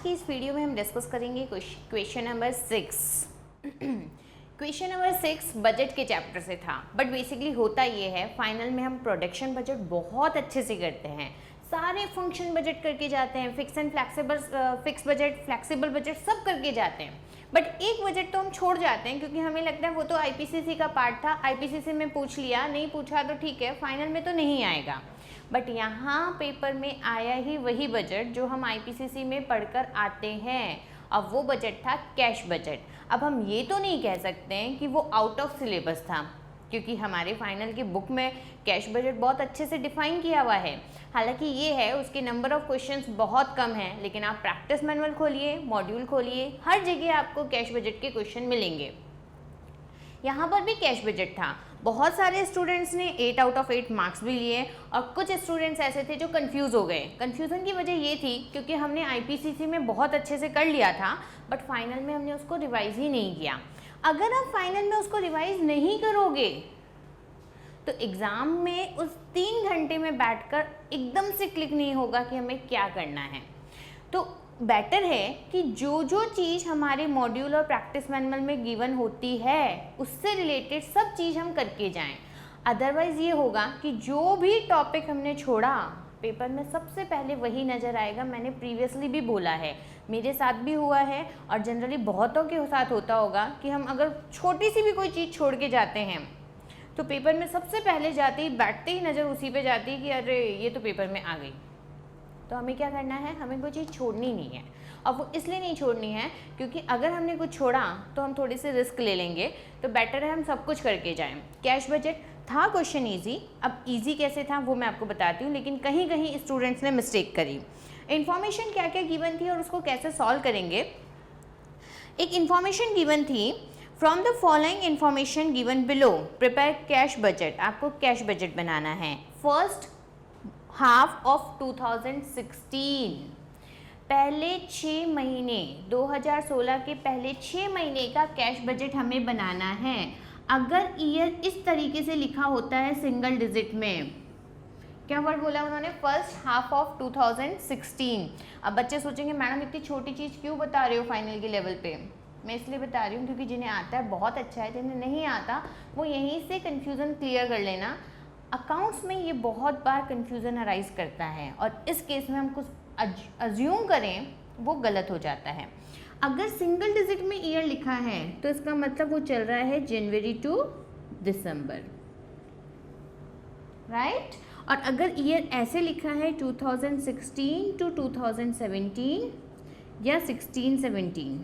की इस वीडियो में हम डिस्कस करेंगे question number 6। Question number 6 budget के चैप्टर से था, बट बेसिकली होता ये है फाइनल में हम प्रोडक्शन बजट बहुत अच्छे से करते हैं, सारे फंक्शन बजट करके जाते हैं, fix and flexible, fix budget, flexible budget सब करके जाते हैं। बट एक बजट तो हम छोड़ जाते हैं क्योंकि हमें लगता है वो तो आईपीसीसी का पार्ट था, आईपीसीसी में पूछ लिया, नहीं पूछा तो ठीक है, फाइनल में तो नहीं आएगा। बट यहाँ पेपर में आया ही वही बजट जो हम आईपीसीसी में पढ़कर आते हैं। अब वो बजट था कैश बजट। अब हम ये तो नहीं कह सकते हैं कि वो आउट ऑफ सिलेबस था, क्योंकि हमारे फाइनल की बुक में कैश बजट बहुत अच्छे से डिफाइन किया हुआ है। हालांकि ये है उसके नंबर ऑफ क्वेश्चंस बहुत कम हैं, लेकिन आप प्रैक्टिस मैनुअल खोलिए, मॉड्यूल खोलिए, हर जगह आपको कैश बजट के क्वेश्चन मिलेंगे। यहाँ पर भी कैश बजट था। बहुत सारे स्टूडेंट्स ने 8 आउट ऑफ 8 मार्क्स भी लिए और कुछ स्टूडेंट्स ऐसे थे जो कंफ्यूज हो गए। कंफ्यूजन की वजह ये थी क्योंकि हमने आईपीसीसी में बहुत अच्छे से कर लिया था, बट फाइनल में हमने उसको रिवाइज ही नहीं किया। अगर आप फाइनल में उसको रिवाइज नहीं करोगे तो एग्ज़ाम में उस 3 घंटे में बैठकर एकदम से क्लिक नहीं होगा कि हमें क्या करना है। तो बेटर है कि जो जो चीज़ हमारे मॉड्यूल और प्रैक्टिस मैनुअल में गिवन होती है उससे रिलेटेड सब चीज़ हम करके जाएं। अदरवाइज़ ये होगा कि जो भी टॉपिक हमने छोड़ा पेपर में सबसे पहले वही नज़र आएगा। मैंने प्रीवियसली भी बोला है, मेरे साथ भी हुआ है और जनरली बहुतों के साथ होता होगा कि हम अगर छोटी सी भी कोई चीज़ छोड़ के जाते हैं तो पेपर में सबसे पहले जाते ही बैठते ही नज़र उसी पे जाती है कि अरे ये तो पेपर में आ गई। तो हमें क्या करना है, हमें कोई चीज़ छोड़नी नहीं है। और वो इसलिए नहीं छोड़नी है क्योंकि अगर हमने कुछ छोड़ा तो हम थोड़ी सी रिस्क ले लेंगे, तो बेटर है हम सब कुछ करके जाएं। कैश बजट था क्वेश्चन इजी। अब इजी कैसे था वो मैं आपको बताती हूँ, लेकिन कहीं कहीं स्टूडेंट्स ने मिस्टेक करी। इन्फॉर्मेशन क्या क्या गिवन थी और उसको कैसे सॉल्व करेंगे। एक इन्फॉर्मेशन गिवन थी, from the following information given below prepare cash budget. आपको कैश बजट बनाना है फर्स्ट हाफ ऑफ 2016। पहले 6 महीने 2016 के पहले 6 महीने का कैश बजट हमें बनाना है। अगर ईयर इस तरीके से लिखा होता है सिंगल डिजिट में, क्या वर्ड बोला उन्होंने, फर्स्ट हाफ ऑफ 2016। अब बच्चे सोचेंगे मैडम इतनी छोटी चीज़ क्यों बता रहे हो फाइनल के लेवल पे। मैं इसलिए बता रही हूँ क्योंकि जिन्हें आता है बहुत अच्छा है, जिन्हें नहीं आता वो यहीं से कन्फ्यूज़न क्लियर कर लेना। अकाउंट्स में ये बहुत बार कन्फ्यूज़न अराइज करता है और इस केस में हम कुछ अज्यूम करें वो गलत हो जाता है। अगर सिंगल डिजिट में ईयर लिखा है तो इसका मतलब वो चल रहा है जनवरी टू दिसंबर, राइट। और अगर ईयर ऐसे लिखा है 2016 टू 2017 या 16-17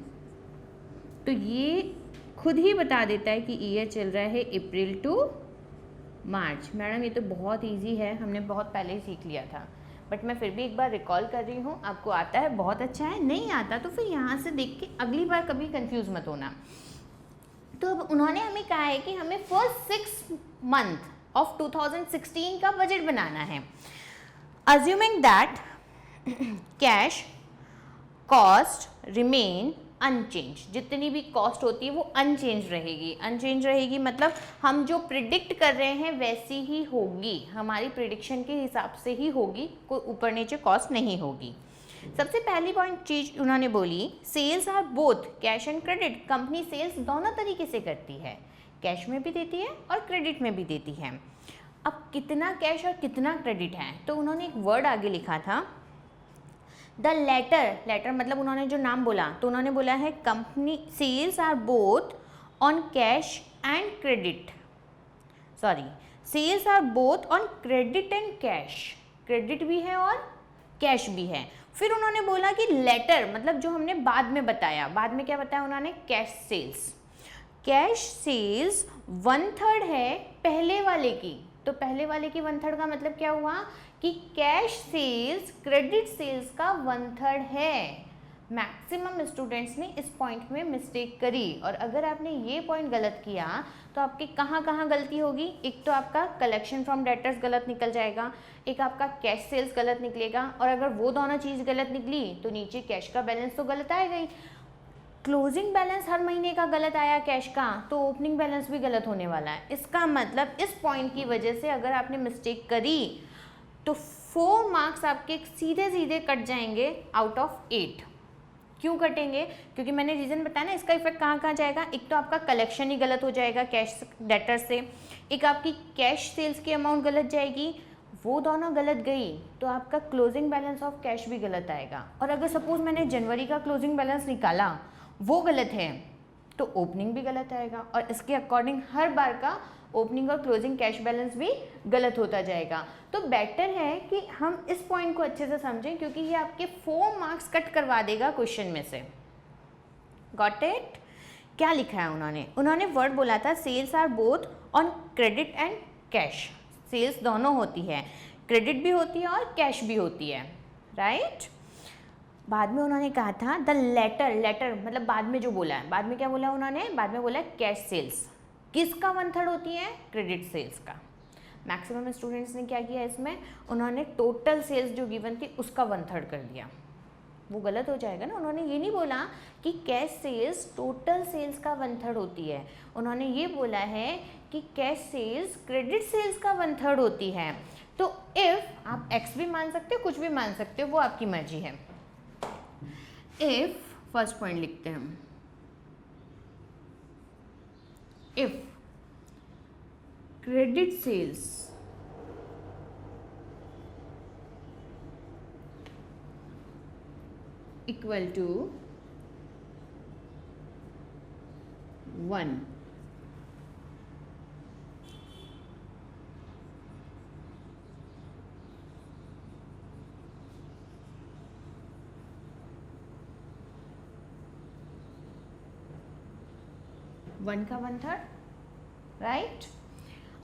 तो ये खुद ही बता देता है कि ईयर चल रहा है अप्रैल टू मार्च। मैडम ये तो बहुत इजी है, हमने बहुत पहले ही सीख लिया था, बट मैं फिर भी एक बार रिकॉल कर रही हूँ। आपको आता है बहुत अच्छा है, नहीं आता तो फिर यहाँ से देख के अगली बार कभी कंफ्यूज मत होना। तो अब उन्होंने हमें कहा है कि हमें फर्स्ट 6 मंथ ऑफ 2016 का बजट बनाना है। Assuming that cash cost remain unchange, जितनी भी कॉस्ट होती है वो अनचेंज रहेगी। अनचेंज रहेगी मतलब हम जो प्रिडिक्ट कर रहे हैं वैसी ही होगी, हमारी प्रिडिक्शन के हिसाब से ही होगी, कोई ऊपर नीचे कॉस्ट नहीं होगी। सबसे पहली पॉइंट चीज उन्होंने बोली, sales are both cash and credit. Company sales दोनों तरीके से करती है, कैश में भी देती है और क्रेडिट में भी देती है। अब कितना कैश और कितना क्रेडिट है, तो उन्होंने एक वर्ड आगे लिखा था द लेटर मतलब उन्होंने जो नाम बोला तो उन्होंने बोला है company sales are both on cash and credit, sorry sales are both on credit and cash, credit भी है और कैश भी है। फिर उन्होंने बोला कि लेटर मतलब जो हमने बाद में बताया, बाद में क्या बताया उन्होंने, कैश सेल्स 1/3 है पहले वाले की। तो पहले वाले की 1/3 का मतलब क्या हुआ कि कैश सेल्स क्रेडिट सेल्स का 1/3 है। मैक्सिमम स्टूडेंट्स ने इस पॉइंट में मिस्टेक करी, और अगर आपने ये पॉइंट गलत किया तो आपकी कहाँ कहाँ गलती होगी। एक तो आपका कलेक्शन फ्रॉम डेटर्स गलत निकल जाएगा, एक आपका कैश सेल्स गलत निकलेगा, और अगर वो दोनों चीज़ गलत निकली तो नीचे कैश का बैलेंस तो गलत आएगा ही। क्लोजिंग बैलेंस हर महीने का गलत आया कैश का, तो ओपनिंग बैलेंस भी गलत होने वाला है। इसका मतलब इस पॉइंट की वजह से अगर आपने मिस्टेक करी तो 4 मार्क्स आपके सीधे सीधे कट जाएंगे आउट ऑफ 8। क्यों कटेंगे? क्योंकि मैंने रीज़न बताया ना, इसका इफेक्ट कहाँ कहाँ जाएगा। एक तो आपका कलेक्शन ही गलत हो जाएगा कैश डेटर से, एक आपकी कैश सेल्स की अमाउंट गलत जाएगी, वो दोनों गलत गई तो आपका क्लोजिंग बैलेंस ऑफ कैश भी गलत आएगा। और अगर सपोज मैंने जनवरी का क्लोजिंग बैलेंस निकाला वो गलत है तो ओपनिंग भी गलत आएगा, और इसके अकॉर्डिंग हर बार का ओपनिंग और क्लोजिंग कैश बैलेंस भी गलत होता जाएगा। तो बेटर है कि हम इस पॉइंट को अच्छे से समझें, क्योंकि ये आपके 4 मार्क्स कट करवा देगा क्वेश्चन में से। Got it? क्या लिखा है उन्होंने वर्ड बोला था sales are both on credit and cash. Sales दोनों होती है, क्रेडिट भी होती है और कैश भी होती है, राइट? बाद में उन्होंने कहा था द लेटर मतलब बाद में जो बोला है, बाद में क्या बोला उन्होंने, बाद में बोला कैश सेल्स किसका 1/3 होती है? क्रेडिट सेल्स का। मैक्सिमम स्टूडेंट्स ने क्या किया इसमें, उन्होंने टोटल सेल्स जो गिवन थी उसका 1/3 कर दिया। वो गलत हो जाएगा ना। उन्होंने ये नहीं बोला कि कैश सेल्स टोटल सेल्स का 1/3 होती है, उन्होंने ये बोला है कि कैश सेल्स क्रेडिट सेल्स का 1/3 होती है। तो इफ़ आप एक्स भी मान सकते हो, कुछ भी मान सकते हो, वो आपकी मर्जी है। इफ फर्स्ट पॉइंट लिखते हैं हम, if credit sales equal to 1, one का 1/3, राइट?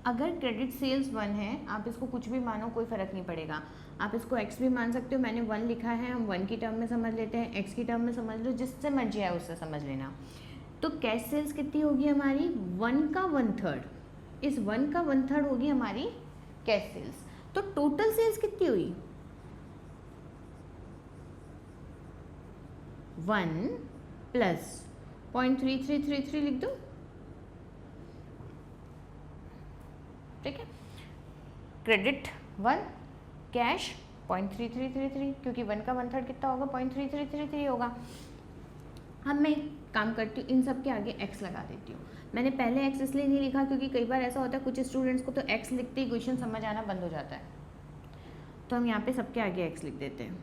अगर क्रेडिट सेल्स 1 है, आप इसको कुछ भी मानो, कोई फ़र्क नहीं पड़ेगा। आप इसको x भी मान सकते हो, मैंने 1 लिखा है, हम 1 की टर्म में समझ लेते हैं, x की टर्म में समझ लो, जिससे मर्जी है उससे समझ लेना। तो कैश सेल्स कितनी होगी हमारी? 1 का 1/3। इस 1 का 1/3 होगी हमारी कैश सेल्स। तो टोटल सेल्स कितनी हुई? 1 प्लस 0.3333 लिख दो, ठीक है? क्रेडिट 1, कैश 0.3333, क्योंकि 1 का 1/3 कितना होगा? 0.3333 होगा। अब मैं काम करती हूँ, इन सब के आगे x लगा देती हूँ। मैंने पहले x इसलिए नहीं लिखा क्योंकि कई बार ऐसा होता है कुछ स्टूडेंट्स को तो x लिखते ही क्वेश्चन समझ आना बंद हो जाता है, तो हम यहाँ पे सबके आगे x लिख देते हैं।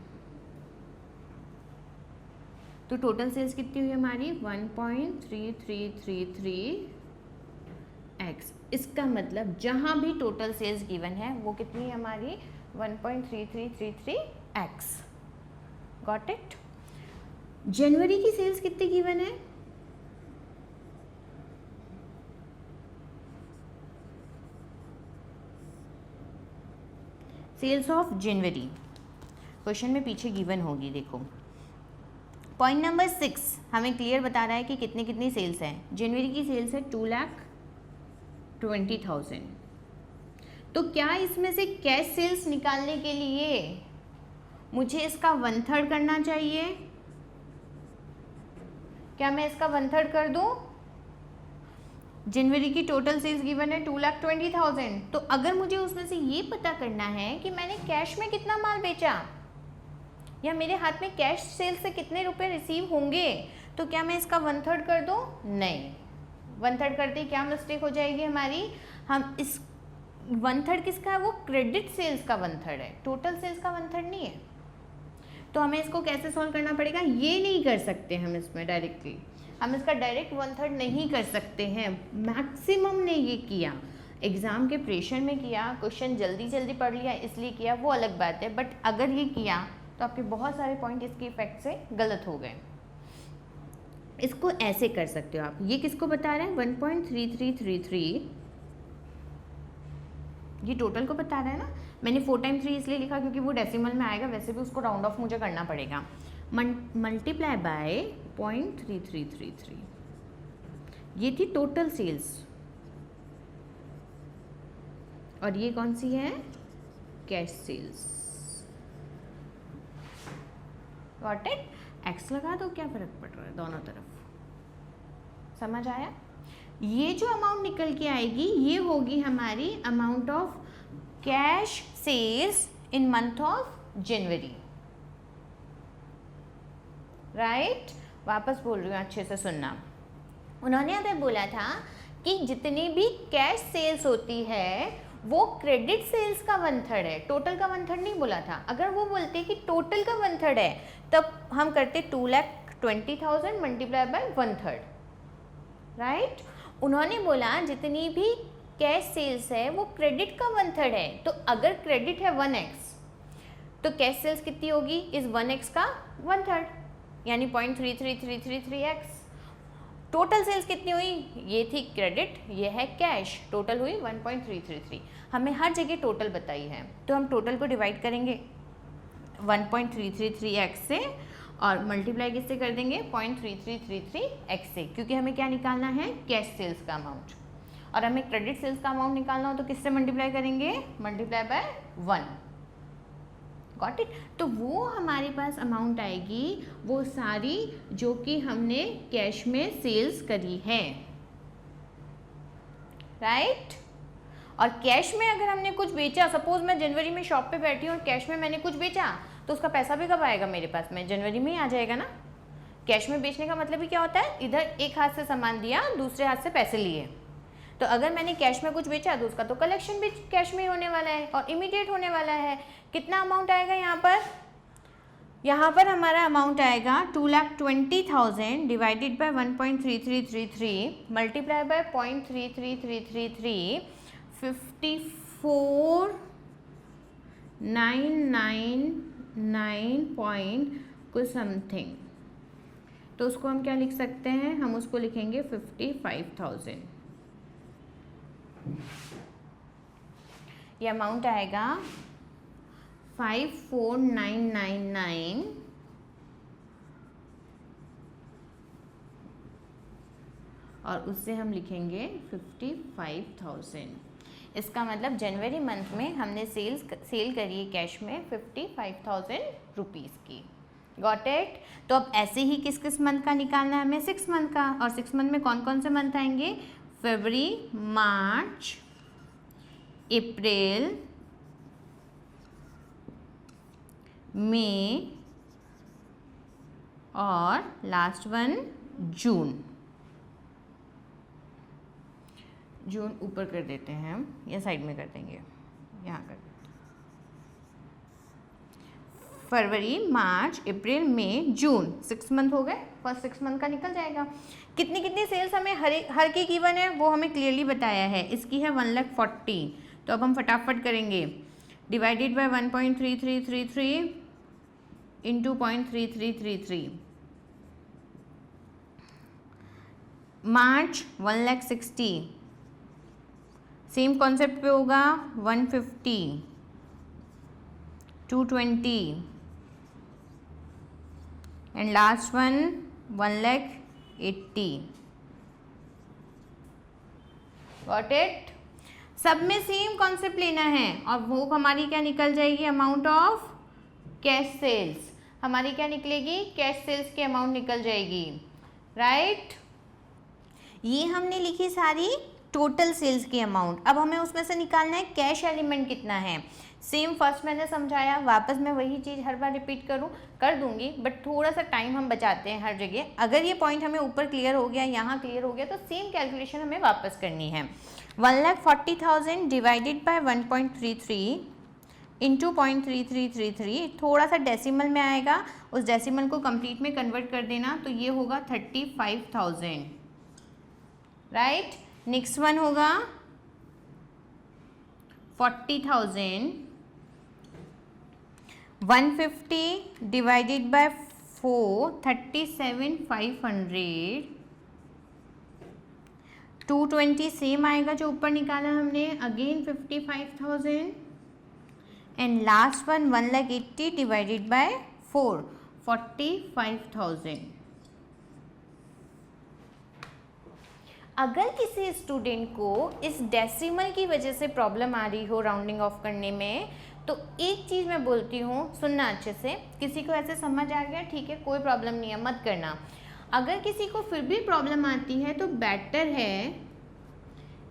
तो टोटल सेल्स कितनी हुई हमारी? 1.3333x। इसका मतलब जहाँ भी टोटल सेल्स गिवन है वो कितनी है हमारी? 1.3333x। Got it? जनवरी की सेल्स कितनी गिवन है? सेल्स ऑफ जनवरी क्वेश्चन में पीछे गिवन होगी, देखो। पॉइंट नंबर 6 हमें क्लियर बता रहा है कि कितनी कितनी सेल्स हैं। जनवरी की सेल्स है 2,20,000। तो क्या इसमें से कैश सेल्स निकालने के लिए मुझे इसका 1/3 करना चाहिए? क्या मैं इसका 1/3 कर दूं? जनवरी की टोटल सेल्स गिवन है 2,20,000। तो अगर मुझे उसमें से ये पता करना है कि मैंने कैश में कितना माल बेचा या मेरे हाथ में कैश सेल्स से कितने रुपए रिसीव होंगे, तो क्या मैं इसका 1/3 कर दूं? नहीं, 1/3 करते ही क्या मिस्टेक हो जाएगी हमारी? हम इस 1/3 किसका है? वो क्रेडिट सेल्स का 1/3 है, टोटल सेल्स का 1/3 नहीं है। तो हमें इसको कैसे सॉल्व करना पड़ेगा? ये नहीं कर सकते हम इसमें डायरेक्टली, हम इसका डायरेक्ट 1/3 नहीं कर सकते हैं। मैक्सिमम ने ये किया, एग्ज़ाम के प्रेशर में किया, क्वेश्चन जल्दी जल्दी पढ़ लिया इसलिए किया, वो अलग बात है। बट अगर ये किया तो आपके बहुत सारे पॉइंट इसके इफेक्ट से गलत हो गए। इसको ऐसे कर सकते हो आप। ये किसको बता रहे हैं? 1.3333, ये टोटल को बता रहा है ना। मैंने 4 टाइम 3 इसलिए लिखा क्योंकि वो डेसिमल में आएगा, वैसे भी उसको राउंड ऑफ मुझे करना पड़ेगा। मल्टीप्लाई बाय 0.3333, ये थी टोटल सेल्स, और ये कौन सी है? Cash sales. Got it? X लगा दो, क्या फर्क पड़ रहा है दोनों तरफ। समझ आया? ये जो अमाउंट निकल के आएगी ये होगी हमारी amount of cash sales in month of January. Right. वापस बोल रही हूँ, अच्छे से सुनना। उन्होंने अगर बोला था कि जितनी भी कैश सेल्स होती है वो क्रेडिट सेल्स का 1/3 है, टोटल का 1/3 नहीं बोला था। अगर वो बोलते कि टोटल का 1/3 है तब हम करते 2,20,000 मल्टीप्लाई बाय 1/3, राइट। उन्होंने बोला जितनी भी कैश सेल्स है वो क्रेडिट का 1/3 है, तो अगर क्रेडिट है 1x तो कैश सेल्स कितनी होगी इस 1x का 1/3, यानी 0.3333x। टोटल सेल्स कितनी हुई, ये थी क्रेडिट, ये है कैश, टोटल हुई 1.333। हमें हर जगह टोटल बताई है तो हम टोटल को डिवाइड करेंगे 1.333x से और मल्टीप्लाई किससे कर देंगे 0.3333x से, क्योंकि हमें क्या निकालना है कैश सेल्स का अमाउंट, और हमें क्रेडिट सेल्स का अमाउंट निकालना हो तो किससे मल्टीप्लाई करेंगे, मल्टीप्लाई बाय 1। Got it. तो वो हमारे पास अमाउंट आएगी वो सारी जो कि हमने कैश में सेल्स करी है, राइट। और कैश में अगर हमने कुछ बेचा, सपोज मैं जनवरी में शॉप पे बैठी हूँ और कैश में मैंने कुछ बेचा तो उसका पैसा भी कब आएगा मेरे पास में, जनवरी में ही आ जाएगा ना। कैश में बेचने का मतलब ही क्या होता है, इधर एक हाथ से सामान दिया दूसरे हाथ से पैसे लिए। तो अगर मैंने कैश में कुछ बेचा तो उसका तो कलेक्शन भी कैश में ही होने वाला है और इमीडिएट होने वाला है। कितना अमाउंट आएगा यहाँ पर हमारा अमाउंट आएगा 2,20,000 divided by 1.3333 multiply by 0.33333 54,999 point कुछ समथिंग। तो उसको हम क्या लिख सकते हैं, हम उसको लिखेंगे 55,000। ये अमाउंट आएगा 54,999 और उससे हम लिखेंगे 55,000। इसका मतलब जनवरी मंथ में हमने सेल करी है कैश में 55,000 रुपीज़ की। Got it. तो अब ऐसे ही किस किस मंथ का निकालना है हमें, 6 मंथ का। और 6 मंथ में कौन कौन से मंथ आएंगे, फरवरी, मार्च, अप्रैल, मई और लास्ट वन जून। जून ऊपर कर देते हैं हम, या साइड में कर देंगे, यहाँ कर देते हैं। फरवरी, मार्च, अप्रैल, मई, जून, 6 मंथ हो गए। फर्स्ट 6 मंथ का निकल जाएगा। कितनी कितनी सेल्स हमें हर की गिवन है वो हमें क्लियरली बताया है। इसकी है 1,40,000। तो अब हम फटाफट करेंगे, divided by 1.3333 into 0.3333। March 1,60,000, same concept पे होगा 150, 220 and last one 1,80,000। Got it. सब में सेम कॉन्सेप्ट लेना है और वो हमारी क्या निकल जाएगी, अमाउंट ऑफ कैश सेल्स। हमारी क्या निकलेगी, कैश सेल्स की अमाउंट निकल जाएगी, राइट। ये हमने लिखी सारी टोटल सेल्स की अमाउंट। अब हमें उसमें से निकालना है कैश एलिमेंट कितना है। सेम फर्स्ट मैंने समझाया, वापस मैं वही चीज़ हर बार रिपीट कर दूंगी, बट थोड़ा सा टाइम हम बचाते हैं हर जगह। अगर ये पॉइंट हमें ऊपर क्लियर हो गया, यहाँ क्लियर हो गया, तो सेम कैलकुलेशन हमें वापस करनी है। 1,40,000 डिवाइडेड बाय 1.33 इंटू 0.3333, थोड़ा सा डेसिमल में आएगा, उस डेसिमल को कंप्लीट में कन्वर्ट कर देना, तो ये होगा 35,000, राइट। नेक्स्ट वन होगा 40,000, 150 डिवाइडेड बाय 4, 37,500, 220 सेम आएगा जो ऊपर निकाला हमने, again 55,000 and last one 1,80,000 divided by 4, 45,000। अगर किसी स्टूडेंट को इस डेसिमल की वजह से प्रॉब्लम आ रही हो राउंडिंग ऑफ करने में, तो एक चीज़ मैं बोलती हूँ, सुनना अच्छे से। किसी को ऐसे समझ आ गया, ठीक है, कोई प्रॉब्लम नहीं है, मत करना। अगर किसी को फिर भी प्रॉब्लम आती है तो बेटर है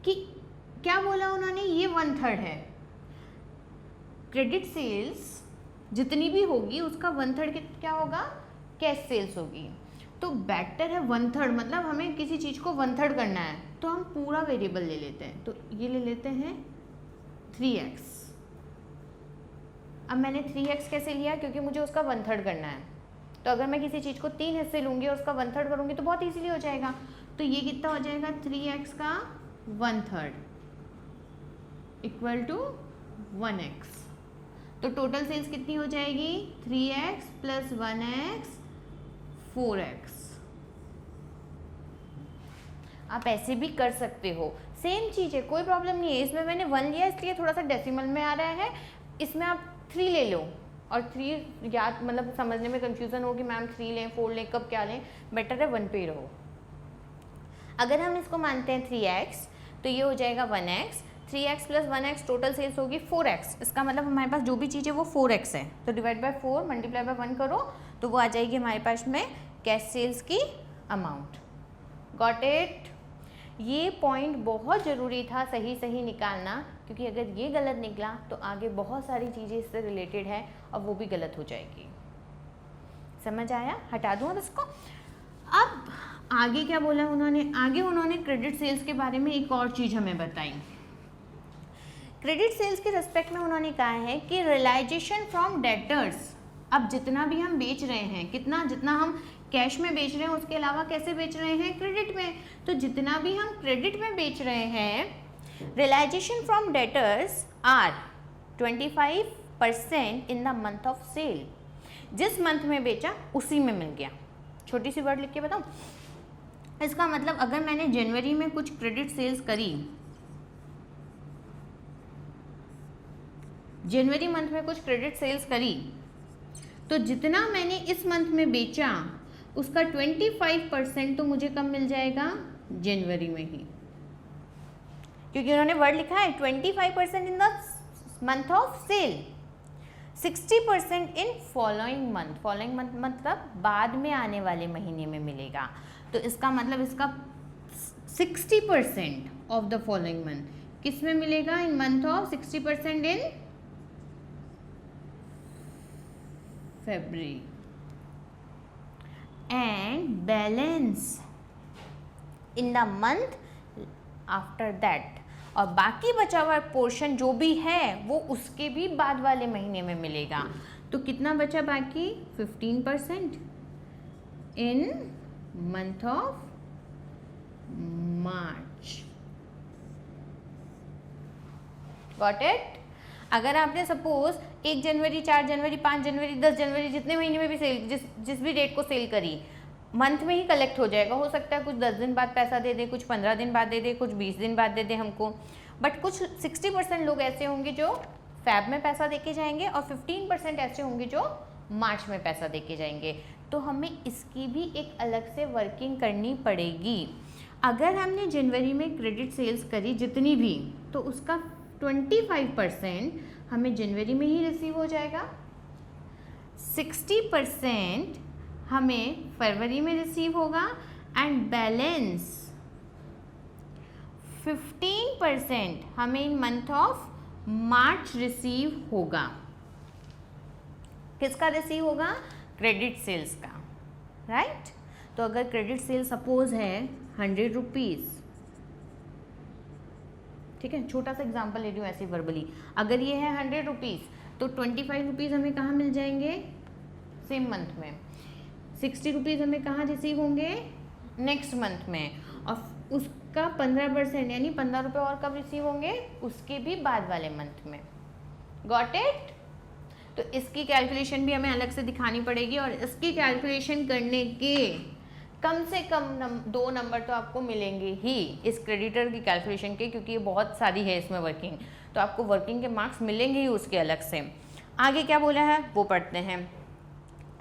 कि, क्या बोला उन्होंने, ये 1/3 है। क्रेडिट सेल्स जितनी भी होगी उसका 1/3 क्या होगा, कैश सेल्स होगी। तो बेटर है 1/3, मतलब हमें किसी चीज़ को 1/3 करना है तो हम पूरा वेरिएबल ले लेते हैं। तो ये ले लेते हैं 3x। अब मैंने 3x कैसे लिया, क्योंकि मुझे उसका 1/3 करना है। तो अगर मैं किसी चीज़ को 3 हिस्से लूँगी और उसका 1/3 करूँगी तो बहुत ईजिली हो जाएगा। तो ये कितना हो जाएगा, 3x का 1/3 इक्वल टू 1x। तो टोटल सेल्स कितनी हो जाएगी, 3x प्लस 1x 4x। आप ऐसे भी कर सकते हो, सेम चीज़ है, कोई प्रॉब्लम नहीं है। इसमें मैंने 1 लिया इसलिए थोड़ा सा डेसिमल में आ रहा है, इसमें आप 3 ले लो। और 3 याद मतलब समझने में कंफ्यूजन हो कि मैम 3 लें 4 लें कब क्या लें, बेटर है 1 पे ही रहो। अगर हम इसको मानते हैं 3x तो ये हो जाएगा 1x, 3x plus 1x total sales होगी 4x। इसका मतलब हमारे पास जो भी चीज़ है वो 4x है, तो डिवाइड बाय 4 मल्टीप्लाई बाय 1 करो तो वो आ जाएगी हमारे पास में कैश सेल्स की अमाउंट। Got it. ये पॉइंट बहुत ज़रूरी था सही सही निकालना, क्योंकि अगर ये गलत निकला तो आगे बहुत सारी चीज़ें इससे रिलेटेड है और वो भी गलत हो जाएगी। समझ आया, हटा दूँ अब इसको। अब आगे क्या बोला उन्होंने, आगे उन्होंने क्रेडिट सेल्स के बारे में एक और चीज़ हमें बताई। क्रेडिट सेल्स के रिस्पेक्ट में उन्होंने कहा है कि रियलाइजेशन फ्रॉम डेटर्स, अब जितना भी हम बेच रहे हैं, जितना हम कैश में बेच रहे हैं उसके अलावा कैसे बेच रहे हैं, क्रेडिट में। तो जितना भी हम क्रेडिट में बेच रहे हैं, realisation from debtors are 25% in the month of sale. जिस मंथ में बेचा उसी में मिल गया। छोटी सी वर्ड लिख के बताऊँ, इसका मतलब अगर मैंने जनवरी में कुछ क्रेडिट सेल्स करी, जनवरी मंथ में कुछ क्रेडिट सेल्स करी, तो जितना मैंने इस मंथ में बेचा उसका 25% तो मुझे कब मिल जाएगा, जनवरी में ही, क्योंकि उन्होंने वर्ड लिखा है 25% in the month of sale, 60% in following month. Following month मतलब बाद में आने वाले महीने में मिलेगा। तो इसका मतलब इसका 60% ऑफ द फॉलोइंग मंथ किस में मिलेगा, इन month of, 60% in February and balance in the month after that। और बाकी बचा हुआ पोर्शन जो भी है वो उसके भी बाद वाले महीने में मिलेगा। तो कितना बचा बाकी, 15% इन month of March. Got it. अगर आपने सपोज 1 जनवरी, 4 जनवरी, 5 जनवरी, 10 जनवरी, जितने महीने में भी सेल, जिस भी डेट को सेल करी, मंथ में ही कलेक्ट हो जाएगा। हो सकता है कुछ 10 दिन बाद पैसा दे दे, कुछ 15 दिन बाद दे दे, कुछ 20 दिन बाद दे दे हमको, बट कुछ 60% लोग ऐसे होंगे जो फैब में पैसा दे के जाएंगे और 15% ऐसे होंगे जो मार्च में पैसा दे के जाएंगे। तो हमें इसकी भी एक अलग से वर्किंग करनी पड़ेगी। अगर हमने जनवरी में क्रेडिट सेल्स करी जितनी भी, तो उसका 25% हमें जनवरी में ही रिसीव हो जाएगा, 60% हमें फरवरी में रिसीव होगा एंड बैलेंस 15% हमें इन मंथ ऑफ मार्च रिसीव होगा। किसका रिसीव होगा, क्रेडिट सेल्स का, राइट। तो अगर क्रेडिट सेल सपोज है 100 रुपीज़, ठीक है, छोटा सा एग्जांपल ले रही हूँ ऐसे वर्बली, अगर ये है 100 रुपीज़ तो 25 रुपीज़ हमें कहाँ मिल जाएंगे, सेम मंथ में। 60 रुपीज़ हमें कहाँ रिसीव होंगे, नेक्स्ट मंथ में। और उसका 15% यानी 15 रुपये और कब रिसीव होंगे, उसके भी बाद वाले मंथ में। Got it. तो इसकी कैलकुलेशन भी हमें अलग से दिखानी पड़ेगी और इसकी कैलकुलेशन करने के कम से कम 2 नंबर तो आपको मिलेंगे ही इस क्रेडिटर की कैलकुलेशन के, क्योंकि ये बहुत सारी है इसमें वर्किंग, तो आपको वर्किंग के मार्क्स मिलेंगे ही उसके अलग से। आगे क्या बोला है वो पढ़ते हैं।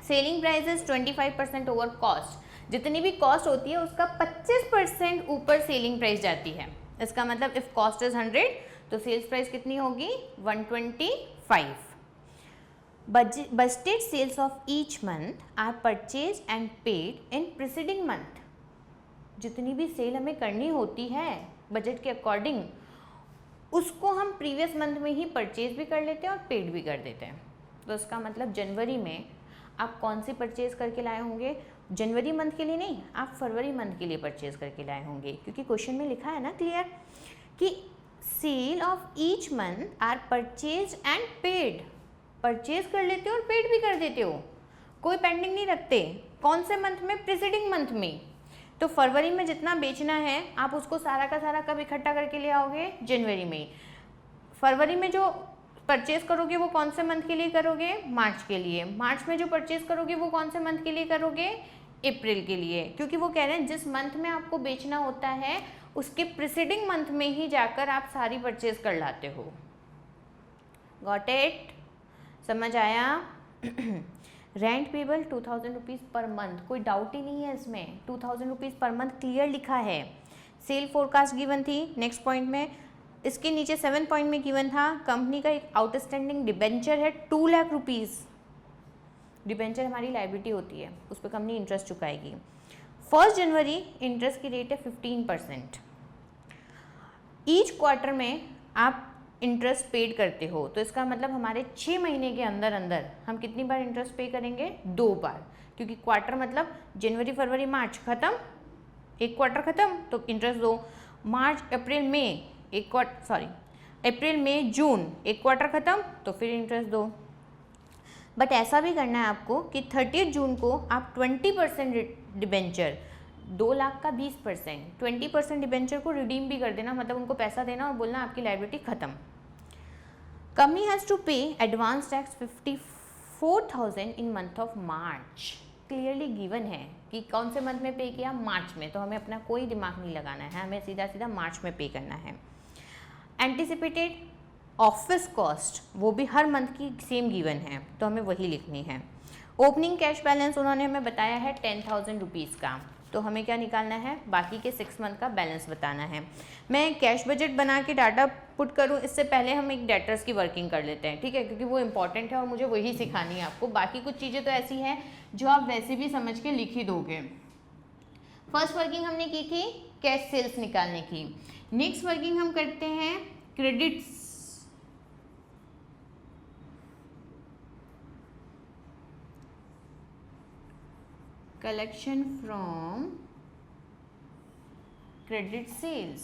Selling prices 25% over cost. जितनी भी कॉस्ट होती है उसका 25% ऊपर सेलिंग प्राइस जाती है। इसका मतलब इफ़ कॉस्ट इज़ 100 तो सेल्स प्राइस कितनी होगी, 125। Budgeted sales of each month are purchased and paid in preceding month। जितनी भी सेल हमें करनी होती है बजट के अकॉर्डिंग, उसको हम प्रीवियस मंथ में ही परचेज भी कर लेते हैं और पेड भी कर देते हैं। तो इसका मतलब जनवरी में आप कौन सी परचेज करके लाए होंगे? जनवरी मंथ के लिए नहीं, आप फरवरी मंथ के लिए परचेज करके लाए होंगे, क्योंकि क्वेश्चन में लिखा है ना क्लियर कि sale of each month are purchase and paid. Purchase कर लेते हो और पेड भी कर देते हो, कोई पेंडिंग नहीं रखते। कौन से मंथ में? प्रीसीडिंग मंथ में। तो फरवरी में जितना बेचना है आप उसको सारा का सारा कब इकट्ठा करके ले आओगे? जनवरी में। फरवरी में जो परचेज करोगे वो कौन से मंथ के लिए करोगे? मार्च के लिए। मार्च में जो परचेज करोगे वो कौन से मंथ के लिए करोगे? अप्रैल के लिए, क्योंकि वो कह रहे हैं जिस मंथ में आपको बेचना होता है उसके प्रीसीडिंग मंथ में ही जाकर आप सारी परचेज कर लाते हो। Got it? समझ आया? Rent payable 2000 rupees per month, कोई डाउट ही नहीं है इसमें, 2000 रुपीज़ पर मंथ क्लियर लिखा है। सेल फोरकास्ट गिवन थी नेक्स्ट पॉइंट में, इसके नीचे 7 पॉइंट में गिवन था कंपनी का एक आउटस्टैंडिंग डिबेंचर है 2 लाख रुपीज़। डिबेंचर हमारी लायबिलिटी होती है, उस पर कंपनी इंटरेस्ट चुकाएगी। 1 जनवरी इंटरेस्ट की रेट है 15%। ईच क्वार्टर में आप इंटरेस्ट पेड करते हो, तो इसका मतलब हमारे 6 महीने के अंदर अंदर हम कितनी बार इंटरेस्ट पे करेंगे? 2 बार, क्योंकि क्वार्टर मतलब जनवरी फरवरी मार्च खत्म, एक क्वार्टर खत्म तो इंटरेस्ट 2। मार्च अप्रैल मई एक क्वार्टर, सॉरी अप्रैल मई जून एक क्वार्टर खत्म तो फिर इंटरेस्ट 2। बट ऐसा भी करना है आपको कि 30 जून को आप 20% डिबेंचर, 2 लाख का 20%, 20% डिबेंचर को रिडीम भी कर देना, मतलब उनको पैसा देना और बोलना आपकी लायबिलिटी खत्म। कंपनी हैज़ टू पे advance tax 54,000 in month of March. Clearly given है कि कौन से मंथ में पे किया? मार्च में, तो हमें अपना कोई दिमाग नहीं लगाना है, हमें सीधा सीधा मार्च में पे करना है। एंटिसिपेटेड ऑफिस कॉस्ट वो भी हर मंथ की सेम गिवन है, तो हमें वही लिखनी है। ओपनिंग कैश बैलेंस उन्होंने हमें बताया है 10,000 रुपीज़ का, तो हमें क्या निकालना है? बाकी के 6 मंथ का बैलेंस बताना है। मैं कैश बजट बना के डाटा पुट करूं इससे पहले हम एक डेटर्स की वर्किंग कर लेते हैं, ठीक है, क्योंकि वो इंपॉर्टेंट है और मुझे वही सिखानी है आपको। बाकी कुछ चीज़ें तो ऐसी हैं जो आप वैसे भी समझ के लिख ही दोगे। फर्स्ट वर्किंग हमने की थी कैश सेल्स निकालने की। नेक्स्ट वर्किंग हम करते हैं credits. Collection from credit sales,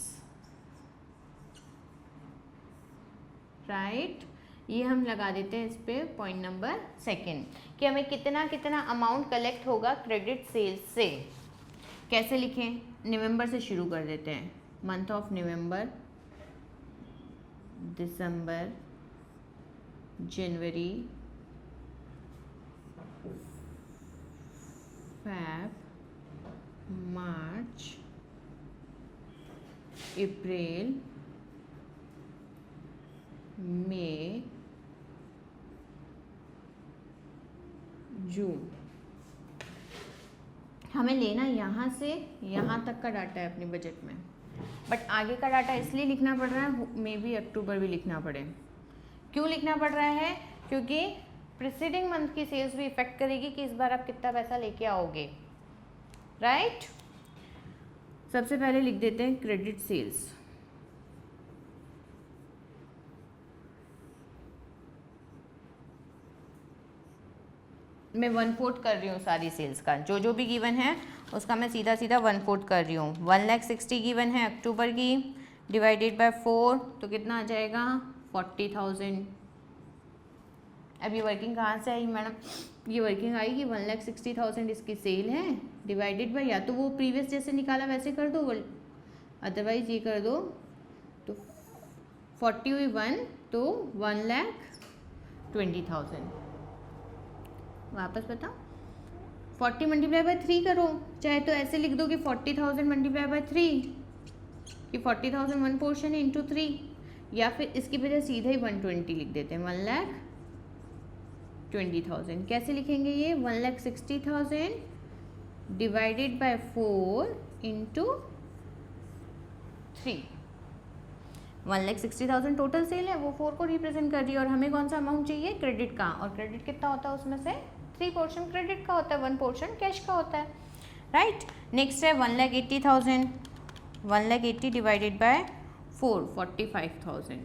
right. ये हम लगा देते हैं इस पे पॉइंट नंबर 2 कि हमें कितना कितना अमाउंट कलेक्ट होगा क्रेडिट सेल्स से। कैसे लिखें? नवंबर से शुरू कर देते हैं। Month of November, December, January, Feb, March, April, May, जून। हमें लेना यहाँ से यहाँ तक का डाटा है अपने बजट में, बट आगे का डाटा इसलिए लिखना पड़ रहा है, मे बी अक्टूबर भी लिखना पड़े। क्यों लिखना पड़ रहा है? क्योंकि प्रीसीडिंग मंथ की सेल्स भी इफेक्ट करेगी कि इस बार आप कितना पैसा लेके आओगे, राइट। सबसे पहले लिख देते हैं क्रेडिट सेल्स। मैं 1/4 कर रही हूँ सारी सेल्स का, जो जो भी गिवन है उसका मैं सीधा सीधा 1/4 कर रही हूँ। 1,60,000 गिवन है अक्टूबर की, डिवाइडेड बाय 4 तो कितना आ जाएगा? 40,000। अब ये वर्किंग कहाँ से आई मैडम? ये वर्किंग आई कि 1,60,000 इसकी सेल है, डिवाइडेड बाय, या तो वो प्रीवियस जैसे निकाला वैसे कर दो, अदरवाइज ये कर दो। तो 40 हुई 1, तो 1,20,000। वापस बताओ, 40 मल्टीप्लाई बाय 3 करो, चाहे तो ऐसे लिख दो कि 40,000 मल्टीप्लाई बाय 3, कि 40,000 1 पोर्शन है इंटू 3, या फिर इसकी वजह सीधे ही 120 लिख देते हैं, 1,20,000। कैसे लिखेंगे ये? 1,60,000 divided by 4 into 3। 1,60,000 total sale है, वो 4 को रिप्रेजेंट कर रही है, और हमें कौन सा अमाउंट चाहिए? क्रेडिट का। और क्रेडिट कितना होता है उसमें से? 3 पोर्शन क्रेडिट का होता है, 1 पोर्शन कैश का होता है, राइट। नेक्स्ट है 1,80,000, 1,80,000 divided by 4, 45,000।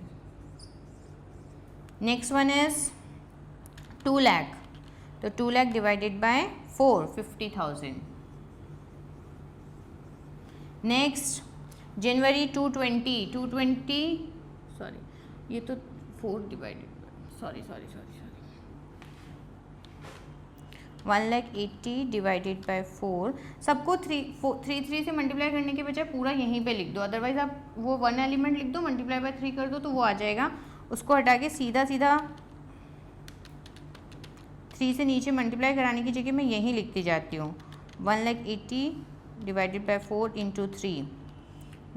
Next one is 2 lakh, तो 2 lakh divided by 4, 50,000। Next January 220, sorry ये तो 4 डिवाइडेड, सॉरी 1,80,000 डिवाइडेड बाय 4। सबको 3 से मल्टीप्लाई करने के बजाय पूरा यहीं पे लिख दो, अदरवाइज आप वो 1 एलिमेंट लिख दो, मल्टीप्लाई बाय 3 कर दो तो वो आ जाएगा। उसको हटा के सीधा 3 से नीचे मल्टीप्लाई कराने की जगह मैं यहीं लिखती जाती हूँ। 1,80,000 डिवाइडेड बाय 4 इंटू 3,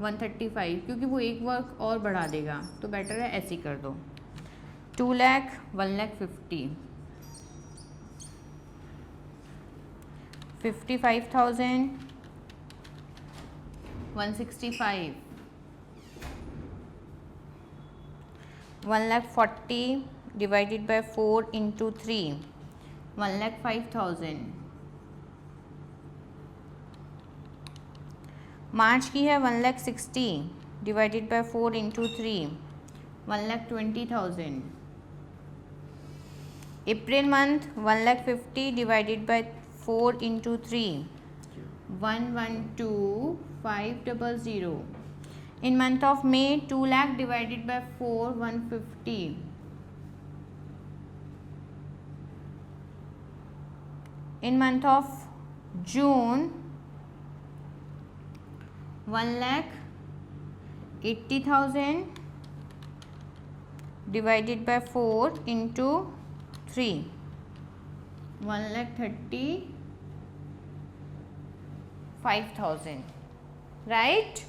135, क्योंकि वो एक वर्क और बढ़ा देगा तो बेटर है ऐसे ही कर दो। 2 लाख, 1,50,000, 55,000, 165, 1,40,000 डिवाइडेड बाय 4 इंटू 3, 1,05,000। मार्च की है 1,60,000 divided by 4 into 3, 1,20,000। April month 1,50,000 divided by 4 into 3, 1,12,500। In month of May 2 lakh divided by 4, 150। In month of June 1,80,000 divided by 4 into 3, 1,35,000। Right,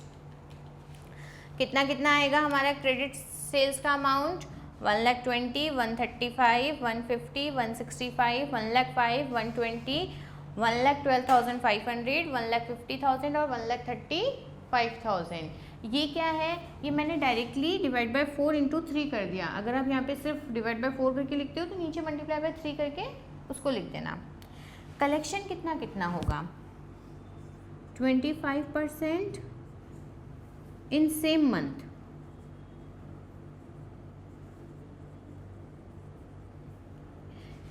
कितना कितना आएगा हमारा क्रेडिट सेल्स का अमाउंट? 1,20,000, 135, 150, 165, 1,05,000, 120, 1,12,500, 1,50,000 और 1,35,000। ये क्या है? ये मैंने डायरेक्टली डिवाइड बाय 4 इंटू 3 कर दिया। अगर आप यहाँ पे सिर्फ डिवाइड बाय 4 करके लिखते हो तो नीचे मल्टीप्लाई बाय 3 करके उसको लिख देना। कलेक्शन कितना कितना होगा? 25% in same month.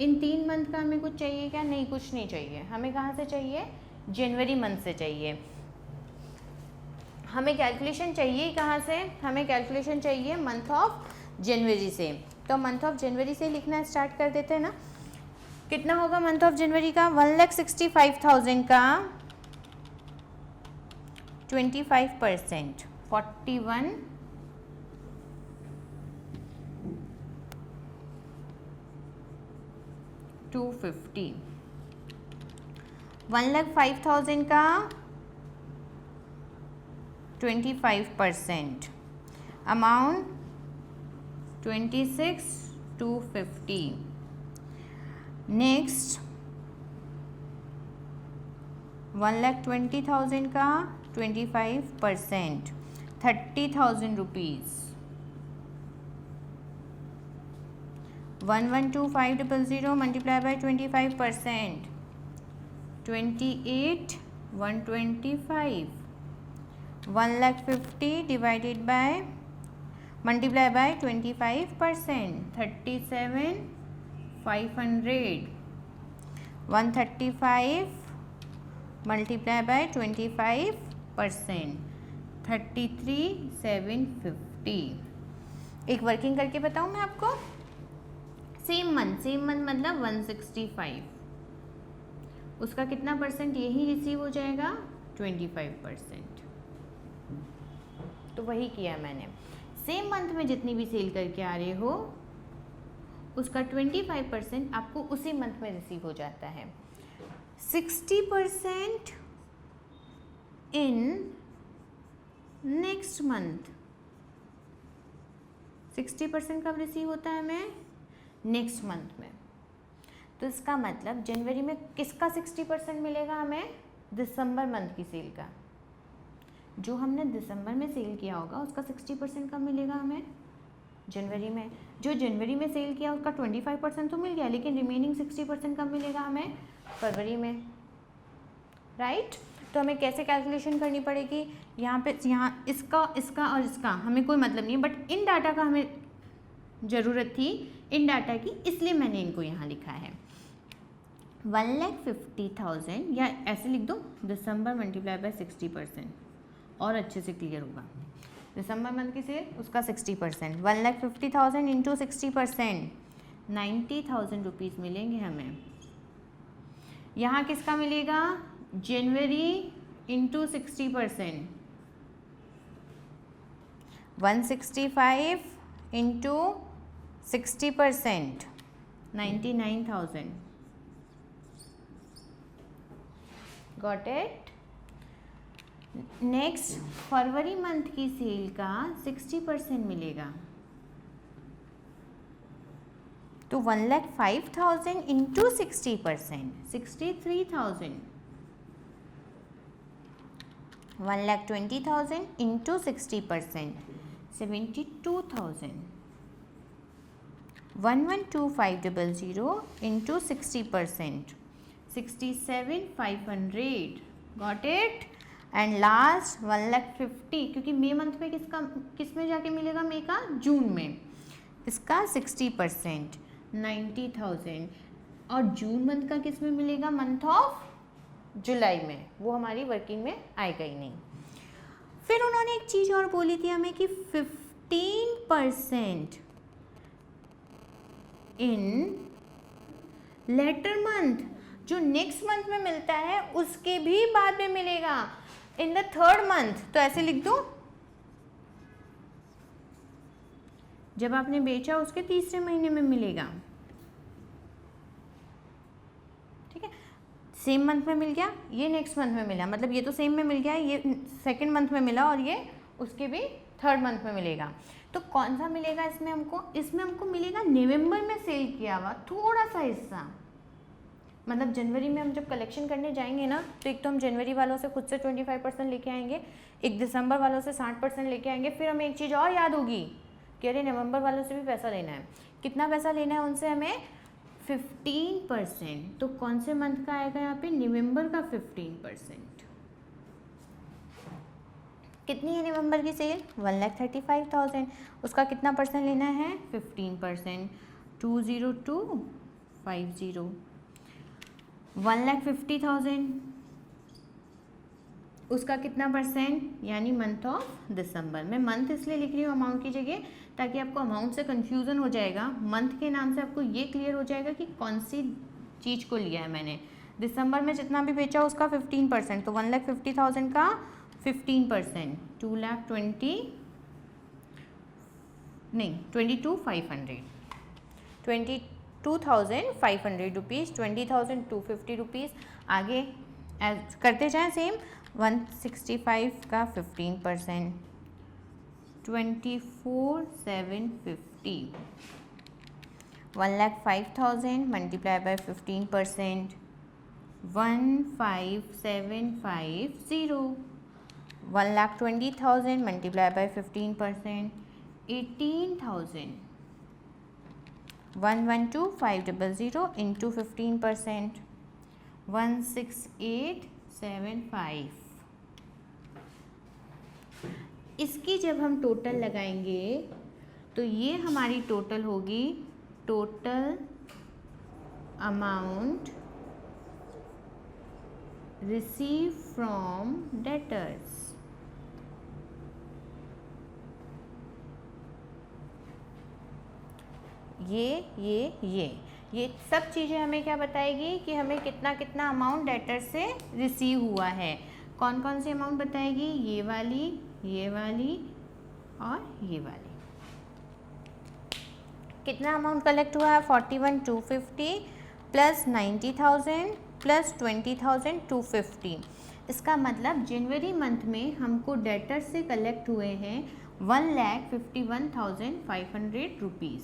In 3 month का हमें कुछ चाहिए क्या? नहीं, कुछ नहीं चाहिए। हमें कहाँ से चाहिए? जनवरी मंथ से चाहिए। हमें कैलकुलेशन चाहिए कहाँ से? हमें कैलकुलेशन चाहिए मंथ ऑफ जनवरी से। तो मंथ ऑफ जनवरी से लिखना स्टार्ट कर देते हैं ना। कितना होगा मंथ ऑफ जनवरी का? 1,65,000 का 25%, 41,250। 1,05,000 का 25%, अमाउंट 26,250। नेक्स्ट 1,20,000 का 25%, 30,000 rupees. 1,12,500 multiply by 25%, 28,125। 1,50,000 divided by multiply by 25%, 37,500। 135 multiply by 25%, 33,750। एक वर्किंग करके बताऊँ मैं आपको। सेम मंथ मतलब 165, उसका कितना परसेंट यही रिसीव हो जाएगा? 25%। तो वही किया मैंने। सेम मंथ में जितनी भी सेल करके आ रहे हो उसका 25% आपको उसी मंथ में रिसीव हो जाता है। 60% इन नेक्स्ट मंथ। 60% कब रिसीव होता है हमें? नेक्स्ट मंथ में। तो इसका मतलब जनवरी में किसका 60% मिलेगा हमें? दिसंबर मंथ की सेल का। जो हमने दिसंबर में सेल किया होगा उसका 60% कब मिलेगा हमें? जनवरी में। जो जनवरी में सेल किया उसका 25% तो मिल गया, लेकिन रिमेनिंग 60% कब मिलेगा हमें? फरवरी में। राइट? तो हमें कैसे कैलकुलेशन करनी पड़ेगी? यहाँ पे इसका और इसका हमें कोई मतलब नहीं है, बट इन डाटा का हमें ज़रूरत थी, इन डाटा की, इसलिए मैंने इनको यहाँ लिखा है। 1,50,000 या ऐसे लिख दो दिसंबर मल्टीप्लाई बाय 60%, और अच्छे से क्लियर होगा। दिसंबर मंथ की सेल उसका 60%, 1,50,000 इंटू 60%, 90,000 रुपीज़ मिलेंगे हमें। यहाँ किसका मिलेगा? जनवरी into 60%, 165 into 60%, 99,000। Got it? Next फरवरी मंथ की सेल का 60% मिलेगा, तो 1,05,000 into 60%, 63,000, 1,20,000 into 60%, 72,000, 1,12,500 into 60%, 67,500। Got it? And last 1,50,000, क्योंकि मई मंथ में किस में जाके मिलेगा? मई का जून में, इसका 60%, 90,000। और जून मंथ का किस में मिलेगा? मंथ ऑफ जुलाई में, वो हमारी वर्किंग में आएगा ही नहीं। फिर उन्होंने एक चीज़ और बोली थी हमें कि 15% इन लेटर मंथ, जो नेक्स्ट मंथ में मिलता है उसके भी बाद में मिलेगा इन द थर्ड मंथ। तो ऐसे लिख दो, जब आपने बेचा उसके तीसरे महीने में मिलेगा। ठीक है, सेम मंथ में मिल गया, ये नेक्स्ट मंथ में मिला, मतलब ये तो सेम में मिल गया, ये सेकंड मंथ में मिला और ये उसके भी थर्ड मंथ में मिलेगा। तो कौन सा मिलेगा इसमें हमको? इसमें हमको मिलेगा नवंबर में सेल किया हुआ थोड़ा सा हिस्सा। मतलब जनवरी में हम जब कलेक्शन करने जाएंगे ना, तो एक तो हम जनवरी वालों से खुद से 25% लेके आएंगे, एक दिसंबर वालों से 60% लेके आएंगे, फिर हमें एक चीज़ और याद होगी कि अरे नवंबर वालों से भी पैसा लेना है। कितना पैसा लेना है उनसे? हमें 15%। तो कौन से मंथ का आएगा यहाँ पे? नवंबर का 15%। कितनी है नवंबर की सेल? 1,35,000। उसका कितना परसेंट लेना है? 15%। 20250, 1,50,000। उसका कितना परसेंट? यानी मंथ ऑफ दिसंबर। मैं मंथ इसलिए लिख रही हूँ अमाउंट की जगह, ताकि आपको अमाउंट से कंफ्यूजन हो जाएगा। मंथ के नाम से आपको ये क्लियर हो जाएगा कि कौन सी चीज़ को लिया है मैंने। दिसंबर में जितना भी बेचा उसका 15%, तो 1,50,000 का 15%, 22,500, 22,500 रुपीज़, 20,250 रुपीज़। आगे करते जाएं सेम। 165 का 15%, 24,750, 1,05,000 multiply by 15%, 15,750, 1,20,000 multiply by 15%, 18,000, 1,12,500 into 15%, 16875। इसकी जब हम टोटल लगाएंगे तो ये हमारी टोटल होगी, total amount receive from debtors. ये सब चीज़ें हमें क्या बताएगी कि हमें कितना कितना अमाउंट डेटर से रिसीव हुआ है। कौन कौन सी अमाउंट बताएगी? ये वाली और ये वाली। कितना अमाउंट कलेक्ट हुआ है? 41,250 प्लस 90,000 प्लस 20,250। इसका मतलब जनवरी मंथ में हमको डेटर से कलेक्ट हुए हैं 1,51,500 रुपीज़।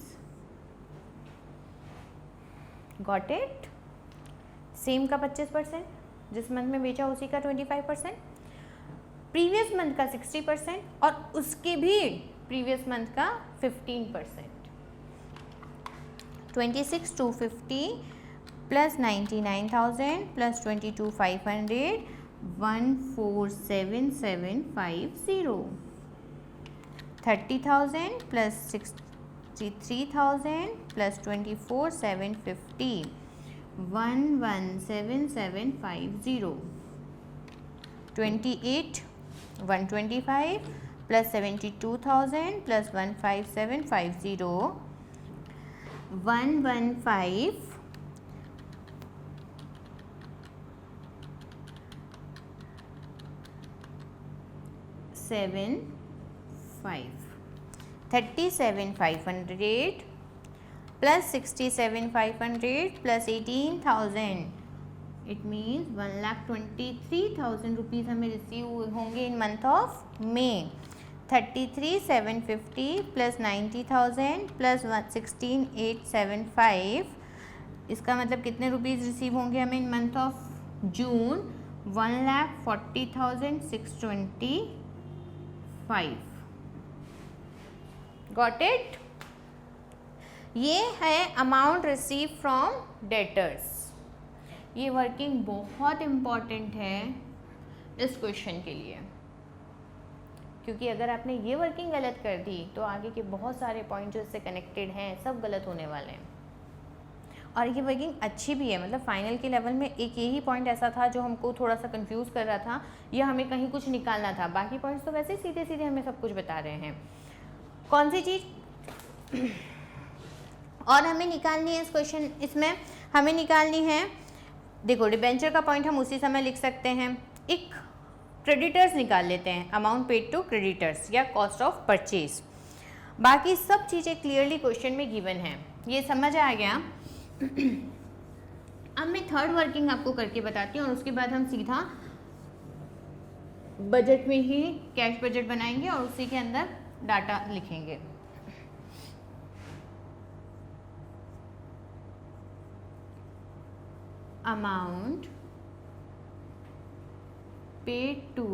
Got it? सेम का 25%, जिस मंथ में बेचा उसी का 25%, प्रीवियस मंथ का 60% और उसके भी प्रीवियस मंथ का 15%। 26,250 plus 99,000 plus 22,500, 147,750, 30,000 plus 63,000 plus 24,750, 117750, 28 125 plus 72,000 plus 15750, 115 7 5, 37,500 plus 67,500 plus 18,000, it means 1,23,000 rupees हमें रिसीव होंगे इन month of May. 33,750 plus 90,000 plus 16,875, इसका मतलब कितने रुपीज़ रिसीव होंगे हमें इन month of June? 1,40,625. Got it? ये है अमाउंट रिसीव फ्रॉम डेटर्स. ये वर्किंग बहुत इम्पॉर्टेंट है इस क्वेश्चन के लिए, क्योंकि अगर आपने ये वर्किंग गलत कर दी तो आगे के बहुत सारे पॉइंट जो इससे कनेक्टेड हैं सब गलत होने वाले हैं. और ये वर्किंग अच्छी भी है, मतलब फाइनल के लेवल में एक यही पॉइंट ऐसा था जो हमको थोड़ा सा कंफ्यूज कर रहा था, या हमें कहीं कुछ निकालना था. बाकी पॉइंट्स तो वैसे ही सीधे सीधे हमें सब कुछ बता रहे हैं. कौन सी चीज़ और हमें निकालनी है इस क्वेश्चन, इसमें हमें निकालनी है, देखो डिबेंचर का पॉइंट हम उसी समय लिख सकते हैं. एक क्रेडिटर्स निकाल लेते हैं, अमाउंट पेड टू क्रेडिटर्स या कॉस्ट ऑफ परचेज. बाकी सब चीज़ें क्लियरली क्वेश्चन में गिवन है, ये समझ आ गया. अब मैं थर्ड वर्किंग आपको करके बताती हूँ और उसके बाद हम सीधा बजट में ही कैश बजट बनाएंगे और उसी के अंदर डाटा लिखेंगे. अमाउंट पेड टू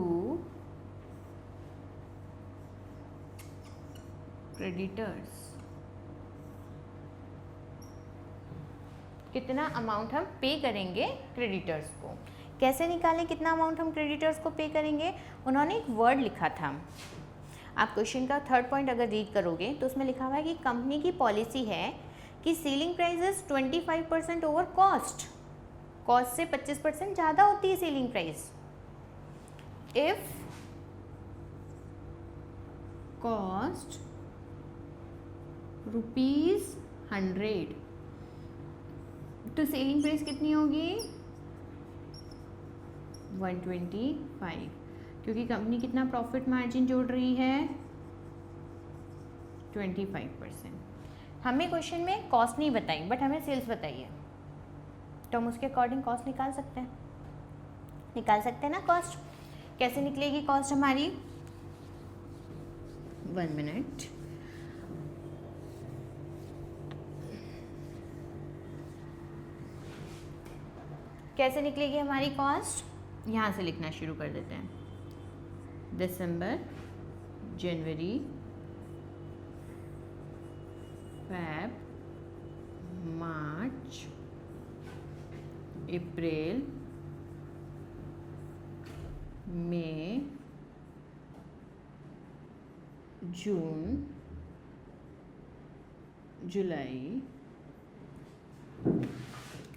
क्रेडिटर्स, कितना अमाउंट हम पे करेंगे क्रेडिटर्स को. कैसे निकालें कितना अमाउंट हम क्रेडिटर्स को पे करेंगे? उन्होंने एक वर्ड लिखा था. आप क्वेश्चन का थर्ड पॉइंट अगर रीड करोगे तो उसमें लिखा हुआ है कि कंपनी की पॉलिसी है कि ceiling price 25% over cost. Cost से 25% ज़्यादा होती है सीलिंग प्राइस. इफ कॉस्ट ₹100 तो सेलिंग प्राइस कितनी होगी? 125, क्योंकि कंपनी कितना प्रॉफिट मार्जिन जोड़ रही है? 25%. हमें क्वेश्चन में कॉस्ट नहीं बताई बट हमें सेल्स बताई है, तो हम उसके अकॉर्डिंग कॉस्ट निकाल सकते हैं ना कॉस्ट. कैसे निकलेगी कॉस्ट हमारी? 1 मिनट. कैसे निकलेगी हमारी कॉस्ट? यहाँ से लिखना शुरू कर देते हैं. दिसंबर, जनवरी, फेब, मार्च, अप्रैल, मई, जून, जुलाई.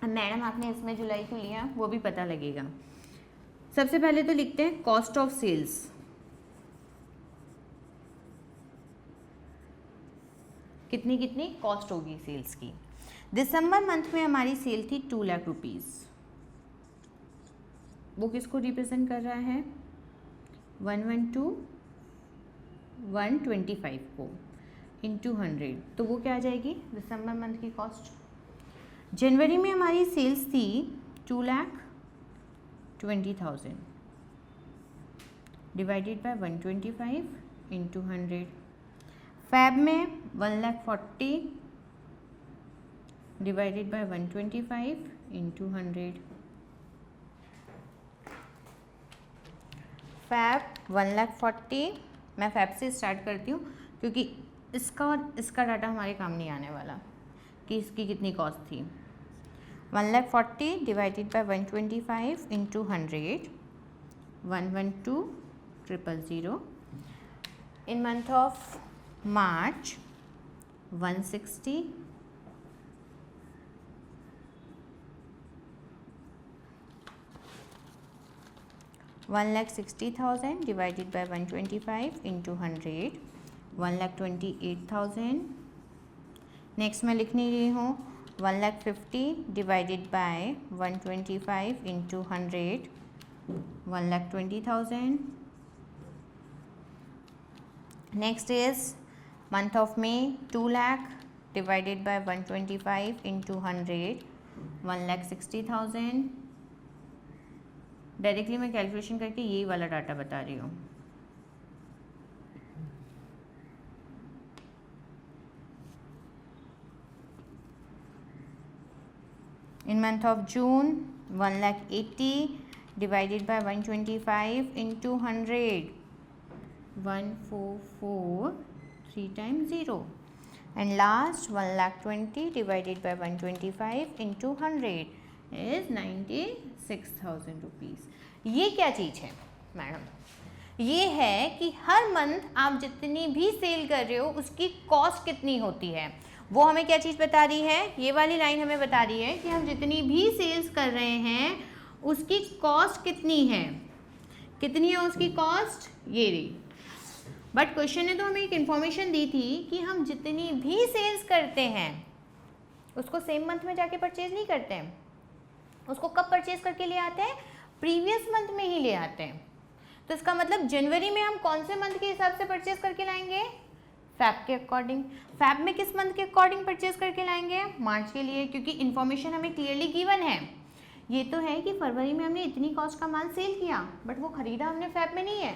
मैडम आपने इसमें जुलाई क्यों लिया वो भी पता लगेगा. सबसे पहले तो लिखते हैं कॉस्ट ऑफ सेल्स. कितनी कॉस्ट होगी सेल्स की. दिसंबर मंथ में हमारी सेल थी 2 लाख रुपीज़. वो किसको रिप्रेजेंट कर रहा है? 112 125 को इंटू 100, तो वो क्या आ जाएगी दिसंबर मंथ की कॉस्ट. जनवरी में हमारी सेल्स थी 2,20,000 डिवाइडेड बाय 125 इंटू 100. फैब में 1,40,000 डिवाइडेड बाय 125 इंटू 100. फैब 1,40,000, मैं फैब से स्टार्ट करती हूँ क्योंकि इसका और इसका डाटा हमारे काम नहीं आने वाला कि इसकी कितनी कॉस्ट थी. 1,40,000 divided by 125 into 100, 112,000. In month of March 160, 1,60,000 divided by 125 into 100, 1,28,000। Next मैं लिखने रही हूँ 1,50,000 divided by 125 into 100, 1,20,000। Next is month of May 2 lakh divided by 125 into 100, 1,60,000। Directly मैं कैलकुलेशन करके यही वाला डाटा बता रही हूँ। इन month of June 1,80,000 divided by 125 into 100, 144, 3 times 0, and last 1,20,000 divided by 125 into 100 is 96,000 rupees। ये क्या चीज़ है मैडम? ये है कि हर मंथ आप जितनी भी सेल कर रहे हो उसकी कॉस्ट कितनी होती है, वो हमें क्या चीज़ बता रही है? ये वाली लाइन हमें बता रही है कि हम जितनी भी सेल्स कर रहे हैं उसकी कॉस्ट कितनी है। कितनी है उसकी कॉस्ट? ये रही। बट क्वेश्चन ने तो हमें एक इन्फॉर्मेशन दी थी कि हम जितनी भी सेल्स करते हैं उसको सेम मंथ में जाके परचेज नहीं करते हैं। उसको कब परचेज करके ले आते हैं? प्रीवियस मंथ में ही ले आते हैं। तो इसका मतलब जनवरी में हम कौन से मंथ के हिसाब से परचेज करके लाएंगे? फैब के अकॉर्डिंग। फैब में किस मंथ के अकॉर्डिंग परचेज करके लाएंगे? मार्च के लिए, क्योंकि इन्फॉर्मेशन हमें क्लियरली गिवन है। ये तो है कि फरवरी में हमने इतनी कॉस्ट का माल सेल किया, बट वो खरीदा हमने फैब में नहीं है,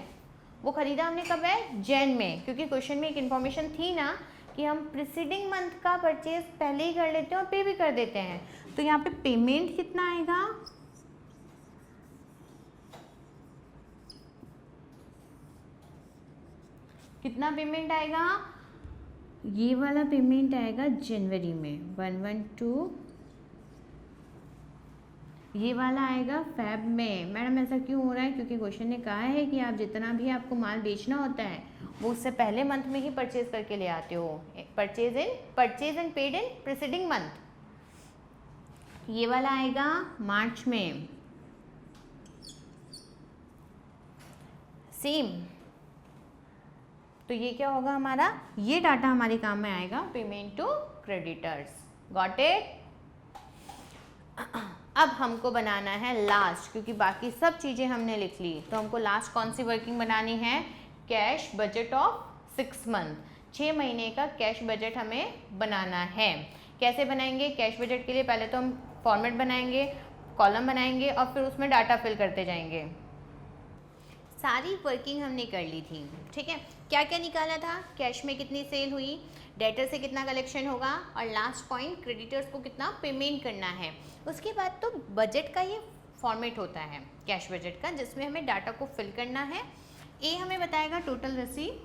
वो खरीदा हमने कब है? जैन में। क्योंकि क्वेश्चन में एक इन्फॉर्मेशन थी ना कि हम प्रीसीडिंग मंथ का परचेज पहले ही कर लेते हैं और पे भी कर देते हैं। तो यहाँ पे पेमेंट कितना आएगा? कितना पेमेंट आएगा? ये वाला पेमेंट आएगा जनवरी में 112। ये वाला आएगा फैब में। मैडम ऐसा क्यों हो रहा है? क्योंकि क्वेश्चन ने कहा है कि आप जितना भी आपको माल बेचना होता है वो उससे पहले मंथ में ही परचेज करके ले आते हो। Purchase and paid in preceding month. ये वाला आएगा मार्च में। सेम। तो ये क्या होगा हमारा? ये डाटा हमारे काम में आएगा payment to creditors. Got it? अब हमको बनाना है लास्ट, क्योंकि बाकी सब चीज़ें हमने लिख ली, तो हमको लास्ट कौन सी वर्किंग बनानी है? Cash budget of 6 month. 6 महीने का कैश बजट हमें बनाना है। कैसे बनाएंगे कैश बजट के लिए? पहले तो हम फॉर्मेट बनाएंगे, कॉलम बनाएंगे और फिर उसमें डाटा फिल करते जाएंगे। सारी वर्किंग हमने कर ली थी, ठीक है। क्या क्या निकाला था? कैश में कितनी सेल हुई, डेटर से कितना कलेक्शन होगा, और लास्ट पॉइंट क्रेडिटर्स को कितना पेमेंट करना है। उसके बाद तो बजट का ये फॉर्मेट होता है कैश बजट का, जिसमें हमें डाटा को फिल करना है। ए हमें बताएगा टोटल रसीद,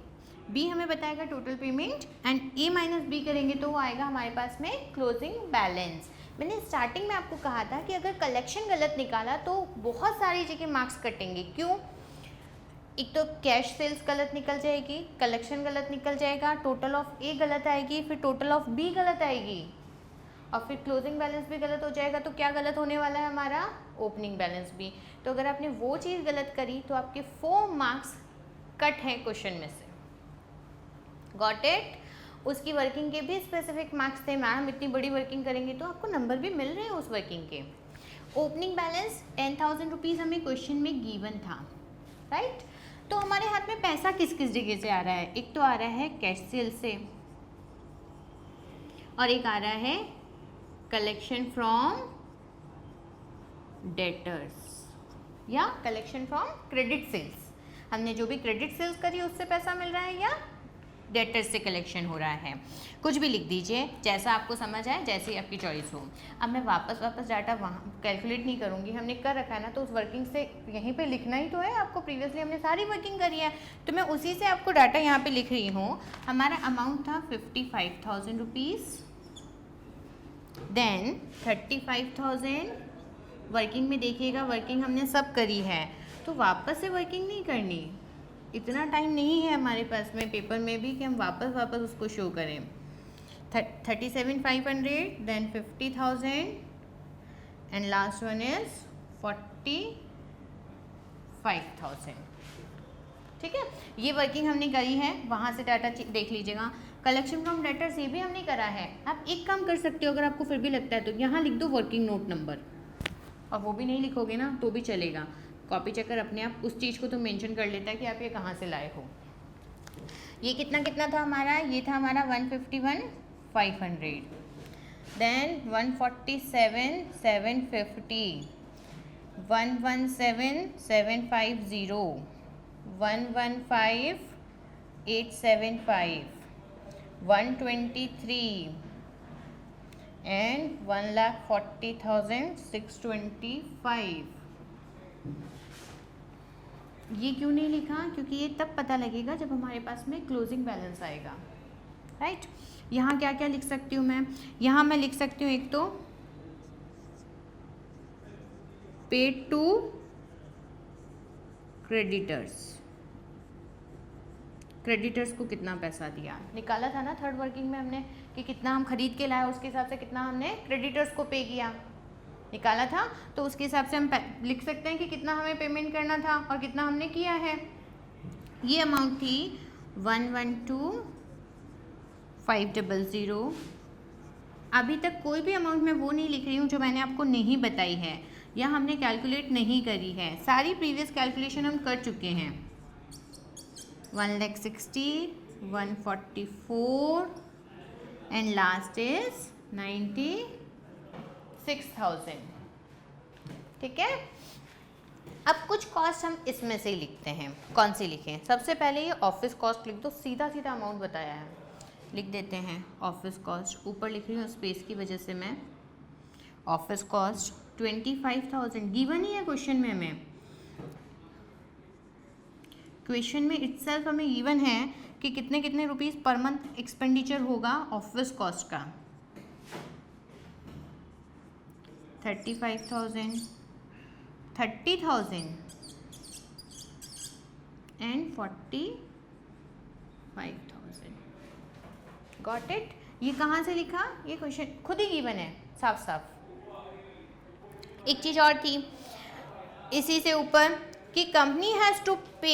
बी हमें बताएगा total payment, and A minus B करेंगे तो वो आएगा हमारे पास में क्लोजिंग बैलेंस। मैंने स्टार्टिंग में आपको कहा था कि अगर कलेक्शन गलत निकाला तो बहुत सारी जगह मार्क्स कटेंगे। क्यों? एक तो कैश सेल्स गलत निकल जाएगी, कलेक्शन गलत निकल जाएगा, टोटल ऑफ ए गलत आएगी, फिर टोटल ऑफ बी गलत आएगी, और फिर क्लोजिंग बैलेंस भी गलत हो जाएगा। तो क्या गलत होने वाला है हमारा? ओपनिंग बैलेंस भी। तो अगर आपने वो चीज़ गलत करी तो आपके 4 मार्क्स कट हैं क्वेश्चन में से। Got it? उसकी वर्किंग के भी स्पेसिफिक मार्क्स थे। मैम इतनी बड़ी वर्किंग करेंगे तो आपको नंबर भी मिल रहे हैं उस वर्किंग के। ओपनिंग बैलेंस 10,000 रुपीज़ हमें क्वेश्चन में गिवन था, राइट? तो हमारे हाथ में पैसा किस किस जगह से आ रहा है? एक तो आ रहा है कैश सेल से, और एक आ रहा है कलेक्शन फ्रॉम डेटर्स या कलेक्शन फ्रॉम क्रेडिट सेल्स। हमने जो भी क्रेडिट सेल्स करी उससे पैसा मिल रहा है, या डेटर्स से कलेक्शन हो रहा है। कुछ भी लिख दीजिए, जैसा आपको समझ आए, जैसी आपकी चॉइस हो। अब मैं वापस डाटा वहाँ कैलकुलेट नहीं करूँगी, हमने कर रखा है ना, तो उस वर्किंग से यहीं पे लिखना ही तो है आपको। प्रीवियसली हमने सारी वर्किंग करी है, तो मैं उसी से आपको डाटा यहाँ पे लिख रही हूँ। हमारा अमाउंट था 55,000 रुपीज़, देन 35,000। वर्किंग में देखिएगा, वर्किंग हमने सब करी है, तो वापस से वर्किंग नहीं करनी। इतना टाइम नहीं है हमारे पास में पेपर में भी कि हम वापस उसको शो करें। 37,500, then 50,000, and last one is 40, 5,000। ठीक है, ये वर्किंग हमने करी है, वहाँ से डाटा देख लीजिएगा। कलेक्शन फ्रॉम डेटर्स ये भी हमने करा है। आप एक काम कर सकते हो, अगर आपको फिर भी लगता है तो यहाँ लिख दो वर्किंग नोट नंबर, और वो भी नहीं लिखोगे ना तो भी चलेगा। कॉपी चेकर अपने आप उस चीज़ को तो मेंशन कर लेता है कि आप ये कहाँ से लाए हो। ये कितना कितना था हमारा, ये था हमारा 151,500, देन 147,750, 117,750, 115,875, 123 and 1,40,625। ये क्यों नहीं लिखा, क्योंकि ये तब पता लगेगा जब हमारे पास में क्लोजिंग बैलेंस आएगा, राइट। यहाँ क्या क्या लिख सकती हूँ मैं, यहाँ मैं लिख सकती हूँ एक तो पेड टू क्रेडिटर्स, क्रेडिटर्स को कितना पैसा दिया, निकाला था ना थर्ड वर्किंग में हमने कि कितना हम खरीद के लाए, उसके हिसाब से कितना हमने क्रेडिटर्स को पे किया, निकाला था। तो उसके हिसाब से हम लिख सकते हैं कि कितना हमें पेमेंट करना था और कितना हमने किया है। ये अमाउंट थी 112,500। अभी तक कोई भी अमाउंट मैं वो नहीं लिख रही हूँ जो मैंने आपको नहीं बताई है या हमने कैलकुलेट नहीं करी है, सारी प्रीवियस कैलकुलेशन हम कर चुके हैं। 1,60,000, 144 एंड लास्ट इज 96,000। ठीक है, अब कुछ कॉस्ट हम इसमें से ही लिखते हैं। कौन सी लिखें, सबसे पहले ये ऑफिस कॉस्ट लिख दो, सीधा सीधा अमाउंट बताया है, लिख देते हैं ऑफिस कॉस्ट। ऊपर लिख रही हूँ स्पेस की वजह से मैं। ऑफिस कॉस्ट 25,000 गिवन ही है क्वेश्चन में हमें, क्वेश्चन में इटसेल्फ हमें गिवन है कि कितने कितने रुपीस पर मंथ एक्सपेंडिचर होगा ऑफिस कॉस्ट का। 35,000, 30,000 एंड 45,000। Got it. ये कहाँ से लिखा, ये क्वेश्चन खुद ही गिवन है साफ साफ। एक चीज़ और थी इसी से ऊपर कि कंपनी हैज़ टू पे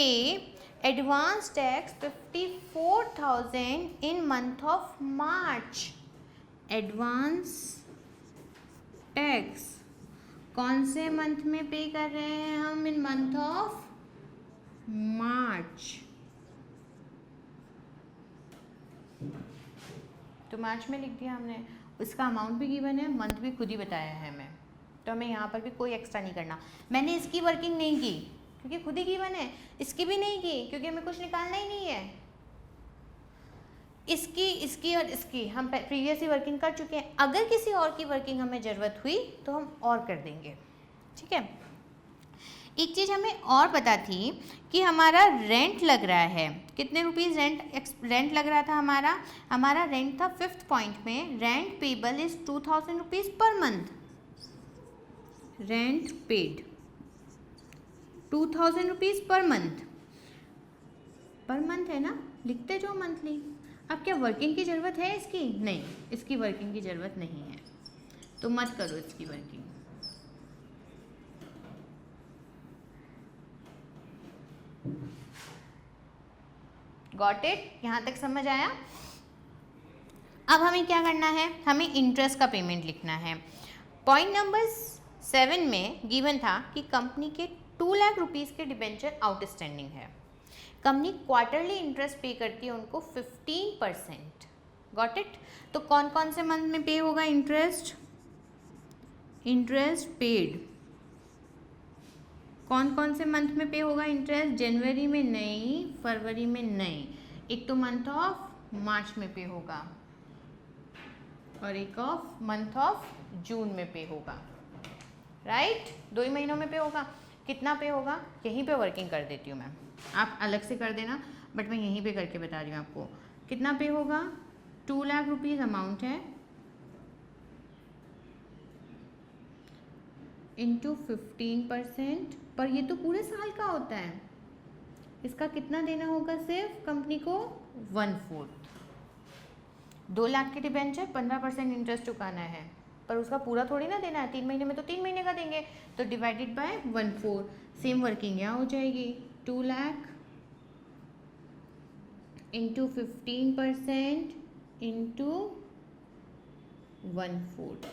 advance tax 54,000 in month of March. Advance tax कौन से मंथ में पे कर रहे हैं हम, इन मंथ ऑफ मार्च। तो मार्च में लिख दिया हमने, उसका अमाउंट भी गिवन है, मंथ भी खुद ही बताया है हमें, तो हमें यहाँ पर भी कोई एक्स्ट्रा नहीं करना। मैंने इसकी वर्किंग नहीं की क्योंकि खुद ही गिवन है, इसकी भी नहीं की क्योंकि हमें कुछ निकालना ही नहीं है। इसकी और इसकी हम प्रीवियस ही वर्किंग कर चुके हैं। अगर किसी और की वर्किंग हमें ज़रूरत हुई तो हम और कर देंगे। ठीक है, एक चीज़ हमें और पता थी कि हमारा रेंट लग रहा है, कितने रुपीज़ रेंट लग रहा था हमारा रेंट था 5th पॉइंट में, rent payable is 2,000 rupees per month. Rent paid 2,000 rupees per month है ना, लिखते जो मंथली। अब क्या वर्किंग की ज़रूरत है इसकी, नहीं, इसकी वर्किंग की ज़रूरत नहीं है, तो मत करो इसकी वर्किंग। गॉट इट, यहाँ तक समझ आया। अब हमें क्या करना है, हमें इंटरेस्ट का पेमेंट लिखना है। पॉइंट नंबर 7 में गिवन था कि कंपनी के 2 लाख रुपीज़ के डिबेंचर आउटस्टैंडिंग है। कंपनी क्वार्टरली इंटरेस्ट पे करती है उनको 15%। Got it. तो कौन कौन से मंथ में पे होगा इंटरेस्ट पेड, कौन कौन से मंथ में पे होगा इंटरेस्ट, जनवरी में नहीं, फरवरी में नहीं, एक तो मंथ ऑफ मार्च में पे होगा और एक ऑफ मंथ ऑफ जून में पे होगा, राइट। 2 ही महीनों में पे होगा। कितना पे होगा, यहीं पे वर्किंग कर देती हूँ मैं, आप अलग से कर देना, बट मैं यहीं पे करके बता रही हूँ आपको। कितना पे होगा, 2 लाख रुपीज़ अमाउंट है इंटू 15%, पर ये तो पूरे साल का होता है, इसका कितना देना होगा सिर्फ कंपनी को 1/4। 2 लाख के डिबेंचर 15% इंटरेस्ट चुकाना है, पर उसका पूरा थोड़ी ना देना है, 3 महीने में तो 3 महीने का देंगे, तो डिवाइडेड बाय 1/4। सेम वर्किंग यहाँ हो जाएगी, 2 लाख इंटू 15% इंटू 1/4।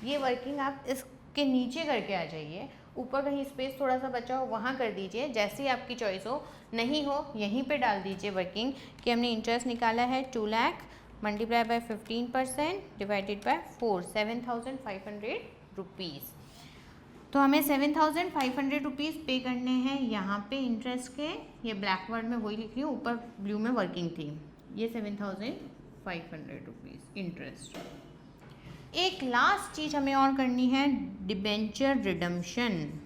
ये वर्किंग आप इसके नीचे करके आ जाइए, ऊपर कहीं स्पेस थोड़ा सा बचा हो वहाँ कर दीजिए, जैसी आपकी चॉइस हो, नहीं हो यहीं पे डाल दीजिए वर्किंग कि हमने इंटरेस्ट निकाला है 2 lakh multiply by 15% divided by 4, 7,500 rupees. तो हमें 7,500 रुपीज़ पे करने हैं यहाँ पे इंटरेस्ट के, ये ब्लैक वर्ड में वही लिख रही हूँ, ऊपर ब्लू में वर्किंग थी, ये 7,500 रुपीज़ इंटरेस्ट। एक लास्ट चीज़ हमें और करनी है, डिबेंचर रिडम्पशन।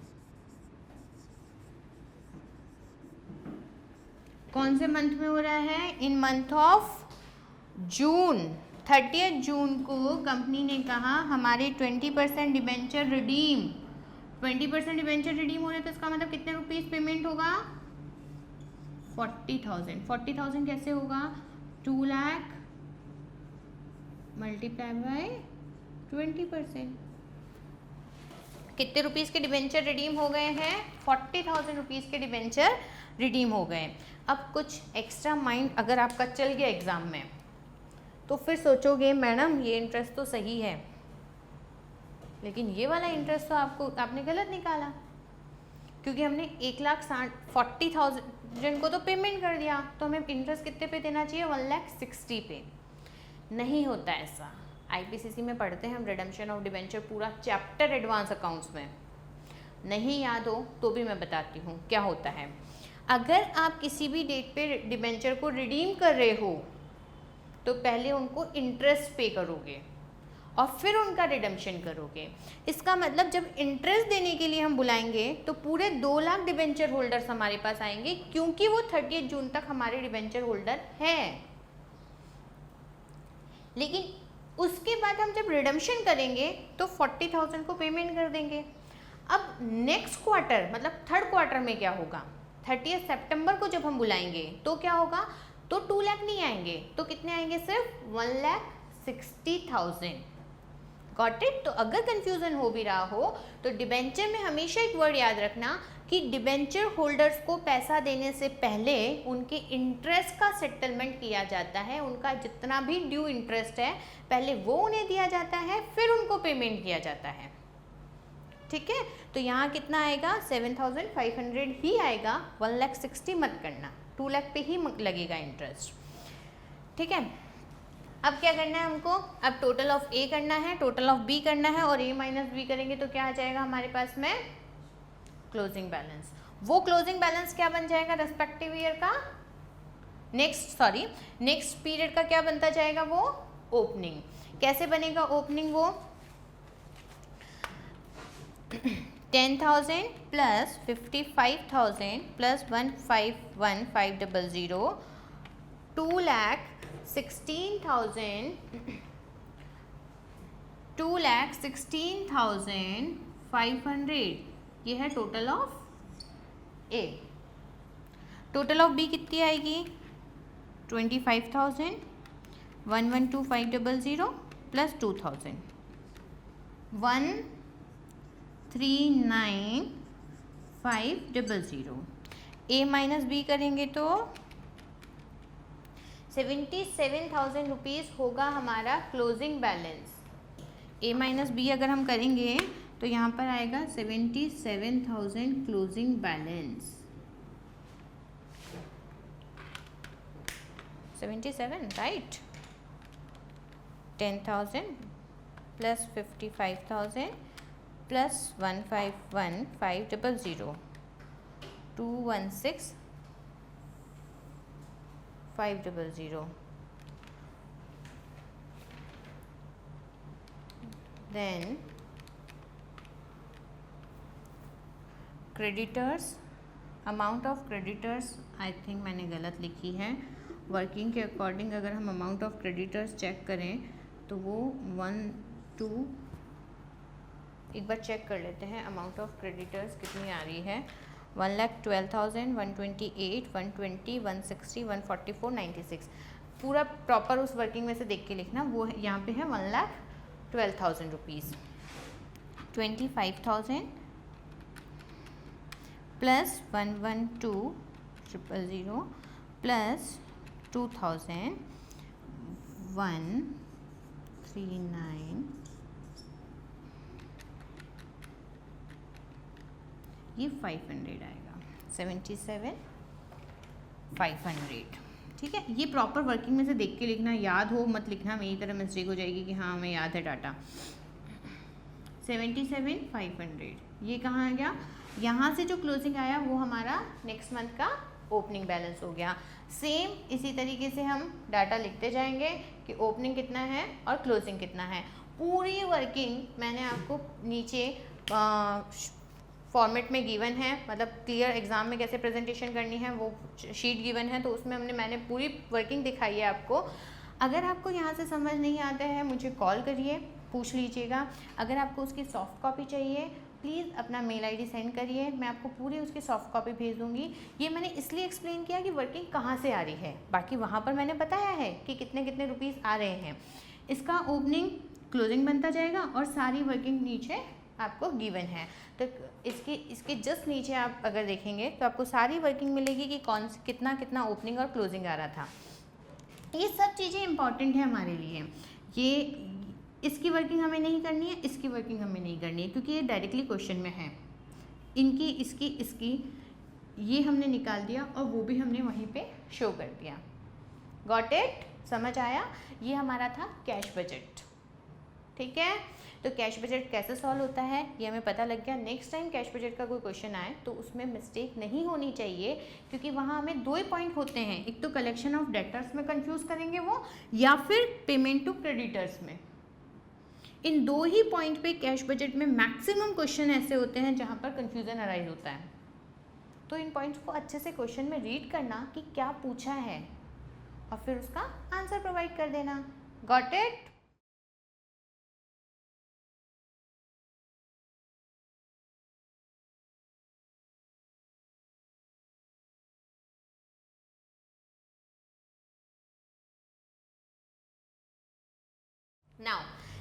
कौन से मंथ में हो रहा है? इन मंथ ऑफ जून। 30 जून को कंपनी ने कहा हमारे 20% डिबेंचर रिडीम, 20% डिबेंचर रिडीम हो रहे, तो इसका मतलब कितने रुपीज़ पेमेंट होगा? 40,000। 40,000 कैसे होगा? 2 लाख मल्टीप्लाई बाय 20%। कितने रुपीज़ के डिबेंचर रिडीम हो गए हैं? 40,000 रुपीज़ के डिबेंचर रिडीम हो गए। अब कुछ एक्स्ट्रा माइंड अगर आपका चल गया एग्ज़ाम में, तो फिर सोचोगे मैडम ये इंटरेस्ट तो सही है, लेकिन ये वाला इंटरेस्ट तो आपने गलत निकाला, क्योंकि हमने 1,40,000 को तो पेमेंट कर दिया, तो हमें इंटरेस्ट कितने पे देना चाहिए? 1,60,000 पे। नहीं होता ऐसा। आईपीसीसी में पढ़ते हैं हम रिडम्पशन ऑफ डिबेंचर, पूरा चैप्टर एडवांस अकाउंट्स में। नहीं याद हो तो भी मैं बताती हूँ क्या होता है। अगर आप किसी भी डेट पे डिबेंचर को रिडीम कर रहे हो, तो पहले उनको इंटरेस्ट पे करोगे और फिर उनका रिडम्पशन करोगे। इसका मतलब जब इंटरेस्ट देने के लिए हम बुलाएंगे तो पूरे 2 लाख डिबेंचर होल्डर्स हमारे पास आएंगे, क्योंकि वो 30 जून तक हमारे डिबेंचर होल्डर हैं। लेकिन उसके बाद हम जब रिडम्पशन करेंगे तो 40,000 को पेमेंट कर देंगे। अब नेक्स्ट क्वार्टर मतलब थर्ड क्वार्टर में क्या होगा? 30 सितंबर को जब हम बुलाएंगे तो क्या होगा? तो 2 लाख नहीं आएंगे, तो कितने आएंगे? सिर्फ 1,60,000। Got it? तो अगर कंफ्यूजन हो भी रहा हो तो डिबेंचर में हमेशा एक वर्ड याद रखना कि डिबेंचर होल्डर्स को पैसा देने से पहले उनके इंटरेस्ट का सेटलमेंट किया जाता है। उनका जितना भी ड्यू इंटरेस्ट है पहले वो उन्हें दिया जाता है, फिर उनको पेमेंट किया जाता है। ठीक है? तो यहाँ कितना आएगा? 7,500 ही आएगा, 1,60,000 मत करना, 2 लाख पे ही लगेगा इंटरेस्ट। ठीक है? अब क्या करना है हमको? अब टोटल ऑफ ए करना है, टोटल ऑफ बी करना है, और ए माइनस बी करेंगे तो क्या आ जाएगा हमारे पास में? Closing balance. वो क्लोजिंग बैलेंस क्या बन जाएगा रेस्पेक्टिव ईयर का? नेक्स्ट पीरियड का क्या बनता जाएगा? वो ओपनिंग। कैसे बनेगा ओपनिंग? वो 10,000 प्लस 55,000 प्लस 1,515,000 2,16,500। ये है total of A. Total of B कितनी आएगी? 25,000 1,12,500 प्लस 2,000 1,39,500। ए माइनस बी करेंगे तो 77,000 रुपीज़ होगा हमारा closing balance. A minus B अगर हम करेंगे तो यहाँ पर आएगा 77,000 closing balance. 77 right. 10,000 plus 55,000 plus 1,515,000 2,16,500। Then creditors, amount of creditors I think मैंने गलत लिखी है। वर्किंग के अकॉर्डिंग अगर हम अमाउंट ऑफ क्रेडिटर्स चेक करें तो वो 1 2 एक बार चेक कर लेते हैं अमाउंट ऑफ क्रेडिटर्स कितनी आ रही है। 1,12,000 128 120 160 144 96। पूरा प्रॉपर उस वर्किंग में से देख के लिखना। वो यहाँ पे है 1,12,000 रुपीज़। 25,000 प्लस 112,000 प्लस 2,139, ये 500 आएगा, 77,500। ठीक है, ये प्रॉपर वर्किंग में से देख के लिखना, याद हो मत लिखना, मेरी तरह मिस्टेक हो जाएगी कि हाँ हमें याद है डाटा। 77,500 ये कहाँ आ गया, यहाँ से जो क्लोजिंग आया वो हमारा नेक्स्ट मंथ का ओपनिंग बैलेंस हो गया। सेम इसी तरीके से हम डाटा लिखते जाएंगे कि ओपनिंग कितना है और क्लोजिंग कितना है। पूरी वर्किंग मैंने आपको नीचे फॉर्मेट में गिवन है, मतलब क्लियर एग्जाम में कैसे प्रेजेंटेशन करनी है वो शीट गिवन है, तो उसमें मैंने पूरी वर्किंग दिखाई है आपको। अगर आपको यहाँ से समझ नहीं आता है मुझे कॉल करिए, पूछ लीजिएगा। अगर आपको उसकी सॉफ्ट कॉपी चाहिए प्लीज़ अपना मेल आईडी सेंड करिए, मैं आपको पूरी उसकी सॉफ्ट कॉपी भेज दूँगी। ये मैंने इसलिए एक्सप्लेन किया कि वर्किंग कहाँ से आ रही है, बाकी वहाँ पर मैंने बताया है कि कितने कितने रुपीज़ आ रहे हैं। इसका ओपनिंग क्लोजिंग बनता जाएगा और सारी वर्किंग नीचे आपको गिवन है। तो इसके जस्ट नीचे आप अगर देखेंगे तो आपको सारी वर्किंग मिलेगी कि कौन कितना कितना ओपनिंग और क्लोजिंग आ रहा था। ये सब चीज़ें इंपॉर्टेंट है हमारे लिए। ये इसकी वर्किंग हमें नहीं करनी है, इसकी वर्किंग हमें नहीं करनी है, क्योंकि ये डायरेक्टली क्वेश्चन में है। इनकी इसकी ये हमने निकाल दिया और वो भी हमने वहीं पे शो कर दिया। गॉट इट, समझ आया? ये हमारा था कैश बजट। ठीक है, तो कैश बजट कैसे सॉल्व होता है ये हमें पता लग गया। नेक्स्ट टाइम कैश बजट का कोई क्वेश्चन आए तो उसमें मिस्टेक नहीं होनी चाहिए, क्योंकि वहाँ हमें 2 ही पॉइंट होते हैं, एक तो कलेक्शन ऑफ डेटर्स में कंफ्यूज करेंगे वो, या फिर पेमेंट टू क्रेडिटर्स में। इन 2 ही पॉइंट पे कैश बजट में मैक्सिमम क्वेश्चन ऐसे होते हैं जहाँ पर कंफ्यूजन अराइज होता है। तो इन पॉइंट्स को अच्छे से क्वेश्चन में रीड करना कि क्या पूछा है और फिर उसका आंसर प्रोवाइड कर देना। Got it? Now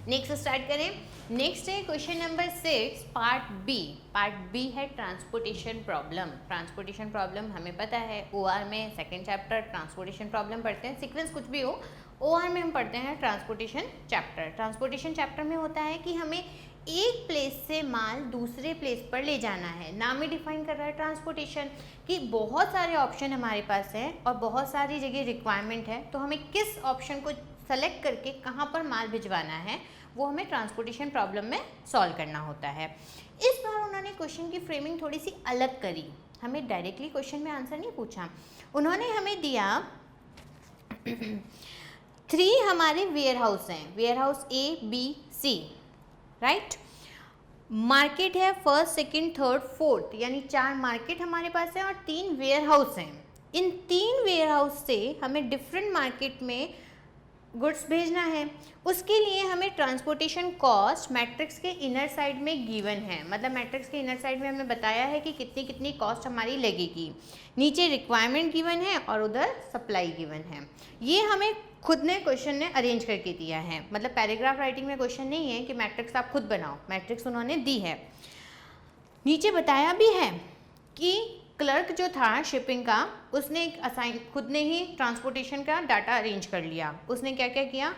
next start करें। नेक्स्ट है question number 6 part B. Part B है ट्रांसपोर्टेशन प्रॉब्लम। ट्रांसपोर्टेशन प्रॉब्लम हमें पता है ओआर में सेकेंड चैप्टर ट्रांसपोर्टेशन प्रॉब्लम पढ़ते हैं, सीक्वेंस कुछ भी हो, ओआर में हम पढ़ते हैं ट्रांसपोर्टेशन चैप्टर। ट्रांसपोर्टेशन चैप्टर में होता है कि हमें एक प्लेस से माल दूसरे प्लेस पर ले जाना है। नाम ही डिफाइन कर रहा है ट्रांसपोर्टेशन कि बहुत सारे ऑप्शन हमारे पास हैं और बहुत सारी जगह रिक्वायरमेंट है, तो हमें किस ऑप्शन को सेलेक्ट करके कहाँ पर माल भिजवाना है वो हमें ट्रांसपोर्टेशन प्रॉब्लम में सॉल्व करना होता है। इस बार उन्होंने क्वेश्चन की फ्रेमिंग थोड़ी सी अलग करी, हमें डायरेक्टली क्वेश्चन में आंसर नहीं पूछा। उन्होंने हमें दिया 3 हमारे वेयर हाउस हैं, warehouse A B C, right. Market है फर्स्ट सेकंड थर्ड फोर्थ, यानी 4 मार्केट हमारे पास है और 3 वेयर हाउस हैं। इन 3 वेयर हाउस से हमें डिफरेंट मार्केट में गुड्स भेजना है। उसके लिए हमें ट्रांसपोर्टेशन कॉस्ट मैट्रिक्स के इनर साइड में गिवन है, मतलब मैट्रिक्स के इनर साइड में हमें बताया है कि कितनी कितनी कॉस्ट हमारी लगेगी। नीचे रिक्वायरमेंट गिवन है और उधर सप्लाई गिवन है। ये हमें खुद ने क्वेश्चन ने अरेंज करके दिया है, मतलब पैराग्राफ राइटिंग में क्वेश्चन नहीं है कि मैट्रिक्स आप खुद बनाओ, मैट्रिक्स उन्होंने दी है। नीचे बताया भी है कि क्लर्क जो था शिपिंग का उसने एक असाइन खुद ने ही ट्रांसपोर्टेशन का डाटा अरेंज कर लिया। उसने क्या क्या किया,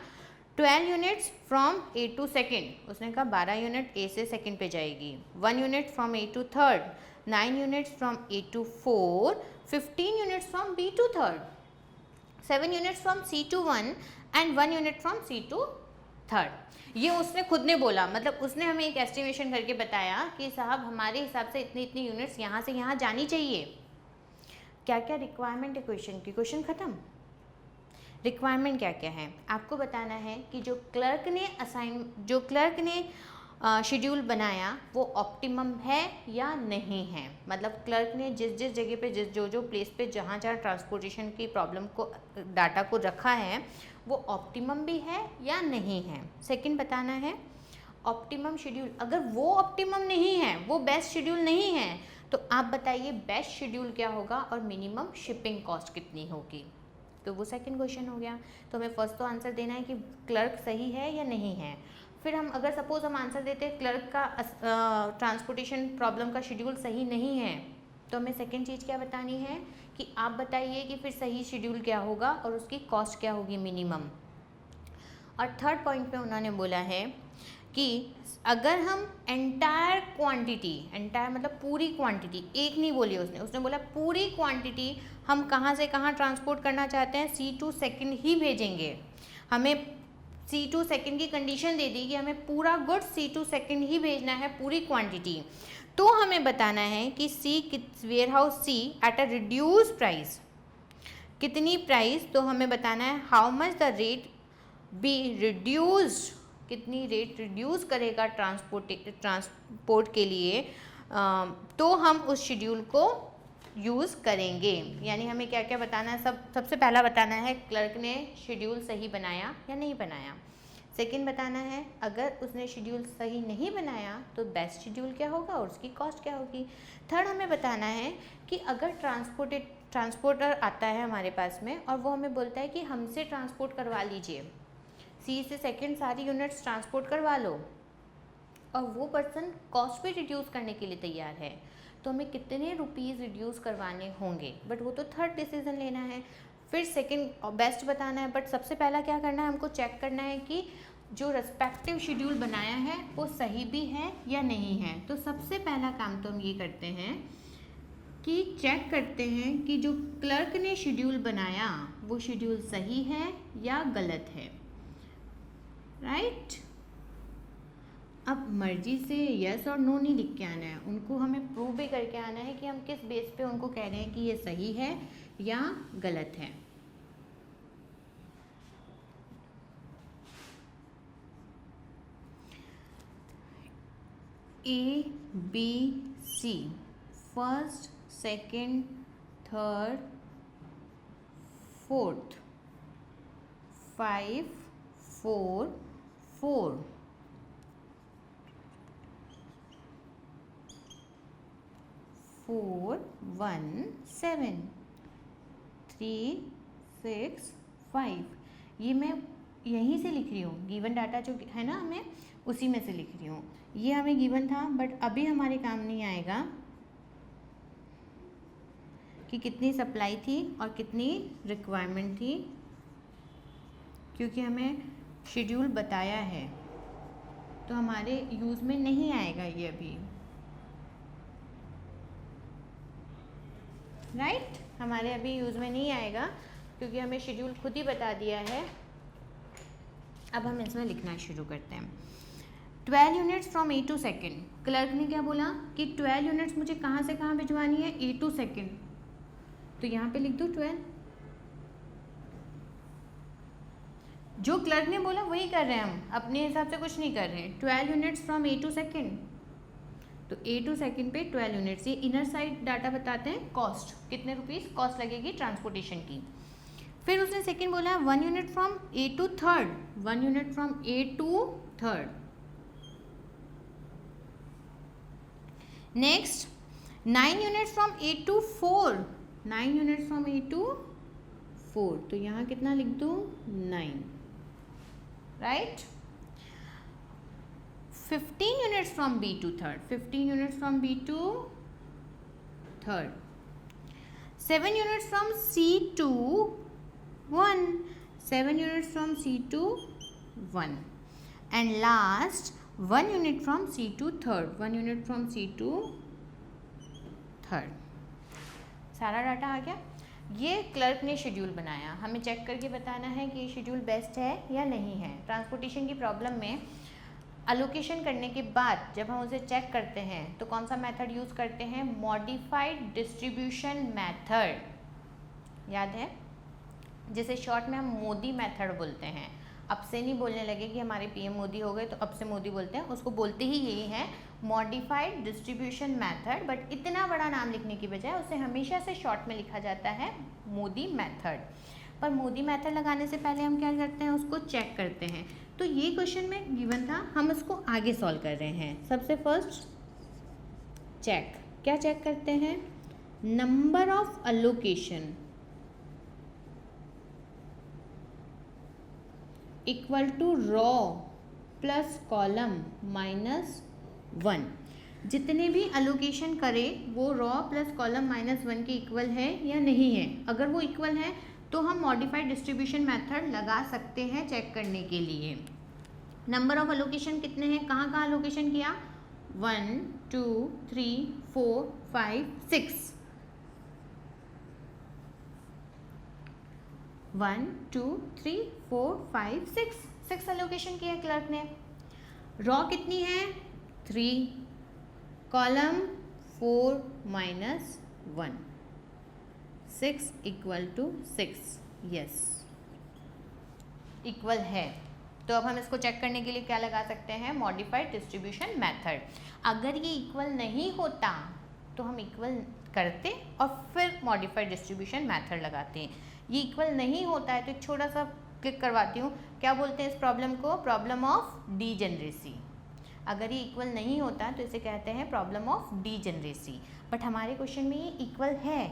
12 units from A to second, उसने कहा 12 यूनिट A से सेकेंड पे जाएगी, 1 unit from A to third, 9 units from A to fourth, 15 units from B to third, 7 units from C to 1 and 1 unit from C to third. ये उसने खुद ने बोला, मतलब उसने हमें एक एस्टिमेशन करके बताया कि साहब हमारे हिसाब से इतनी इतनी यूनिट्स यहाँ से यहाँ जानी चाहिए। क्या क्या रिक्वायरमेंट है क्वेश्चन की, क्वेश्चन ख़त्म। रिक्वायरमेंट क्या क्या है आपको बताना है कि जो क्लर्क ने शेड्यूल बनाया वो ऑप्टिमम है या नहीं है। मतलब क्लर्क ने जिस जिस जगह पे जो प्लेस पे जहाँ ट्रांसपोर्टेशन की प्रॉब्लम को डाटा को रखा है वो ऑप्टिमम भी है या नहीं है। सेकंड बताना है ऑप्टिमम शेड्यूल, अगर वो ऑप्टिमम नहीं है, वो बेस्ट शेड्यूल नहीं है, तो आप बताइए बेस्ट शेड्यूल क्या होगा और मिनिमम शिपिंग कॉस्ट कितनी होगी। तो वो सेकंड क्वेश्चन हो गया। तो हमें फर्स्ट तो आंसर देना है कि क्लर्क सही है या नहीं है। फिर हम अगर सपोज हम आंसर देते हैं क्लर्क का ट्रांसपोर्टेशन प्रॉब्लम का शेड्यूल सही नहीं है, तो हमें सेकेंड चीज़ क्या बतानी है कि आप बताइए कि फिर सही शेड्यूल क्या होगा और उसकी कॉस्ट क्या होगी मिनिमम। और थर्ड पॉइंट पे उन्होंने बोला है कि अगर हम एंटायर क्वांटिटी, एंटायर मतलब पूरी क्वांटिटी, एक नहीं बोली उसने बोला पूरी क्वांटिटी हम कहाँ से कहाँ ट्रांसपोर्ट करना चाहते हैं, C2 सेकंड ही भेजेंगे। हमें C2 सेकंड की कंडीशन दे दी कि हमें पूरा गुड्स C2 सेकंड ही भेजना है, पूरी क्वांटिटी। तो हमें बताना है कि warehouse C at a reduce price, कितनी प्राइस, तो हमें बताना है how much the rate be reduced, कितनी रेट रिड्यूस करेगा ट्रांसपोर्ट के लिए, तो हम उस शेड्यूल को यूज़ करेंगे। यानी हमें क्या क्या बताना है, सबसे पहला बताना है क्लर्क ने शेड्यूल सही बनाया या नहीं बनाया। सेकंड बताना है अगर उसने शेड्यूल सही नहीं बनाया तो बेस्ट शेड्यूल क्या होगा और उसकी कॉस्ट क्या होगी। थर्ड हमें बताना है कि अगर ट्रांसपोर्टर आता है हमारे पास में और वो हमें बोलता है कि हमसे ट्रांसपोर्ट करवा लीजिए, सी से सेकंड सारी यूनिट्स ट्रांसपोर्ट करवा लो, और वो पर्सन कॉस्ट भी रिड्यूस करने के लिए तैयार है, तो हमें कितने रुपीज़ रिड्यूस करवाने होंगे। बट वो तो थर्ड डिसीजन लेना है। फिर सेकंड बेस्ट बताना है, बट सबसे पहला क्या करना है, हमको चेक करना है कि जो रेस्पेक्टिव शेड्यूल बनाया है वो सही भी है या नहीं है। तो सबसे पहला काम तो हम ये करते हैं कि चेक करते हैं कि जो क्लर्क ने शेड्यूल बनाया वो शेड्यूल सही है या गलत है, राइट। अब मर्जी से यस और नो नहीं लिख के आना है, उनको हमें प्रूव भी करके आना है कि हम किस बेस पे उनको कह रहे हैं कि ये सही है या गलत है। A, B, C, first, second, third, fourth, 5, 4, 4, 4, 1, 7, 3, 6, 5। ये मैं यहीं से लिख रही हूँ, गिवन डाटा जो है ना हमें उसी में से लिख रही हूँ। ये हमें गिवन था बट अभी हमारे काम नहीं आएगा कि कितनी सप्लाई थी और कितनी रिक्वायरमेंट थी, क्योंकि हमें शेड्यूल बताया है तो हमारे यूज़ में नहीं आएगा ये अभी, राइट। हमारे अभी यूज़ में नहीं आएगा क्योंकि हमें शेड्यूल खुद ही बता दिया है। अब हम इसमें लिखना शुरू करते हैं। 12 units from A to second, clerk ने क्या बोला कि 12 यूनिट्स मुझे कहाँ से कहाँ भिजवानी है, A to सेकेंड, तो यहाँ पे लिख दो 12। जो क्लर्क ने बोला वही कर रहे हैं हम, अपने हिसाब से कुछ नहीं कर रहे हैं। 12 units from A to second, तो A to सेकेंड पे 12 यूनिट्स। ये इनर साइड डाटा बताते हैं कॉस्ट, कितने रुपीज़ कॉस्ट लगेगी ट्रांसपोर्टेशन की। फिर उसने सेकेंड बोला 1 unit from A to third, 1 unit from A to third. Next 9 units from A to 4, 9 units from A to 4, तो यहाँ कितना लिख दूँ 9, right. 15 units from B to third, 15 units from B to third. 7 units from C to 1, 7 units from C to 1, and last 1 unit from C to third, 1 unit from C to third। सारा data आ गया। ये clerk ने schedule बनाया, हमें check करके बताना है कि ये शेड्यूल बेस्ट है या नहीं है। ट्रांसपोर्टेशन की प्रॉब्लम में अलोकेशन करने के बाद जब हम उसे चेक करते हैं तो कौन सा मेथड यूज़ करते हैं, मॉडिफाइड डिस्ट्रीब्यूशन मेथड, याद है, जिसे शॉर्ट में हम मोदी मेथड बोलते हैं। अब से नहीं बोलने लगे कि हमारे पीएम मोदी हो गए तो अब से मोदी बोलते हैं, उसको बोलते ही यही है मॉडिफाइड डिस्ट्रीब्यूशन मेथड, बट इतना बड़ा नाम लिखने की बजाय उसे हमेशा से शॉर्ट में लिखा जाता है मोदी मेथड। पर मोदी मेथड लगाने से पहले हम क्या करते हैं, उसको चेक करते हैं। तो ये क्वेश्चन में गिवन था, हम उसको आगे सॉल्व कर रहे हैं। सबसे फर्स्ट चेक, क्या चेक करते हैं, number of allocation equal to row plus column minus 1। जितने भी अलोकेशन करे वो रॉ प्लस कॉलम -1 के इक्वल है या नहीं है। अगर वो इक्वल है तो हम मॉडिफाइड डिस्ट्रीब्यूशन मेथड लगा सकते हैं चेक करने के लिए। नंबर ऑफ अलोकेशन कितने हैं, कहाँ कहाँ अलोकेशन किया, 1 2 3 4 5 6, 1 2 3 4 5 6 अलोकेशन किया क्लर्क ने। रॉ कितनी है, 3, कॉलम 4 - 1, 6 = 6, यस इक्वल है। तो अब हम इसको चेक करने के लिए क्या लगा सकते हैं, मॉडिफाइड डिस्ट्रीब्यूशन मेथड। अगर ये इक्वल नहीं होता तो हम इक्वल करते और फिर मॉडिफाइड डिस्ट्रीब्यूशन मेथड लगाते हैं। ये इक्वल नहीं होता है तो एक छोटा सा क्लिक करवाती हूँ, क्या बोलते हैं इस प्रॉब्लम को, प्रॉब्लम ऑफ डीजेनरेसी। अगर ये इक्वल नहीं होता तो इसे कहते हैं प्रॉब्लम ऑफ डीजेनरेसी। बट हमारे क्वेश्चन में ये इक्वल है,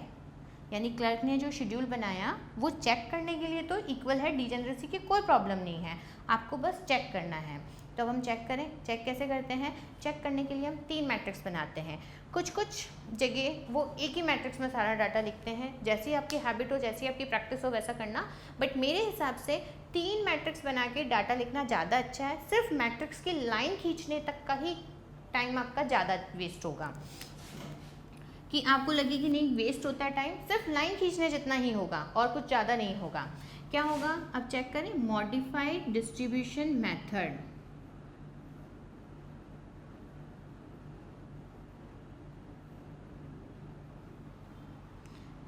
यानी क्लर्क ने जो शेड्यूल बनाया वो चेक करने के लिए तो इक्वल है, डीजेनरेसी की कोई प्रॉब्लम नहीं है, आपको बस चेक करना है। तो अब हम चेक करें, चेक कैसे करते हैं, चेक करने के लिए हम 3 मैट्रिक्स बनाते हैं। कुछ जगह वो एक ही मैट्रिक्स में सारा डाटा लिखते हैं, जैसी आपकी हैबिट हो, जैसी आपकी प्रैक्टिस हो वैसा करना। बट मेरे हिसाब से 3 मैट्रिक्स बना के डाटा लिखना ज़्यादा अच्छा है। सिर्फ मैट्रिक्स की लाइन खींचने तक का ही टाइम आपका ज़्यादा वेस्ट होगा, कि आपको लगे कि नहीं वेस्ट होता है टाइम, सिर्फ लाइन खींचने जितना ही होगा और कुछ ज़्यादा नहीं होगा। क्या होगा, अब चेक करें, मॉडिफाइड डिस्ट्रीब्यूशन मेथड।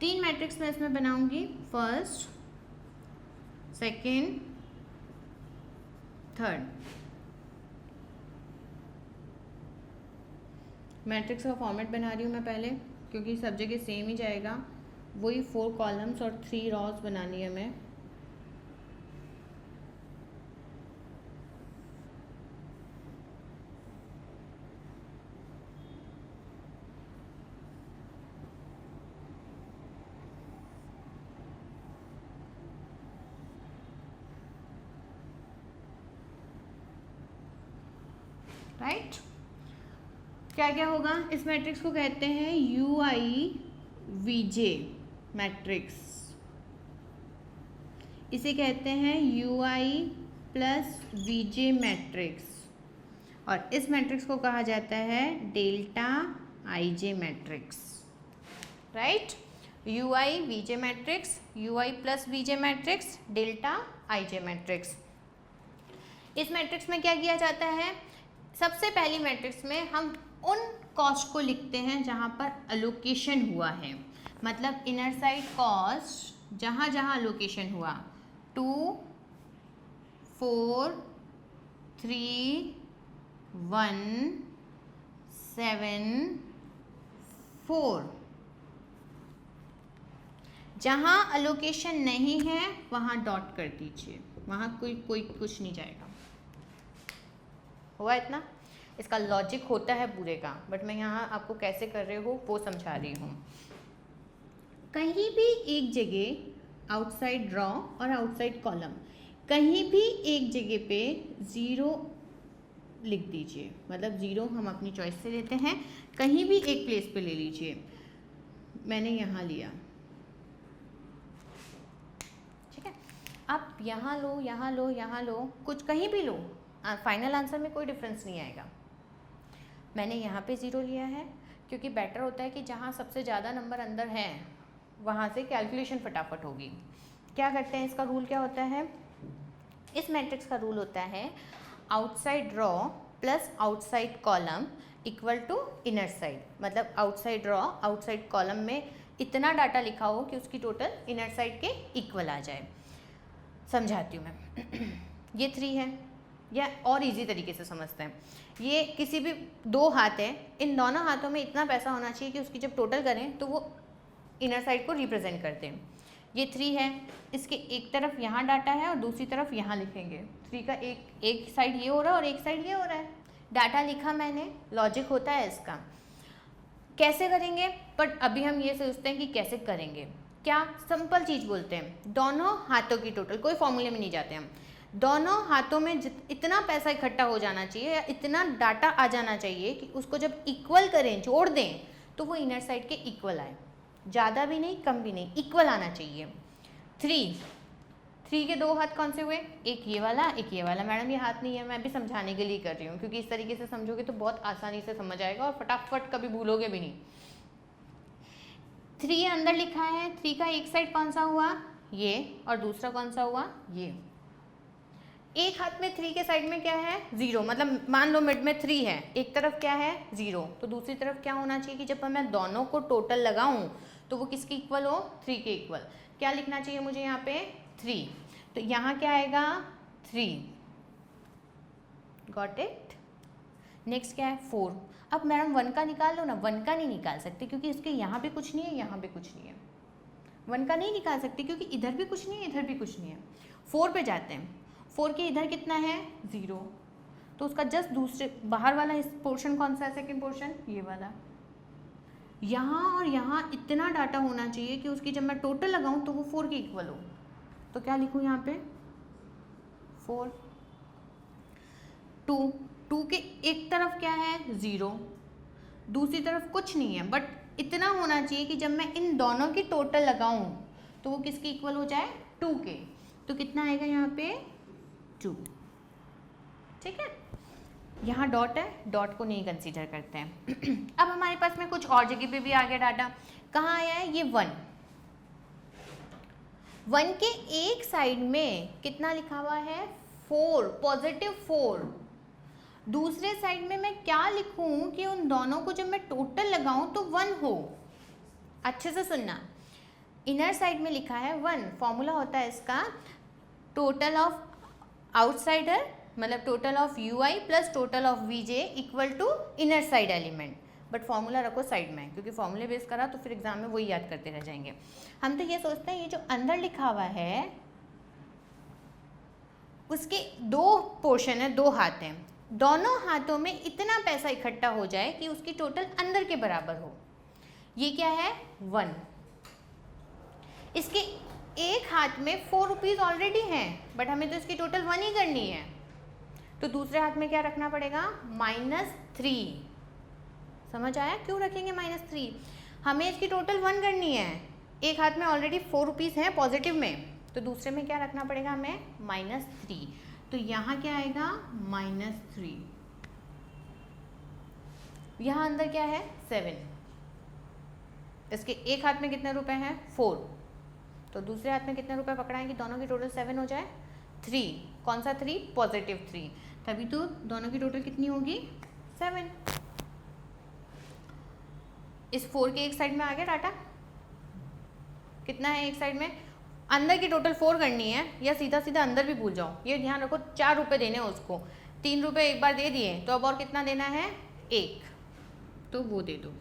तीन मैट्रिक्स मैं इसमें बनाऊंगी, फर्स्ट, सेकेंड, थर्ड। मैट्रिक्स का फॉर्मेट बना रही हूँ मैं पहले, क्योंकि सब जगह सेम ही जाएगा। वही 4 कॉलम्स और 3 रॉज बनानी है हमें। राइट, क्या क्या होगा, इस मैट्रिक्स को कहते हैं UIVJ मैट्रिक्स। इसे कहते हैं UI + VJ मैट्रिक्स, और इस मैट्रिक्स को कहा जाता है delta IJ matrix. Right, UIVJ matrix, UI + VJ matrix, delta IJ matrix. इस मैट्रिक्स में क्या किया जाता है, सबसे पहली मैट्रिक्स में हम उन कॉस्ट को लिखते हैं जहाँ पर अलोकेशन हुआ है, मतलब इनर साइड कॉस्ट जहाँ जहाँ अलोकेशन हुआ, 2 4 3 1 7 4। जहाँ अलोकेशन नहीं है वहाँ डॉट कर दीजिए, वहाँ कोई कुछ नहीं जाएगा। हुआ इतना, इसका लॉजिक होता है पूरे का, बट मैं यहाँ आपको कैसे कर रहे हो वो समझा रही हूँ। कहीं भी एक जगह आउटसाइड ड्रॉ और आउटसाइड कॉलम, कहीं भी एक जगह पे 0 लिख दीजिए, मतलब 0 हम अपनी चॉइस से लेते हैं, कहीं भी एक प्लेस पे ले लीजिए। मैंने यहाँ लिया, ठीक है, आप यहाँ लो, यहाँ लो, यहाँ लो, कुछ कहीं भी लो, फाइनल आंसर में कोई डिफरेंस नहीं आएगा। मैंने यहाँ पे 0 लिया है क्योंकि बेटर होता है कि जहाँ सबसे ज़्यादा नंबर अंदर हैं वहाँ से कैलकुलेशन फटाफट होगी। क्या करते हैं, इसका रूल क्या होता है, इस मैट्रिक्स का रूल होता है outside row plus outside column equal to inner side. मतलब आउटसाइड रॉ आउटसाइड कॉलम में इतना डाटा लिखा हो कि उसकी टोटल इनर साइड के इक्वल आ जाए। समझाती हूँ मैं ये 3 है, या और इजी तरीके से समझते हैं, ये किसी भी 2 हाथ हैं, इन दोनों हाथों में इतना पैसा होना चाहिए कि उसकी जब टोटल करें तो वो इनर साइड को रिप्रेजेंट करते हैं। ये 3 है, इसके एक तरफ यहाँ डाटा है और दूसरी तरफ यहाँ लिखेंगे। 3 का एक साइड ये हो रहा है और एक साइड ये हो रहा है। डाटा लिखा मैंने, लॉजिक होता है इसका। कैसे करेंगे, बट अभी हम ये सोचते हैं कि कैसे करेंगे। क्या, सिंपल चीज़ बोलते हैं, दोनों हाथों की टोटल, कोई फॉर्मूले में नहीं जाते हम, दोनों हाथों में इतना पैसा इकट्ठा हो जाना चाहिए या इतना डाटा आ जाना चाहिए कि उसको जब इक्वल करें, जोड़ दें, तो वो इनर साइड के इक्वल आए, ज़्यादा भी नहीं कम भी नहीं, इक्वल आना चाहिए। 3 के 2 हाथ कौन से हुए, एक ये वाला एक ये वाला। मैडम ये हाथ नहीं है, मैं भी समझाने के लिए कर रही हूँ, क्योंकि इस तरीके से समझोगे तो बहुत आसानी से समझ आएगा और फटाफट कभी भूलोगे भी नहीं। 3 अंदर लिखा है, 3 का एक साइड कौन सा हुआ, ये, और दूसरा कौन सा हुआ, ये। एक हाथ में 3 के साइड में क्या है, 0, मतलब मान लो मिड में 3 है, एक तरफ क्या है 0, तो दूसरी तरफ क्या होना चाहिए कि जब मैं दोनों को टोटल लगाऊं तो वो किसके इक्वल हो, 3 के इक्वल। क्या लिखना चाहिए मुझे यहाँ पे, 3, तो यहाँ क्या आएगा 3, गॉट इट। नेक्स्ट क्या है 4। अब मैडम 1 का निकाल लो ना, 1 का नहीं निकाल सकते क्योंकि इसके यहाँ पे कुछ नहीं है, यहाँ पे कुछ नहीं है। 1 का नहीं निकाल सकते क्योंकि इधर भी कुछ नहीं है, इधर भी कुछ नहीं है। 4 पे जाते हैं, 4 के इधर कितना है 0, तो उसका जस्ट दूसरे बाहर वाला पोर्शन कौन सा है, सेकेंड पोर्शन ये वाला। यहाँ और यहाँ इतना डाटा होना चाहिए कि उसकी जब मैं टोटल लगाऊं तो वो 4 के इक्वल हो। तो क्या लिखूं यहाँ पे 4। 2 के एक तरफ क्या है 0, दूसरी तरफ कुछ नहीं है, बट इतना होना चाहिए कि जब मैं इन दोनों की टोटल लगाऊं तो वो किसके इक्वल हो जाए, 2 के। तो कितना आएगा यहाँ पे 2, ठीक है। यहाँ डॉट है, डॉट को नहीं कंसीडर करते हैं। अब हमारे पास में कुछ और जगह पे भी आ गया डाटा। कहाँ आया है ये 1 के एक साइड में कितना लिखा हुआ है 4, पॉजिटिव 4। दूसरे साइड में मैं क्या लिखूं कि उन दोनों को जब मैं टोटल लगाऊं तो 1 हो। अच्छे से सुनना, इनर साइड में लिखा है 1, फॉर्मूला होता है इसका टोटल ऑफ आउटसाइडर मतलब total of UI plus total of VJ equal to inner side element. But formula रखो साइड में, क्योंकि फॉर्मूले बेस करा तो फिर एग्जाम में वही याद करते रह जाएंगे। हम तो ये सोचते हैं ये जो अंदर लिखा हुआ है उसके 2 पोर्शन है, 2 हाथ हैं, दोनों हाथों में इतना पैसा इकट्ठा हो जाए कि उसकी टोटल अंदर के बराबर हो। ये क्या है 1। इसके एक हाथ में 4 रुपीज़ ऑलरेडी हैं, बट हमें तो इसकी टोटल 1 ही करनी है, तो दूसरे हाथ में क्या रखना पड़ेगा -3। समझ आया क्यों रखेंगे -3? हमें इसकी टोटल 1 करनी है, एक हाथ में ऑलरेडी 4 रुपीज़ हैं पॉजिटिव में, तो दूसरे में क्या रखना पड़ेगा हमें -3। तो यहाँ क्या आएगा -3। यहाँ अंदर क्या है 7। इसके एक हाथ में कितने रुपए हैं 4, तो दूसरे हाथ में कितने रुपए पकड़ाएंगे, दोनों की टोटल 7 हो जाए 3। कौन सा 3, पॉजिटिव 3, तभी तो दोनों की टोटल कितनी होगी 7। इस 4 के एक साइड में आ गया डाटा, कितना है एक साइड में, अंदर की टोटल 4 करनी है या सीधा सीधा अंदर भी भूल जाओ, ये ध्यान रखो 4 रुपये देने हैं उसको, 3 रुपये एक बार दे दिए तो अब और कितना देना है 1, तो वो दे दो।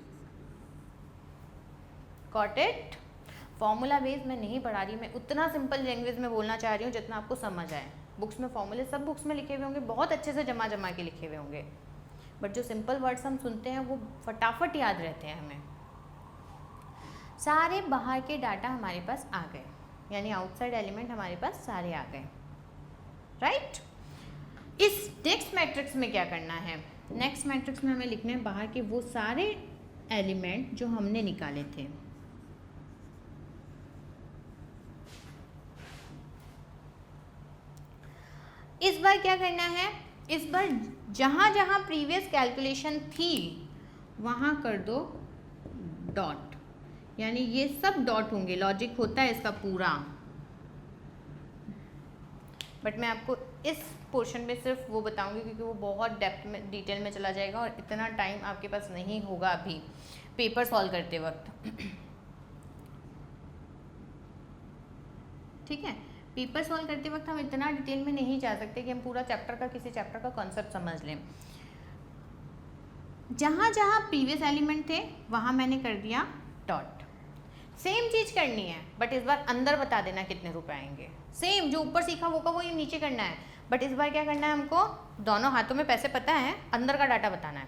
Got it. फॉर्मूला बेस मैं नहीं पढ़ा रही, मैं उतना सिंपल लैंग्वेज में बोलना चाह रही हूँ जितना आपको समझ आए। बुक्स में फॉर्मूले सब बुक्स में लिखे हुए होंगे, बहुत अच्छे से जमा जमा के लिखे हुए होंगे, बट जो सिंपल वर्ड्स हम सुनते हैं वो फटाफट याद रहते हैं हमें। सारे बाहर के डाटा हमारे पास आ गए, यानी आउटसाइड एलिमेंट हमारे पास सारे आ गए, राइट। इस नेक्स्ट मैट्रिक्स में क्या करना है, नेक्स्ट मैट्रिक्स में हमें लिखने हैं बाहर के वो सारे एलिमेंट जो हमने निकाले थे। इस बार क्या करना है, इस बार जहाँ जहाँ प्रीवियस कैलकुलेशन थी वहाँ कर दो डॉट, यानी ये सब डॉट होंगे, लॉजिक होता है इसका पूरा, बट मैं आपको इस पोर्शन में सिर्फ वो बताऊंगी क्योंकि वो बहुत डेप्थ में डिटेल में चला जाएगा और इतना टाइम आपके पास नहीं होगा अभी पेपर सॉल्व करते वक्त। ठीक है, पेपर सॉल्व करते वक्त हम इतना डिटेल में नहीं जा सकते कि हम पूरा चैप्टर का किसी चैप्टर का कॉन्सेप्ट समझ लें। जहाँ जहाँ प्रीवियस एलिमेंट थे वहाँ मैंने कर दिया डॉट। सेम चीज़ करनी है बट इस बार अंदर बता देना कितने रुपए आएंगे, सेम जो ऊपर सीखा वो का वो ही नीचे करना है, बट इस बार क्या करना है हमको, दोनों हाथों में पैसे पता है, अंदर का डाटा बताना है।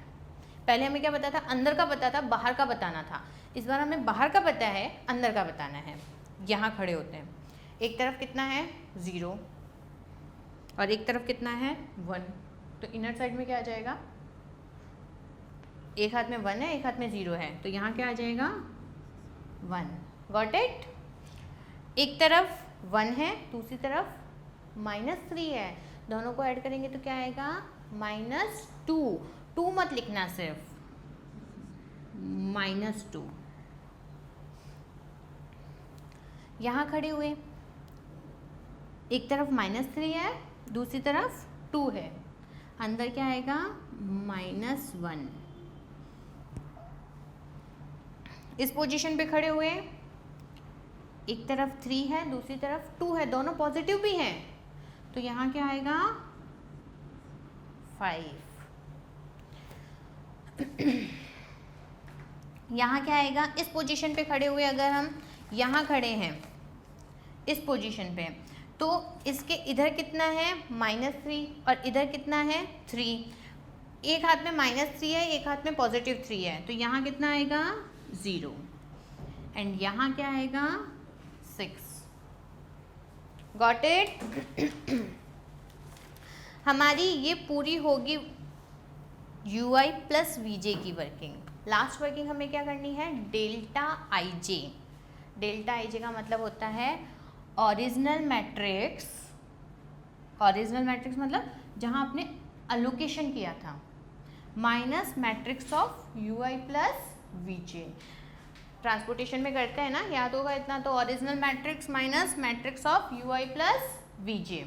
पहले हमें क्या पता था, अंदर का पता था, बाहर का बताना था, इस बार हमें बाहर का पता है, अंदर का बताना है। यहाँ खड़े होते हैं, एक तरफ कितना है 0, और एक तरफ कितना है 1, तो इनर साइड में क्या आ जाएगा, एक हाथ में 1 है, एक हाथ में 0 है, तो यहाँ क्या आ जाएगा 1। Got it? एक तरफ 1 है, दूसरी तरफ -3 है, दोनों को ऐड करेंगे तो क्या आएगा -2। 2 मत लिखना, सिर्फ -2। यहाँ खड़े हुए, एक तरफ -3 है, दूसरी तरफ 2 है, अंदर क्या आएगा -1। इस पोजीशन पे खड़े हुए, एक तरफ 3 है, दूसरी तरफ 2 है, दोनों पॉजिटिव भी हैं, तो यहाँ क्या आएगा 5। यहाँ क्या आएगा, इस पोजीशन पे खड़े हुए अगर हम यहाँ खड़े हैं इस पोजीशन पे, तो इसके इधर कितना है -3 और इधर कितना है 3, एक हाथ में -3 है, एक हाथ में +3 है, तो यहाँ कितना आएगा 0 एंड यहाँ क्या आएगा 6। Got it? हमारी ये पूरी होगी UI प्लस VJ की वर्किंग। लास्ट वर्किंग हमें क्या करनी है, डेल्टा IJ। डेल्टा IJ का मतलब होता है ओरिजिनल मैट्रिक्स। ओरिजिनल मैट्रिक्स मतलब जहाँ आपने अलोकेशन किया था, minus matrix of UI plus VJ। Transportation में करते हैं ना, याद होगा इतना, तो original matrix minus matrix of UI plus VJ।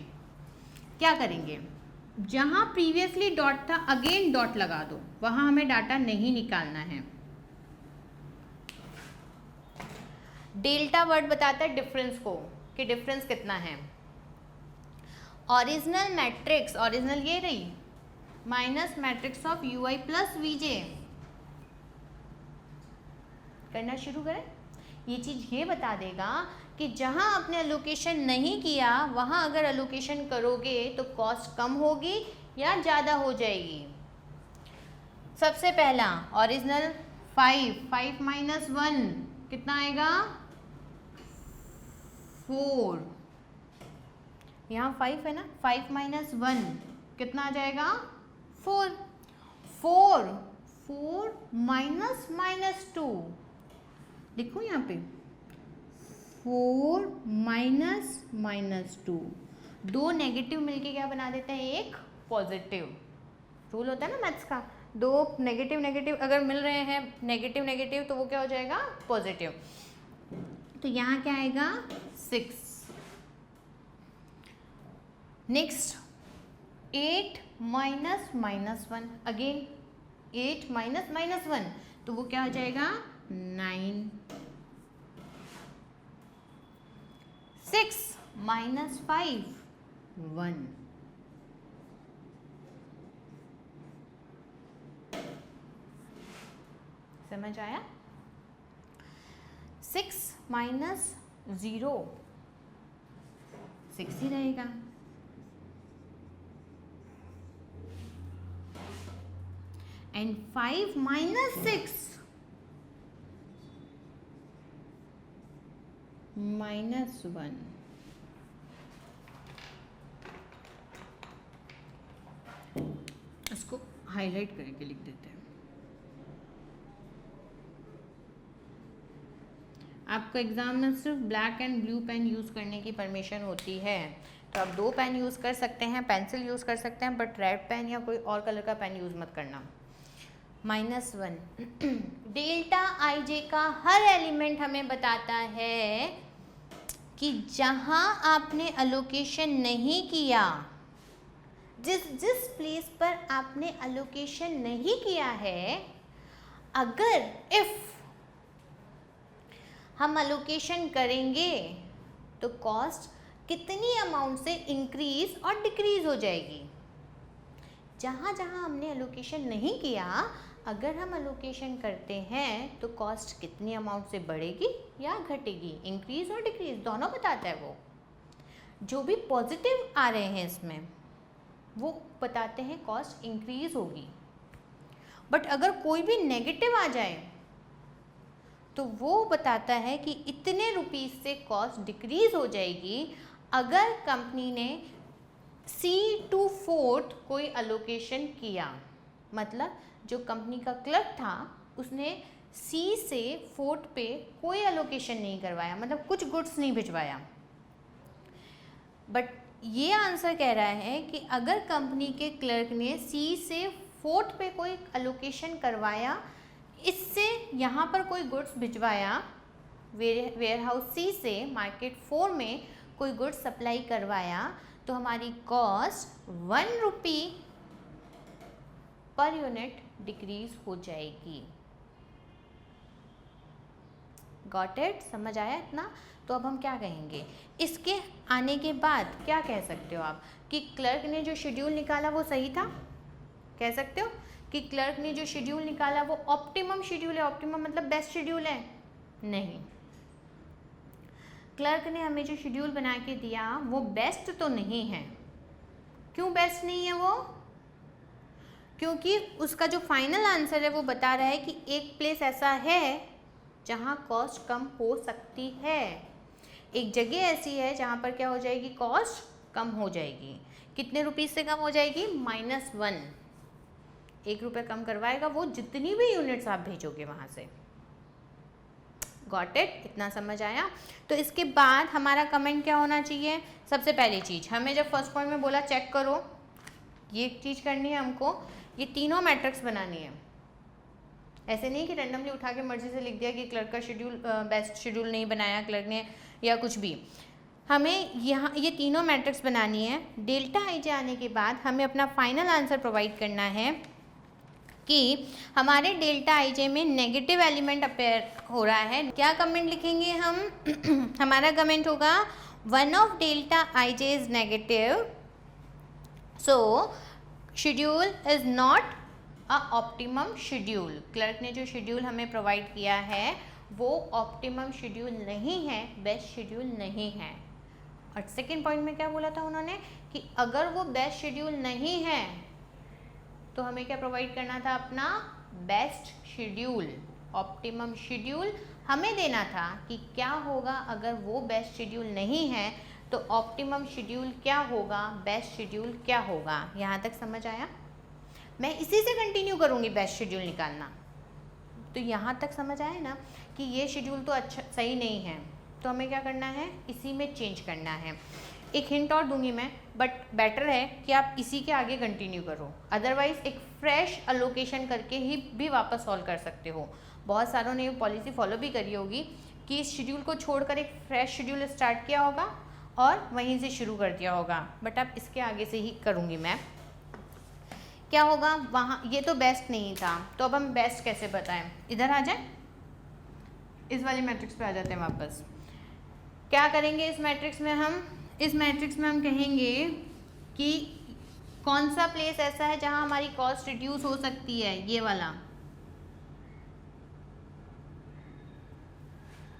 क्या करेंगे, जहाँ प्रीवियसली डॉट था अगेन डॉट लगा दो, वहाँ हमें डाटा नहीं निकालना है। डेल्टा वर्ड बताता है डिफरेंस को, कि डिफरेंस कितना है। ओरिजिनल मैट्रिक्स, ओरिजिनल ये रही, minus matrix of UI plus VJ। करना शुरू करें। ये चीज़ ये बता देगा कि जहाँ आपने अलोकेशन नहीं किया वहाँ अगर अलोकेशन करोगे तो कॉस्ट कम होगी या ज़्यादा हो जाएगी। सबसे पहला ओरिजिनल 5 माइनस 1 कितना आएगा 4। यहाँ 5 है ना, 5 माइनस 1 कितना आ जाएगा 4। 4 माइनस -2 लिखूँ यहाँ पे, 4 माइनस -2, दो नेगेटिव मिलके क्या बना देते हैं, एक पॉजिटिव। रूल होता है ना मैथ्स का, दो नेगेटिव अगर मिल रहे हैं नेगेटिव तो वो क्या हो जाएगा पॉजिटिव। तो यहाँ क्या आएगा 6। नेक्स्ट 8 माइनस -1, अगेन 8 माइनस -1 तो वो क्या हो जाएगा 9। 6 माइनस 5 1। समझ आया। 6 माइनस 0 6 ही रहेगा। And 5 minus 6 -1। इसको हाईलाइट करके लिख देते हैं। आपको एग्जाम में सिर्फ black and blue pen use करने की परमिशन होती है, तो आप 2 पेन यूज़ कर सकते हैं, पेंसिल यूज़ कर सकते हैं, बट रेड पेन या कोई और कलर का पेन यूज़ मत करना। -1 डेल्टा IJ का हर एलिमेंट हमें बताता है कि जहाँ आपने अलोकेशन नहीं किया, जिस प्लेस पर आपने अलोकेशन नहीं किया है, अगर इफ हम अलोकेशन करेंगे तो कॉस्ट कितनी अमाउंट से इंक्रीज और डिक्रीज हो जाएगी। जहाँ जहाँ हमने अलोकेशन नहीं किया, अगर हम अलोकेशन करते हैं तो कॉस्ट कितनी अमाउंट से बढ़ेगी या घटेगी, इंक्रीज और डिक्रीज दोनों बताता है वो। जो भी पॉजिटिव आ रहे हैं इसमें वो बताते हैं कॉस्ट इंक्रीज होगी, बट अगर कोई भी नेगेटिव आ जाए तो वो बताता है कि इतने रुपीस से कॉस्ट डिक्रीज हो जाएगी अगर कंपनी ने C to फोर्थ कोई अलोकेशन किया, मतलब जो कंपनी का क्लर्क था उसने C से फोर्थ पे कोई अलोकेशन नहीं करवाया, मतलब कुछ गुड्स नहीं भिजवाया। बट ये आंसर कह रहा है कि अगर कंपनी के क्लर्क ने C से फोर्थ पे कोई अलोकेशन करवाया, इससे यहाँ पर कोई गुड्स भिजवाया, वेयर हाउस C से मार्केट 4 में कोई गुड्स सप्लाई करवाया, तो हमारी कॉस्ट 1 रुपी पर यूनिट डिक्रीज हो जाएगी। Got it? समझ आया इतना? तो अब हम क्या कहेंगे, इसके आने के बाद क्या कह सकते हो आप कि क्लर्क ने जो शेड्यूल निकाला वो सही था? कह सकते हो कि क्लर्क ने जो शेड्यूल निकाला वो ऑप्टिमम शेड्यूल है। ऑप्टिमम मतलब बेस्ट शेड्यूल है? नहीं, क्लर्क ने हमें जो शेड्यूल बना के दिया वो बेस्ट तो नहीं है। क्यों बेस्ट नहीं है वो? क्योंकि उसका जो फाइनल आंसर है वो बता रहा है कि एक प्लेस ऐसा है जहाँ कॉस्ट कम हो सकती है, एक जगह ऐसी है जहाँ पर क्या हो जाएगी, कॉस्ट कम हो जाएगी। कितने रुपीस से कम हो जाएगी? -1। 1 रुपये कम करवाएगा वो जितनी भी यूनिट्स आप भेजोगे वहाँ से। Got it? इतना समझ आया? तो इसके बाद हमारा कमेंट क्या होना चाहिए? सबसे पहली चीज़ हमें जब फर्स्ट पॉइंट में बोला चेक करो, ये एक चीज़ करनी है हमको, ये तीनों मैट्रिक्स बनानी है। ऐसे नहीं कि रैंडमली उठा के मर्जी से लिख दिया कि क्लर्क का शेड्यूल बेस्ट शेड्यूल नहीं बनाया क्लर्क ने या कुछ भी। हमें यहाँ ये तीनों मैट्रिक्स बनानी है। डेल्टा आई जे आने के बाद हमें अपना फाइनल आंसर प्रोवाइड करना है कि हमारे डेल्टा आई जे में नेगेटिव एलिमेंट अपेयर हो रहा है। क्या कमेंट लिखेंगे हम? हमारा कमेंट होगा one of delta I J is negative, so schedule is not a optimum schedule. Clerk ने जो शेड्यूल हमें प्रोवाइड किया है वो ऑप्टिमम शेड्यूल नहीं है, बेस्ट शेड्यूल नहीं है। और सेकेंड पॉइंट में क्या बोला था उन्होंने कि अगर वो बेस्ट शेड्यूल नहीं है तो हमें क्या प्रोवाइड करना था? अपना बेस्ट शेड्यूल। ऑप्टिमम शेड्यूल हमें देना था कि क्या होगा अगर वो बेस्ट शेड्यूल नहीं है, तो ऑप्टिमम शेड्यूल क्या होगा, बेस्ट शेड्यूल क्या होगा। यहाँ तक समझ आया? मैं इसी से कंटिन्यू करूँगी बेस्ट शेड्यूल निकालना। तो यहाँ तक समझ आया ना कि ये शेड्यूल तो अच्छा सही नहीं है, तो हमें क्या करना है, इसी में चेंज करना है। एक हिंट और दूंगी मैं, बट बेटर है कि आप इसी के आगे कंटिन्यू करो, अदरवाइज़ एक फ्रेश अलोकेशन करके ही भी वापस सॉल्व कर सकते हो। बहुत सारों ने ये पॉलिसी फॉलो भी करी होगी कि इस शेड्यूल को छोड़कर एक फ्रेश शेड्यूल स्टार्ट किया होगा और वहीं से शुरू कर दिया होगा, बट अब इसके आगे से ही करूँगी मैं। क्या होगा वहाँ, ये तो बेस्ट नहीं था, तो अब हम बेस्ट कैसे बताएं? इधर आ जाए, इस वाली मैट्रिक्स पे आ जाते हैं वापस। क्या करेंगे इस मैट्रिक्स में हम? इस मैट्रिक्स में हम कहेंगे कि कौन सा प्लेस ऐसा है जहाँ हमारी कॉस्ट रिड्यूस हो सकती है। ये वाला,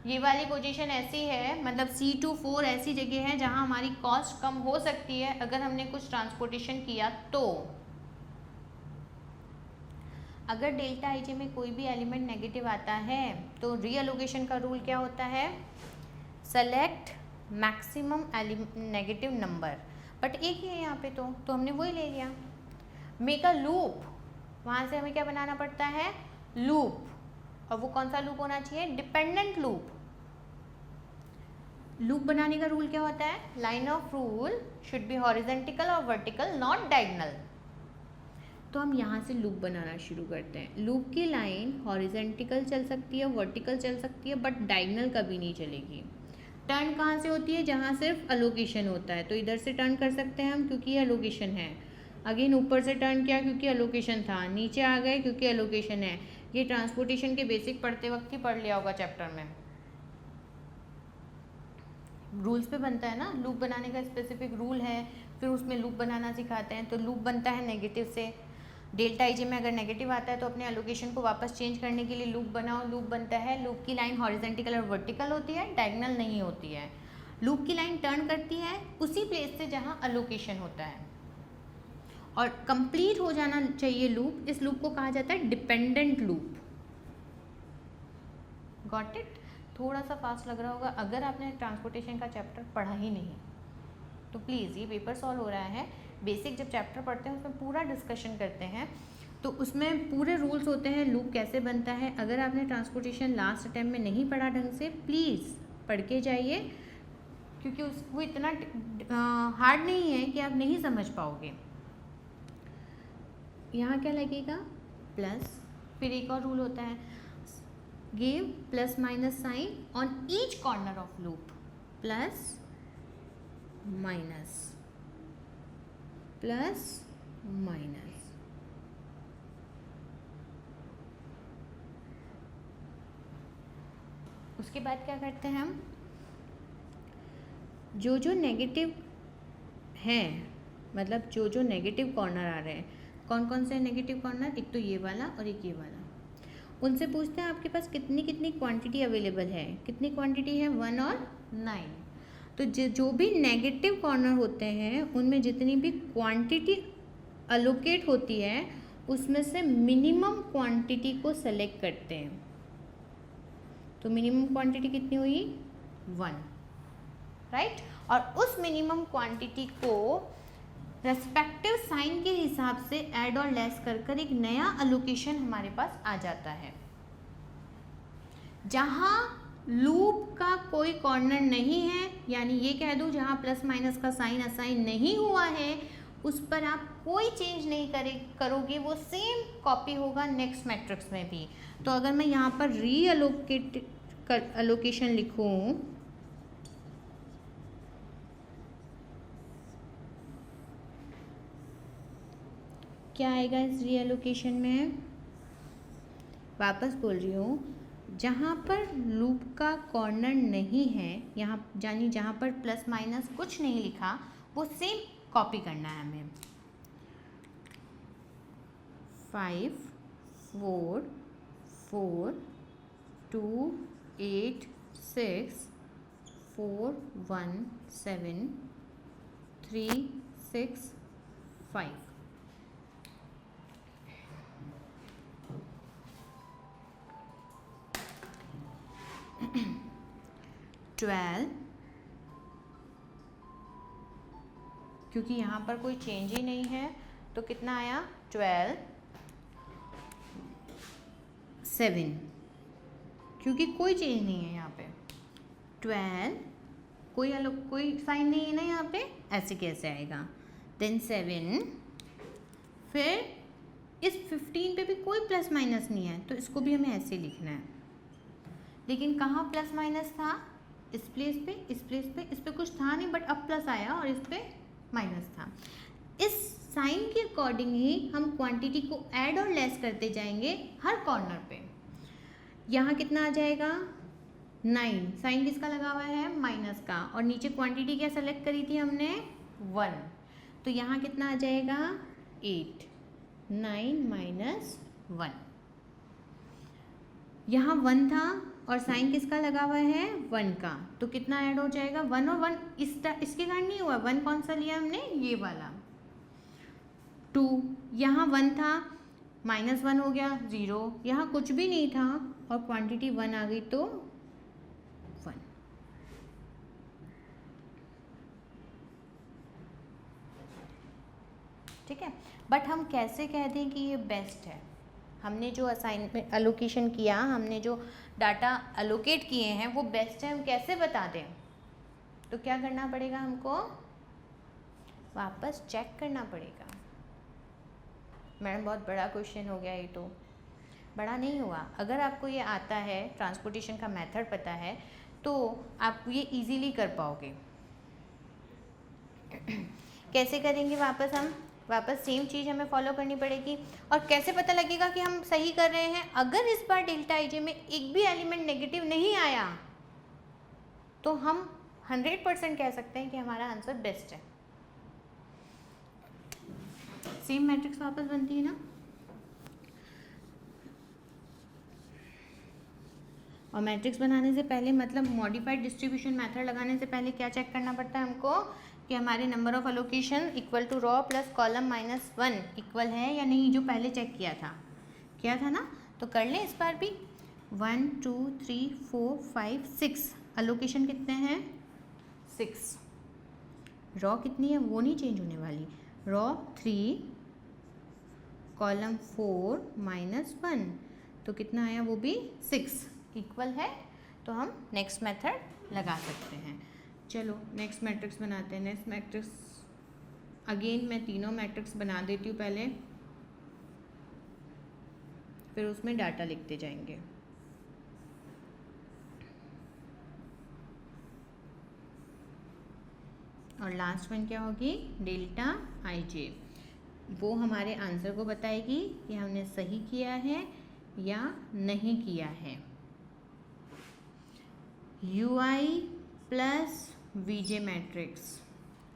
ये वाली पोजीशन ऐसी है, मतलब C to 4 ऐसी जगह है जहाँ हमारी कॉस्ट कम हो सकती है अगर हमने कुछ ट्रांसपोर्टेशन किया तो। अगर डेल्टा आई जे में कोई भी एलिमेंट नेगेटिव आता है तो रीअलोकेशन का रूल क्या होता है? Select maximum negative number, but एक ही है यहाँ पे तो हमने वही ले लिया। मेक अ लूप, वहाँ से हमें क्या बनाना पड़ता है? लूप। और वो कौन सा लूप होना चाहिए? Dependent loop. लूप बनाने का रूल क्या होता है? Line of rule should be horizontal और वर्टिकल, नॉट डायगोनल। तो हम यहाँ से लूप बनाना शुरू करते हैं। लूप की लाइन हॉरिजेंटल चल सकती है, वर्टिकल चल सकती है, बट डायगोनल कभी नहीं चलेगी। टर्न कहाँ से होती है? जहाँ सिर्फ अलोकेशन होता है, तो इधर से टर्न कर सकते हैं हम क्योंकि ये अलोकेशन है। अगेन ऊपर से टर्न किया क्योंकि अलोकेशन था, नीचे आ गए क्योंकि अलोकेशन है। ये ट्रांसपोर्टेशन के बेसिक पढ़ते वक्त ही पढ़ लिया होगा चैप्टर में, रूल्स पे बनता है ना, लूप बनाने का स्पेसिफिक रूल है, फिर उसमें लूप बनाना सिखाते हैं। तो लूप बनता है नेगेटिव से। डेल्टा आई जे में अगर नेगेटिव आता है तो अपने एलोकेशन को वापस चेंज करने के लिए लूप बनाओ। लूप बनता है, लूप की लाइन हॉरिजेंटल और वर्टिकल होती है, डायगोनल नहीं होती है। लूप की लाइन टर्न करती है उसी प्लेस से जहाँ अलोकेशन होता है और कंप्लीट हो जाना चाहिए लूप। इस लूप को कहा जाता है डिपेंडेंट लूप। Got it? थोड़ा सा फास्ट लग रहा होगा अगर आपने ट्रांसपोर्टेशन का चैप्टर पढ़ा ही नहीं। तो प्लीज़ ये पेपर सॉल्व हो रहा है, बेसिक जब चैप्टर पढ़ते हैं उसमें पूरा डिस्कशन करते हैं, तो उसमें पूरे रूल्स होते हैं, लूप कैसे बनता है। अगर आपने ट्रांसपोर्टेशन लास्ट अटेम्प्ट में नहीं पढ़ा ढंग से, प्लीज़ पढ़ के जाइए, क्योंकि वो इतना हार्ड नहीं है कि आप नहीं समझ पाओगे। यहाँ क्या लगेगा, प्लस, फिर एक और रूल होता है, give plus minus sign on each corner of loop, plus minus plus minus. उसके बाद क्या करते हैं हम, जो नेगेटिव हैं, मतलब जो नेगेटिव कॉर्नर आ रहे हैं, कौन कौन से नेगेटिव कॉर्नर, एक तो ये वाला और एक ये वाला, उनसे पूछते हैं आपके पास कितनी क्वांटिटी अवेलेबल है। कितनी क्वांटिटी है, 1 और 9। तो जो भी नेगेटिव कॉर्नर होते हैं उनमें जितनी भी क्वांटिटी अलोकेट होती है उसमें से मिनिमम क्वांटिटी को सेलेक्ट करते हैं। तो मिनिमम क्वांटिटी कितनी हुई, 1, राइट। और उस मिनिमम क्वांटिटी को रेस्पेक्टिव साइन के हिसाब से ऐड और लेस कर एक नया अलोकेशन हमारे पास आ जाता है। जहाँ लूप का कोई कॉर्नर नहीं है, यानी ये कह दूँ जहाँ प्लस माइनस का साइन असाइन नहीं हुआ है, उस पर आप कोई चेंज नहीं करोगे, वो सेम कॉपी होगा नेक्स्ट मैट्रिक्स में भी। तो अगर मैं यहाँ पर अलोकेशन लिखूँ, क्या आएगा इस रीअलोकेशन में, वापस बोल रही हूँ, जहाँ पर लूप का कॉर्नर नहीं है, यहाँ यानी जहाँ पर प्लस माइनस कुछ नहीं लिखा, वो सेम कॉपी करना है हमें। 5 4 4 2 8 6 4 1 7 3 6 5। क्योंकि यहाँ पर कोई चेंज ही नहीं है तो कितना आया, 12 7, क्योंकि कोई चेंज नहीं है यहाँ पे, 12 कोई साइन नहीं है ना यहाँ पे, ऐसे कैसे आएगा, देन 7, फिर इस 15 पे भी कोई प्लस माइनस नहीं है तो इसको भी हमें ऐसे लिखना है। लेकिन कहाँ प्लस माइनस था, इस प्लेस पे, इस प्लेस पे, इस पे कुछ था नहीं, बट अब प्लस आया और इस पे माइनस था। इस साइन के अकॉर्डिंग ही हम क्वांटिटी को ऐड और लेस करते जाएंगे हर कॉर्नर पे। यहाँ कितना आ जाएगा, 9, साइन किसका लगा हुआ है, माइनस का, और नीचे क्वांटिटी क्या सेलेक्ट करी थी हमने, 1, तो यहाँ कितना आ जाएगा, 8, 9 माइनस 1। यहाँ 1 था और साइन किसका लगा हुआ है, 1 का, तो कितना ऐड हो जाएगा, 1 और 1 इसके कारण नहीं हुआ, 1 कौन सा लिया हमने, ये वाला, 2, यहाँ 1 था, -1 हो गया, 0, यहाँ कुछ भी नहीं था और क्वांटिटी 1 आ गई तो 1। ठीक है, बट हम कैसे कह दें कि ये बेस्ट है, हमने जो असाइनमेंट अलोकेशन किया, हमने जो डाटा अलोकेट किए हैं वो बेस्ट है, हम कैसे बता दें, तो क्या करना पड़ेगा हमको, वापस चेक करना पड़ेगा। मैडम बहुत बड़ा क्वेश्चन हो गया, ये तो बड़ा नहीं हुआ। अगर आपको ये आता है, ट्रांसपोर्टेशन का मेथड पता है, तो आप ये इजीली कर पाओगे। कैसे करेंगे, वापस सेम चीज़ हमें फॉलो करनी पड़ेगी। और कैसे पता लगेगा कि हम सही कर रहे हैं, अगर इस बार डेल्टा IJ में एक भी एलिमेंट नेगेटिव नहीं आया तो हम 100% कह सकते हैं कि हमारा आंसर बेस्ट है। सेम मैट्रिक्स वापस बनती है ना, और मैट्रिक्स बनाने से पहले, मतलब मॉडिफाइड डिस्ट्रीब्यूशन मेथड लगाने से पहले क्या चेक करना पड़ता है हमको, कि हमारे number of allocation equal to row plus column -1 equal है या नहीं, जो पहले चेक किया था ना, तो कर लें इस बार भी। 1 2 3 4 5 6 अलोकेशन कितने हैं, 6, रॉ कितनी है वो नहीं चेंज होने वाली, रॉ 3 कॉलम 4 -1, तो कितना आया वो भी 6 इक्वल है, तो हम नेक्स्ट मेथड लगा सकते हैं। चलो नेक्स्ट मैट्रिक्स बनाते हैं। नेक्स्ट मैट्रिक्स अगेन मैं तीनों मैट्रिक्स बना देती हूँ पहले, फिर उसमें डाटा लिखते जाएंगे। और लास्ट वन क्या होगी, डेल्टा आई जे, वो हमारे आंसर को बताएगी कि हमने सही किया है या नहीं किया है। U I plus V J matrix,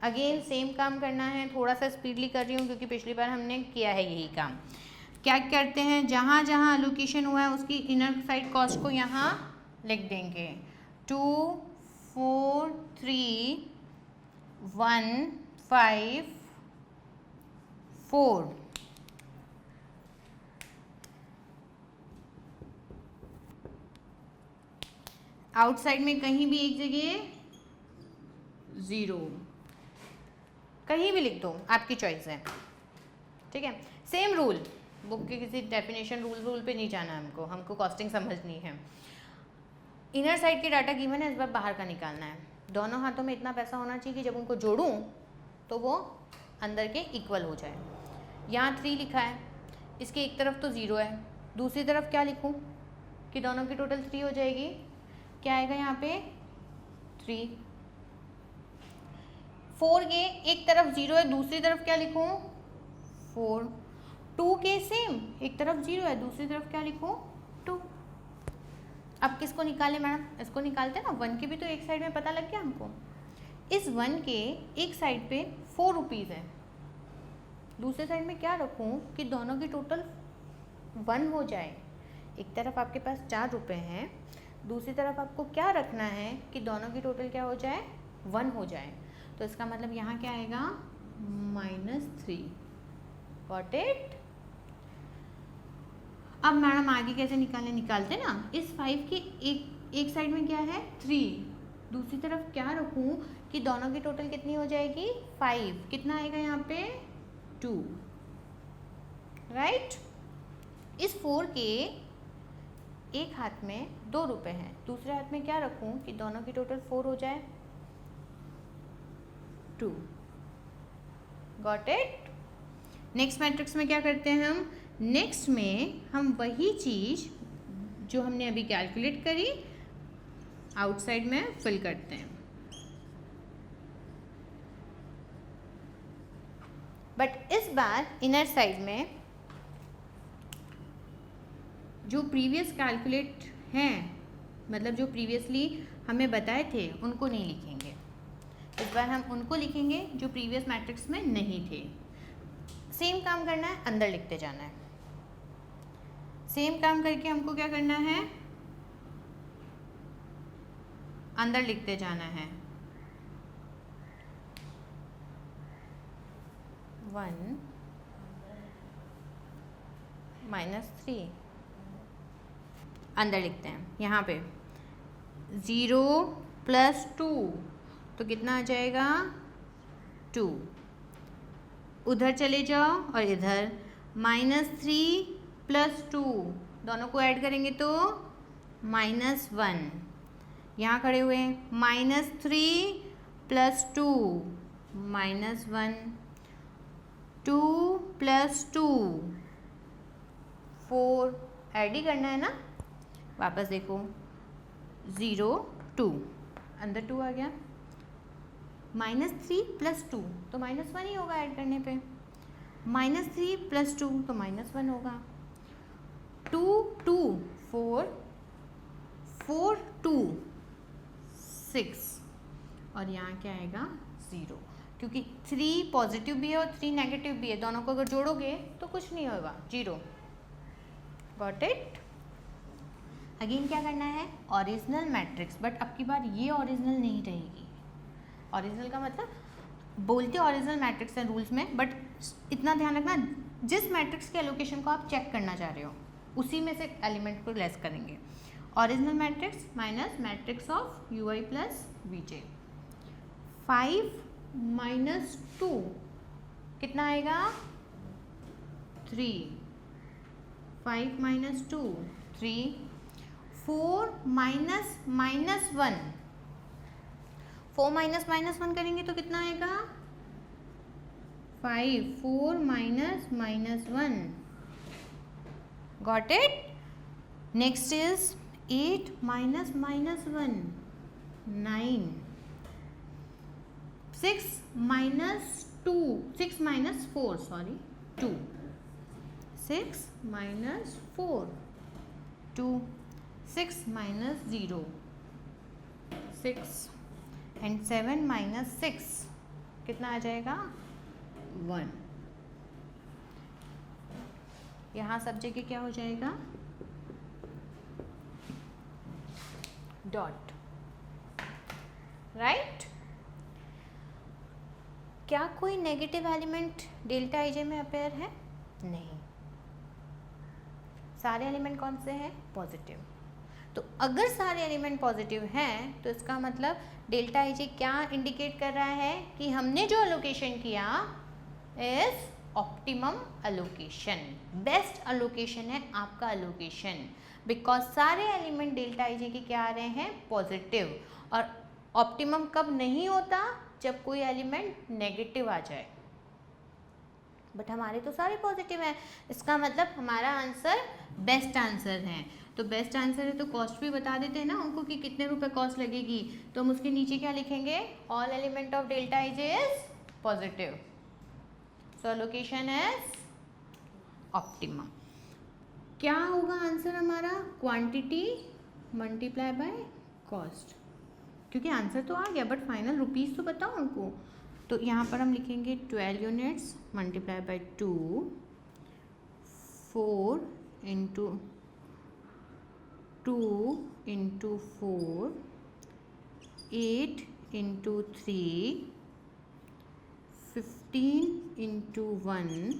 again same काम करना है, थोड़ा सा स्पीडली कर रही हूँ क्योंकि पिछली बार हमने किया है यही काम। क्या करते हैं, जहाँ जहाँ एलोकेशन हुआ है उसकी इनर साइड कॉस्ट को यहाँ लिख देंगे, 2 4 3 1 5 4। आउटसाइड में कहीं भी एक जगह 0, कहीं भी लिख दो, आपकी चॉइस है, ठीक है। सेम रूल, बुक के किसी डेफिनेशन रूल पे नहीं जाना हमको कॉस्टिंग समझनी है। इनर साइड के डाटा गिवन है, इस बार बाहर का निकालना है। दोनों हाथों में इतना पैसा होना चाहिए कि जब उनको जोड़ूं तो वो अंदर के इक्वल हो जाए। यहाँ 3 लिखा है, इसके एक तरफ तो 0 है, दूसरी तरफ क्या लिखूं कि दोनों की टोटल 3 हो जाएगी। क्या आएगा यहाँ पे 3। 4 के एक तरफ 0 है, दूसरी तरफ क्या लिखूं 4। 2 के सेम, एक तरफ 0 है, दूसरी तरफ क्या लिखूं 2। अब किसको निकालें मैडम, इसको निकालते हैं ना, 1 के भी तो एक साइड में पता लग गया हमको। इस 1 के एक साइड पे 4 रुपीज़ है, दूसरे साइड में क्या रखूं कि दोनों की टोटल 1 हो जाए। एक तरफ आपके पास 4 रुपये हैं, दूसरी तरफ आपको क्या रखना है कि दोनों की टोटल क्या हो जाए 1 हो जाए। तो इसका मतलब यहाँ क्या आएगा -3। Got it. अब मैडम आगे कैसे निकालते ना, इस 5 के एक साइड में क्या है 3, दूसरी तरफ क्या रखूं कि दोनों की टोटल कितनी हो जाएगी 5। कितना आएगा यहाँ पे 2, राइट। इस 4 के एक हाथ में 2 रुपये हैं, दूसरे हाथ में क्या रखूं कि दोनों की टोटल 4 हो जाए 2। Got it. नेक्स्ट मैट्रिक्स में क्या करते हैं हम, नेक्स्ट में हम वही चीज़ जो हमने अभी कैलकुलेट करी आउटसाइड में फिल करते हैं। बट इस बार इनर साइड में जो प्रीवियस कैलकुलेट हैं, मतलब जो प्रीवियसली हमें बताए थे उनको नहीं लिखेंगे। इस बार हम उनको लिखेंगे जो प्रीवियस मैट्रिक्स में नहीं थे। सेम काम करना है, अंदर लिखते जाना है। सेम काम करके हमको क्या करना है, अंदर लिखते जाना है। 1 -3 अंदर लिखते हैं। यहाँ पे 0 + 2 तो कितना आ जाएगा 2। उधर चले जाओ और इधर -3 + 2 दोनों को ऐड करेंगे तो -1। यहाँ खड़े हुए -3 + 2 -1, 2 + 2 4, ऐड ही करना है ना। वापस देखो 0 2 अंदर 2 आ गया, -3 + 2 तो -1 ही होगा ऐड करने पे, -3 + 2 तो -1 होगा, 2 2 4 4 2 6 और यहाँ क्या आएगा 0, क्योंकि 3 पॉजिटिव भी है और 3 नेगेटिव भी है, दोनों को अगर जोड़ोगे तो कुछ नहीं होगा 0। Got it. अगेन क्या करना है, ओरिजिनल मैट्रिक्स, बट अब की बार ये ओरिजिनल नहीं रहेगी। ओरिजिनल का मतलब बोलते ओरिजिनल मैट्रिक्स हैं रूल्स में, बट इतना ध्यान रखना जिस मैट्रिक्स के एलोकेशन को आप चेक करना चाह रहे हो उसी में से एलिमेंट को लेस करेंगे। Original matrix minus matrix of UI + VJ। 5 -2 कितना आएगा 3, 5 - 2 3, 4 - -1, 4 -1 करेंगे तो कितना आएगा 5, 4 -1, got it. Next is 8 -1 9, 6 - 4 sorry 2, 6 - 4 2, 6 - 0 6 and 7 - 6 कितना आ जाएगा 1। यहाँ सब जगह क्या हो जाएगा डॉट, राइट। क्या कोई नेगेटिव एलिमेंट डेल्टा आईजे में अपेयर है? नहीं, सारे एलिमेंट कौन से हैं पॉजिटिव। तो अगर सारे एलिमेंट पॉजिटिव हैं तो इसका मतलब डेल्टा आईजे क्या इंडिकेट कर रहा है कि हमने जो अलोकेशन किया is optimum allocation, best allocation है आपका अलोकेशन, बिकॉज सारे एलिमेंट डेल्टा आईजे के क्या आ रहे हैं पॉजिटिव। और ऑप्टिमम कब नहीं होता जब कोई एलिमेंट नेगेटिव आ जाए, बट हमारे तो सारे पॉजिटिव हैं, इसका मतलब हमारा आंसर बेस्ट आंसर है। तो बेस्ट आंसर है तो कॉस्ट भी बता देते हैं ना उनको कि कितने रुपए कॉस्ट लगेगी, तो हम उसके नीचे क्या लिखेंगे all element of delta I J is positive, so location is optimum. क्या होगा आंसर हमारा क्वांटिटी मल्टीप्लाई बाय कॉस्ट, क्योंकि आंसर तो आ गया बट फाइनल रुपीस तो बताओ उनको। तो यहाँ पर हम लिखेंगे 12 units multiply by 2, 4 into 2 into 4, 8 into 3, 15 into 1,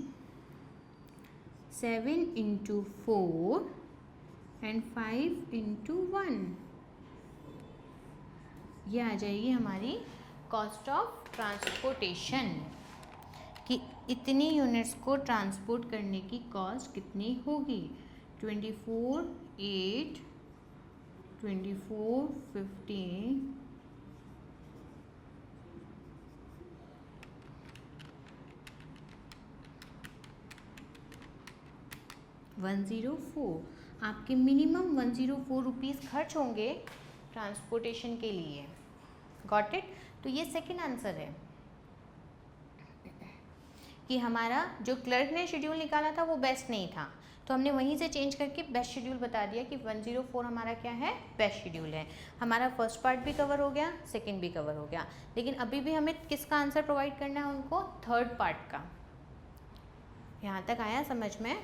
7 into 4 and 5 into 1। ये आ जाएगी हमारी कॉस्ट ऑफ ट्रांसपोर्टेशन, कि इतनी यूनिट्स को ट्रांसपोर्ट करने की कॉस्ट कितनी होगी। 24, 8, 24, 15, 104, आपके मिनिमम 104 रुपीज़ खर्च होंगे ट्रांसपोर्टेशन के लिए, गॉट इट। तो ये सेकंड आंसर है कि हमारा जो क्लर्क ने शेड्यूल निकाला था वो बेस्ट नहीं था, तो हमने वहीं से चेंज करके बेस्ट शेड्यूल बता दिया कि 104 हमारा क्या है बेस्ट शेड्यूल है। हमारा फर्स्ट पार्ट भी कवर हो गया, सेकंड भी कवर हो गया, लेकिन अभी भी हमें किसका आंसर प्रोवाइड करना है उनको, थर्ड पार्ट का। यहाँ तक आया समझ में।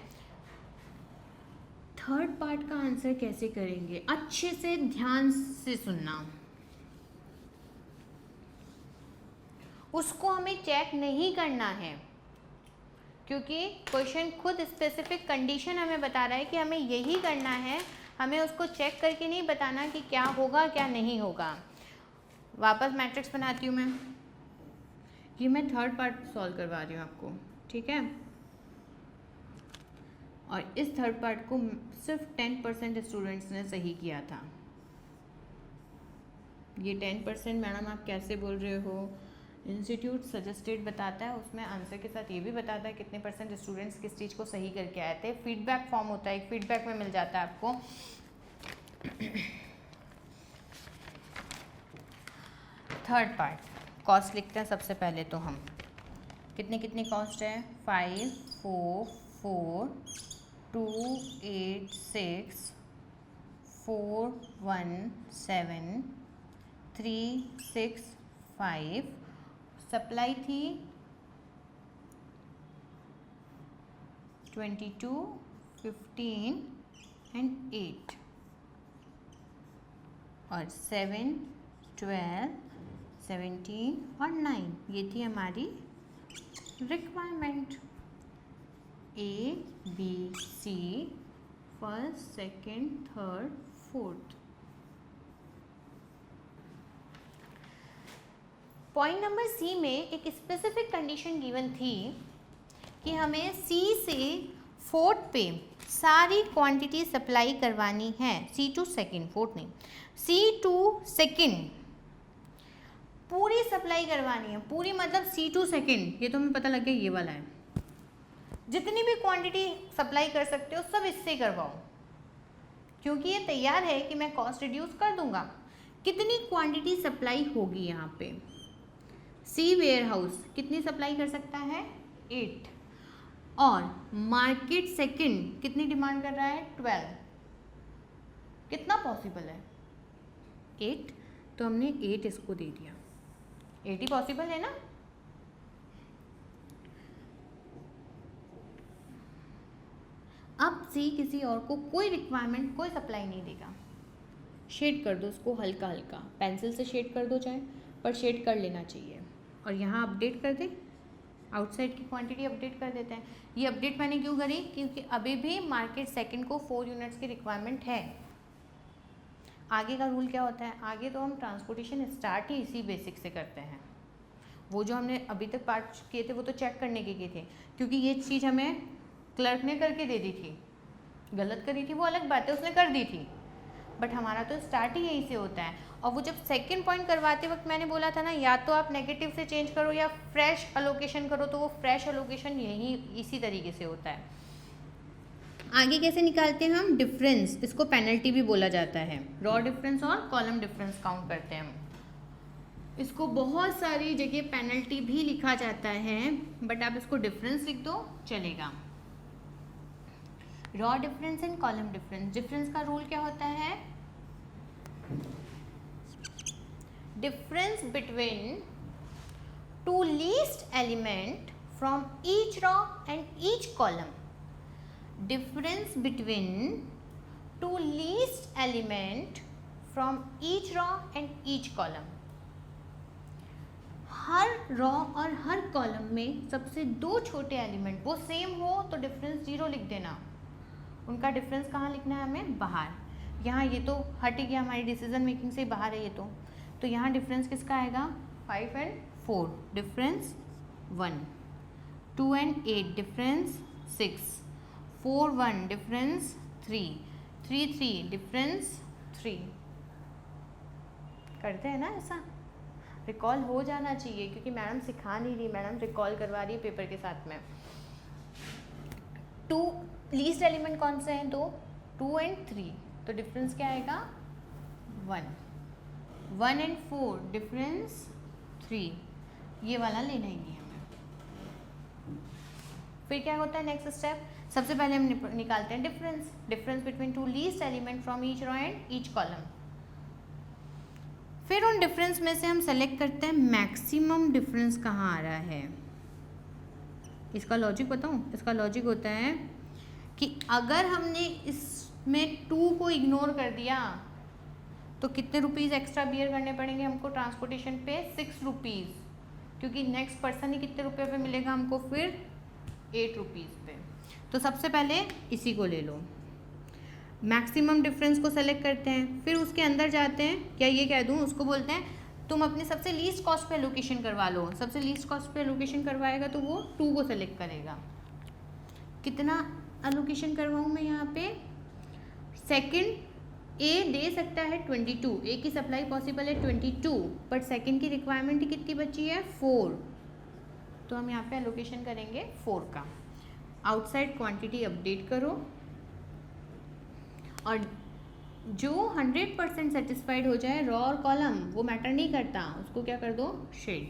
थर्ड पार्ट का आंसर कैसे करेंगे, अच्छे से ध्यान से सुनना, उसको हमें चेक नहीं करना है क्योंकि क्वेश्चन खुद स्पेसिफिक कंडीशन हमें बता रहा है कि हमें यही करना है, हमें उसको चेक करके नहीं बताना कि क्या होगा क्या नहीं होगा। वापस मैट्रिक्स बनाती हूँ मैं, ये मैं थर्ड पार्ट सॉल्व करवा रही हूँ आपको, ठीक है। और इस थर्ड पार्ट को सिर्फ 10% स्टूडेंट्स ने सही किया था। ये 10% मैडम आप कैसे बोल रहे हो, इंस्टीट्यूट सजेस्टेड बताता है, उसमें आंसर के साथ ये भी बताता है कितने % स्टूडेंट्स किस चीज़ को सही करके आए थे। फीडबैक फॉर्म होता है, एक फीडबैक में मिल जाता है आपको। थर्ड पार्ट कॉस्ट लिखते हैं सबसे पहले तो हम, कितनी कॉस्ट है 5, 4, 4, 2, 8, 6, 4, 1, 7, 3, 6, 5, सप्लाई थी 22, 15 एंड 8 और 7, 12, 17 और 9, ये थी हमारी requirement. A, B, C, first, second, third, fourth. Point number C में एक स्पेसिफिक कंडीशन गिवन थी कि हमें सी से फोर्थ पे सारी क्वांटिटी सप्लाई करवानी है, सी टू सेकेंड, फोर्थ नहीं, सी टू सेकेंड पूरी सप्लाई करवानी है, पूरी मतलब सी टू सेकेंड, ये तो हमें पता लग गया ये वाला है। जितनी भी क्वांटिटी सप्लाई कर सकते हो सब इससे करवाओ, क्योंकि ये तैयार है कि मैं कॉस्ट रिड्यूस कर दूंगा। कितनी क्वांटिटी सप्लाई होगी यहाँ पे? सी वेयर हाउस कितनी सप्लाई कर सकता है? 8, और मार्केट सेकंड कितनी डिमांड कर रहा है? 12। कितना पॉसिबल है? 8, तो हमने 8 इसको दे दिया, 8 ही पॉसिबल है ना। अब सी किसी और को कोई रिक्वायरमेंट, कोई सप्लाई नहीं देगा। शेड कर दो उसको हल्का हल्का, पेंसिल से शेड कर दो चाहे, पर शेड कर लेना चाहिए। और यहाँ अपडेट कर दे, आउटसाइड की क्वांटिटी अपडेट कर देते हैं। ये अपडेट मैंने क्यों करी? क्योंकि अभी भी मार्केट सेकंड को 4 यूनिट्स की रिक्वायरमेंट है। आगे का रूल क्या होता है? आगे तो हम ट्रांसपोर्टेशन स्टार्ट ही इसी बेसिक से करते हैं। वो जो हमने अभी तक पार्ट किए थे वो तो चेक करने के किए थे, क्योंकि ये चीज़ हमें क्लर्क ने करके दे दी थी। गलत करी थी वो अलग बात है, उसने कर दी थी, बट हमारा तो स्टार्ट ही यहीं से होता है। और वो जब सेकंड पॉइंट करवाते वक्त मैंने बोला था ना, या तो आप नेगेटिव से चेंज करो या फ्रेश अलोकेशन करो, तो वो फ्रेश अलोकेशन यही इसी तरीके से होता है। आगे कैसे निकालते हैं हम? डिफरेंस, इसको पेनल्टी भी बोला जाता है। रॉ डिफरेंस और कॉलम डिफरेंस काउंट करते हैं हम। इसको बहुत सारी जगह पेनल्टी भी लिखा जाता है, बट आप इसको डिफरेंस लिख दो चलेगा। Raw difference and column difference. Difference का रूल क्या होता है? Difference between two least element from each raw and each column. Difference between two least element from each raw and each column. Her raw और हर column में सबसे 2 छोटे element वो same हो तो डिफरेंस 0 लिख देना। उनका डिफरेंस कहाँ लिखना है हमें? बाहर। यहाँ ये तो हट गया, हमारी डिसीजन मेकिंग से बाहर है ये तो यहाँ डिफरेंस किसका आएगा? 5 and 4 difference 1, 2 and 8 difference 6, 4 1 difference 3, 3 3 difference 3। करते हैं ना ऐसा? रिकॉल हो जाना चाहिए, क्योंकि मैडम सिखा नहीं रही, मैडम रिकॉल करवा रही है पेपर के साथ में। 2 लीस्ट एलिमेंट कौन से हैं? 2 and 3, तो डिफरेंस क्या आएगा? 1, 1 and 4 डिफरेंस 3। ये वाला लेना ही नहीं हमें। फिर क्या होता है नेक्स्ट स्टेप? सबसे पहले हम निकालते हैं difference between 2 least element from each raw and each column. फिर उन डिफरेंस में से हम सेलेक्ट करते हैं मैक्सिमम डिफरेंस कहाँ आ रहा है। इसका लॉजिक बताऊँ? इसका लॉजिक होता है कि अगर हमने इसमें 2 को इग्नोर कर दिया तो कितने रुपीज़ एक्स्ट्रा बियर करने पड़ेंगे हमको ट्रांसपोर्टेशन पे? 6 रुपीज़, क्योंकि नेक्स्ट पर्सन ही कितने रुपये पे मिलेगा हमको? फिर 8 रुपीज़ पे। तो सबसे पहले इसी को ले लो, मैक्सिमम डिफरेंस को सेलेक्ट करते हैं, फिर उसके अंदर जाते हैं। क्या ये कह दूँ? उसको बोलते हैं तुम अपने सबसे लीस्ट कॉस्ट पे एलोकेशन करवा लो। सबसे लीस्ट कॉस्ट पे एलोकेशन करवाएगा तो वो 2 को सेलेक्ट करेगा। कितना एलोकेशन करवाऊँ मैं यहाँ पे? सेकंड ए दे सकता है 22, ए की सप्लाई पॉसिबल है 22, बट सेकंड की रिक्वायरमेंट कितनी बची है? 4, तो हम यहाँ पे एलोकेशन करेंगे 4 का। आउटसाइड क्वांटिटी अपडेट करो, और जो 100% सेटिस्फाइड हो जाए रॉ और कॉलम, वो मैटर नहीं करता, उसको क्या कर दो? शेड,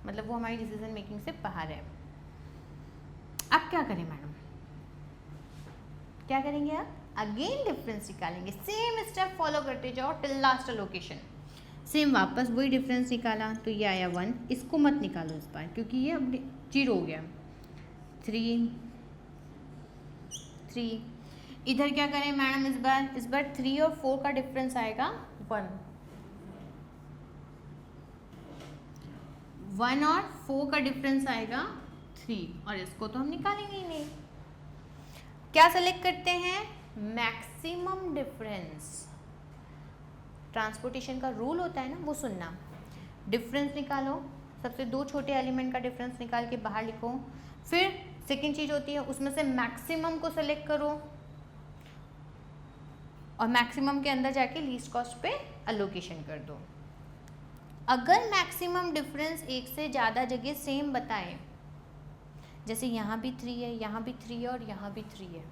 मतलब वो हमारी डिसीजन मेकिंग से बाहर है। अब क्या करें मैडम? क्या करेंगे आप? अगेन डिफरेंस निकालेंगे, सेम स्टेप फॉलो करते जाओ टिल लास्ट एलोकेशन। सेम वापस वही डिफरेंस निकाला तो ये आया 1, इसको मत निकालो इस बार क्योंकि ये अब 0 हो गया। 3 3, इधर क्या करें मैडम? इस बार 3 और 4 का डिफरेंस आएगा 1, 1 और 4 का डिफरेंस आएगा 3, और इसको तो हम निकालेंगे ही नहीं। क्या सेलेक्ट करते हैं? Maximum difference. ट्रांसपोर्टेशन का रूल होता है ना, वो सुनना। डिफरेंस निकालो, सबसे दो छोटे एलिमेंट का डिफरेंस निकाल के बाहर लिखो। फिर सेकेंड चीज़ होती है उसमें से मैक्सिमम को सेलेक्ट करो और मैक्सिमम के अंदर जाके लीस्ट कॉस्ट पे एलोकेशन कर दो। अगर मैक्सिमम डिफरेंस एक से ज़्यादा जगह सेम बताए, जैसे यहाँ भी 3 है, यहाँ भी 3 है और यहाँ भी 3 है,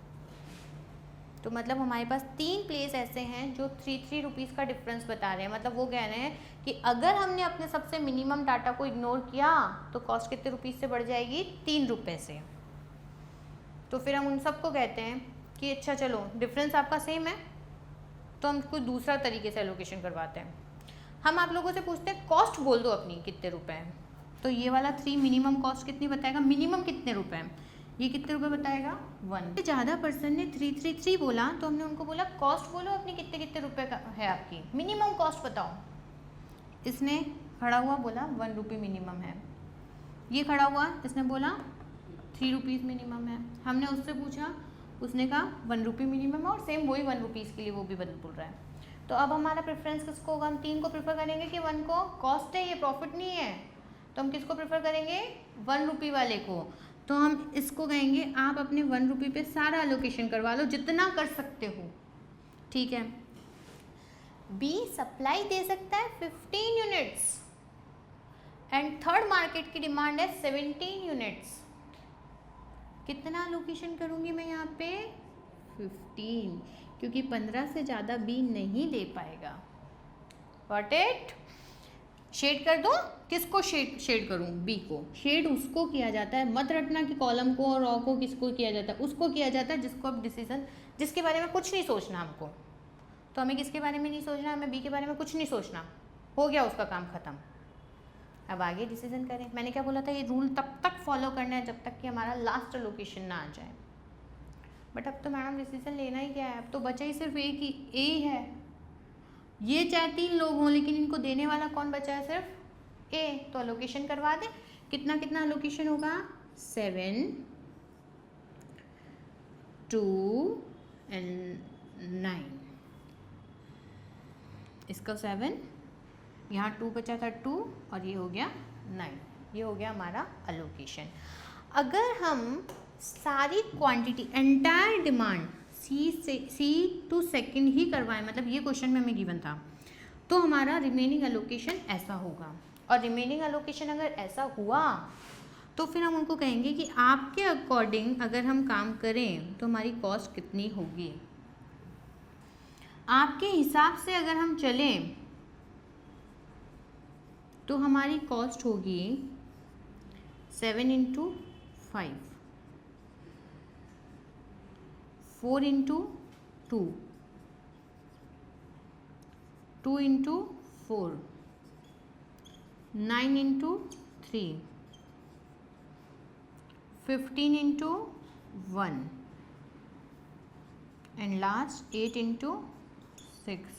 तो मतलब हमारे पास 3 प्लेस ऐसे हैं जो 3 रुपीज़ का डिफरेंस बता रहे हैं। मतलब वो कह रहे हैं कि अगर हमने अपने सबसे मिनिमम डाटा को इग्नोर किया तो कॉस्ट कितने रुपीज़ से बढ़ जाएगी, 3 रुपये से। तो फिर हम उन सबको कहते हैं कि अच्छा चलो डिफरेंस आपका सेम है तो हम कोई दूसरा तरीके से एलोकेशन करवाते हैं। हम आप लोगों से पूछते हैं कॉस्ट बोल दो अपनी कितने रुपए हैं, तो ये वाला 3 मिनिमम कॉस्ट कितनी बताएगा, मिनिमम कितने रुपए हैं, ये कितने रुपए बताएगा 1। ज़्यादा पर्सन ने 333 बोला तो हमने उनको बोला कॉस्ट बोलो अपनी कितने कितने रुपए का है आपकी, मिनिमम कॉस्ट बताओ। इसने खड़ा हुआ बोला 1 रुपये मिनिमम है, ये खड़ा हुआ इसने बोला 3 रुपीज़ मिनिमम है। हमने उससे पूछा, उसने कहा 1 रुपये मिनिमम है और सेम वही 1 रुपीज़ के लिए वो भी बोल रहा है। तो अब हमारा प्रेफरेंस किसको होगा, हम 3 को प्रेफर करेंगे कि 1 को, कॉस्ट है ये प्रॉफिट नहीं है, तो हम किसको प्रेफर करेंगे 1 रुपये वाले को। तो हम इसको कहेंगे आप अपने 1 रुपये पे सारा एलोकेशन करवा लो जितना कर सकते हो, ठीक है। बी सप्लाई दे सकता है 15 यूनिट्स एंड थर्ड मार्केट की डिमांड है 17 यूनिट्स। कितना एलोकेशन करूँगी मैं यहाँ पे 15, क्योंकि 15 से ज़्यादा बी नहीं दे पाएगा। Got it? शेड कर दो, किसको शेड करूँ, बी को। शेड उसको किया जाता है, मत रटना कि कॉलम को और रॉ को किसको किया जाता है, उसको किया जाता है जिसको अब डिसीजन, जिसके बारे में कुछ नहीं सोचना हमको। तो हमें किसके बारे में नहीं सोचना, हमें बी के बारे में कुछ नहीं सोचना, हो गया उसका काम ख़त्म। अब आगे डिसीजन करें। मैंने क्या बोला था, ये रूल तब तक फॉलो करना है जब तक कि हमारा लास्ट लोकेशन ना आ जाए। बट अब तो मैडम डिसीजन लेना ही क्या है, अब तो बचा ही सिर्फ एक ही, ए है। ये चाहे 3 लोग हों लेकिन इनको देने वाला कौन बचा है, सिर्फ ए। तो एलोकेशन करवा दें। कितना कितना एलोकेशन होगा, 7, 2 एंड 9। इसका 7, यहाँ 2 बचा था 2 और ये हो गया 9। ये हो गया हमारा एलोकेशन। अगर हम सारी quantity entire demand C to second ही करवाएं, मतलब ये क्वेश्चन में हमें गिवन था, तो हमारा रिमेनिंग एलोकेशन ऐसा होगा। और रिमेनिंग एलोकेशन अगर ऐसा हुआ तो फिर हम उनको कहेंगे कि आपके अकॉर्डिंग अगर हम काम करें तो हमारी कॉस्ट कितनी होगी। आपके हिसाब से अगर हम चलें तो हमारी कॉस्ट होगी 7 × 5, 4 × 2, 2 × 4, 9 × 3, 15 × 1 and last 8 × 6।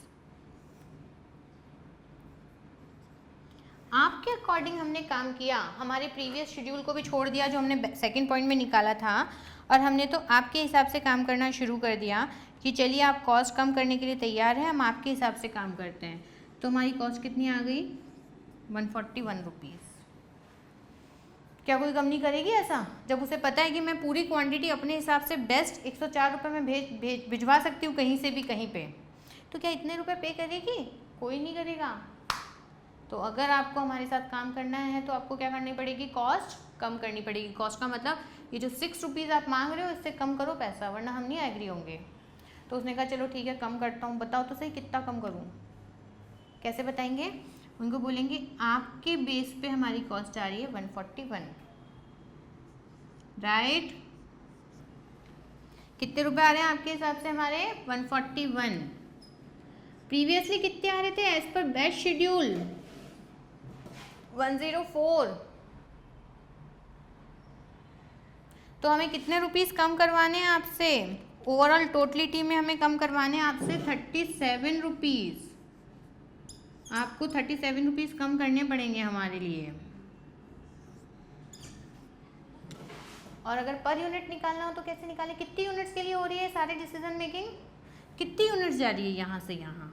आपके अकॉर्डिंग हमने काम किया, हमारे प्रीवियस शेड्यूल को भी छोड़ दिया जो हमने सेकंड पॉइंट में निकाला था, और हमने तो आपके हिसाब से काम करना शुरू कर दिया कि चलिए आप कॉस्ट कम करने के लिए तैयार हैं, हम आपके हिसाब से काम करते हैं। तो हमारी कॉस्ट कितनी आ गई, 141 रुपीज़। क्या कोई कम नहीं करेगी ऐसा, जब उसे पता है कि मैं पूरी क्वांटिटी अपने हिसाब से बेस्ट 104 रुपये में भिजवा सकती हूँ कहीं से भी कहीं पे, तो क्या इतने रुपए पे करेगी, कोई नहीं करेगा। तो अगर आपको हमारे साथ काम करना है तो आपको क्या करनी पड़ेगी, कॉस्ट कम करनी पड़ेगी। कॉस्ट का मतलब ये जो 6 रुपीज़ आप मांग रहे हो इससे कम करो पैसा, वरना हम नहीं एग्री होंगे। तो उसने कहा चलो ठीक है कम करता हूँ, बताओ तो सही कितना कम करूँ। कैसे बताएंगे, उनको बोलेंगे आपके बेस पे हमारी कॉस्ट आ रही है 141, राइट। कितने रुपए आ रहे हैं आपके हिसाब से हमारे, 141। प्रीवियसली कितने आ रहे थे एज पर बेस्ट शेड्यूल, 104। तो हमें कितने रुपीस कम करवाने हैं आपसे, ओवरऑल टोटलिटी में हमें कम करवाने हैं आपसे 37 रुपीज़। आपको 37 रुपीज़ कम करने पड़ेंगे हमारे लिए। और अगर पर यूनिट निकालना हो तो कैसे निकालें, कितनी यूनिट्स के लिए हो रही है सारे डिसीजन मेकिंग, कितनी यूनिट्स जा रही है यहाँ से यहाँ,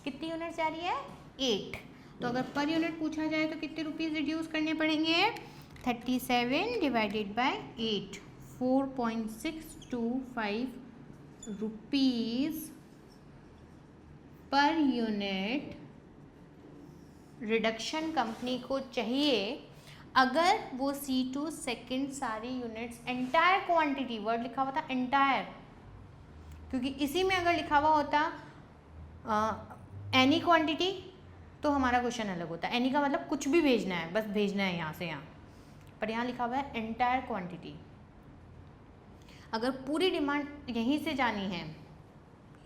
कितनी यूनिट्स जा रही है 8। तो अगर पर यूनिट पूछा जाए तो कितने रुपीज़ रिड्यूस करने पड़ेंगे? 37 divided by 8, 4.625 rupees per unit reduction company को चाहिए अगर वो C2 सेकंड सारी यूनिट्स एंटायर क्वांटिटी, वर्ड लिखा हुआ था एंटायर, क्योंकि इसी में अगर लिखा हुआ होता एनी क्वांटिटी तो हमारा क्वेश्चन अलग होता। एनी का मतलब कुछ भी भेजना है, बस भेजना है यहाँ से यहाँ, पर यहाँ लिखा हुआ है एंटायर क्वांटिटी। अगर पूरी डिमांड यहीं से जानी है,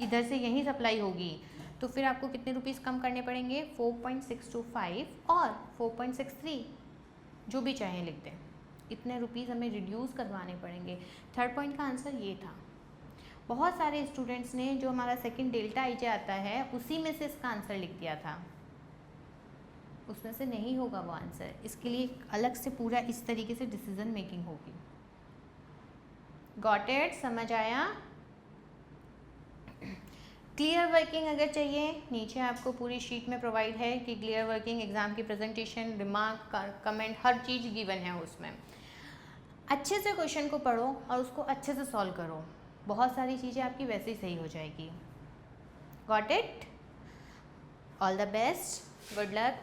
इधर से यहीं सप्लाई होगी, तो फिर आपको कितने रुपीज़ कम करने पड़ेंगे? 4.625 और 4.63, जो भी चाहें लिख दें, इतने रुपीज़ हमें रिड्यूस करवाने पड़ेंगे। थर्ड पॉइंट का आंसर ये था। बहुत सारे स्टूडेंट्स ने जो हमारा सेकंड डेल्टा आई जे आता है उसी में से इसका आंसर लिख दिया था, उसमें से नहीं होगा वो आंसर। इसके लिए अलग से पूरा इस तरीके से डिसीजन मेकिंग होगी। Got it? समझ आया? क्लियर वर्किंग अगर चाहिए, नीचे आपको पूरी शीट में प्रोवाइड है कि क्लियर वर्किंग, एग्जाम की प्रेजेंटेशन, रिमार्क, कमेंट, हर चीज़ गिवन है उसमें। अच्छे से क्वेश्चन को पढ़ो और उसको अच्छे से सॉल्व करो, बहुत सारी चीज़ें आपकी वैसे ही सही हो जाएगी। Got it? All the best, good luck.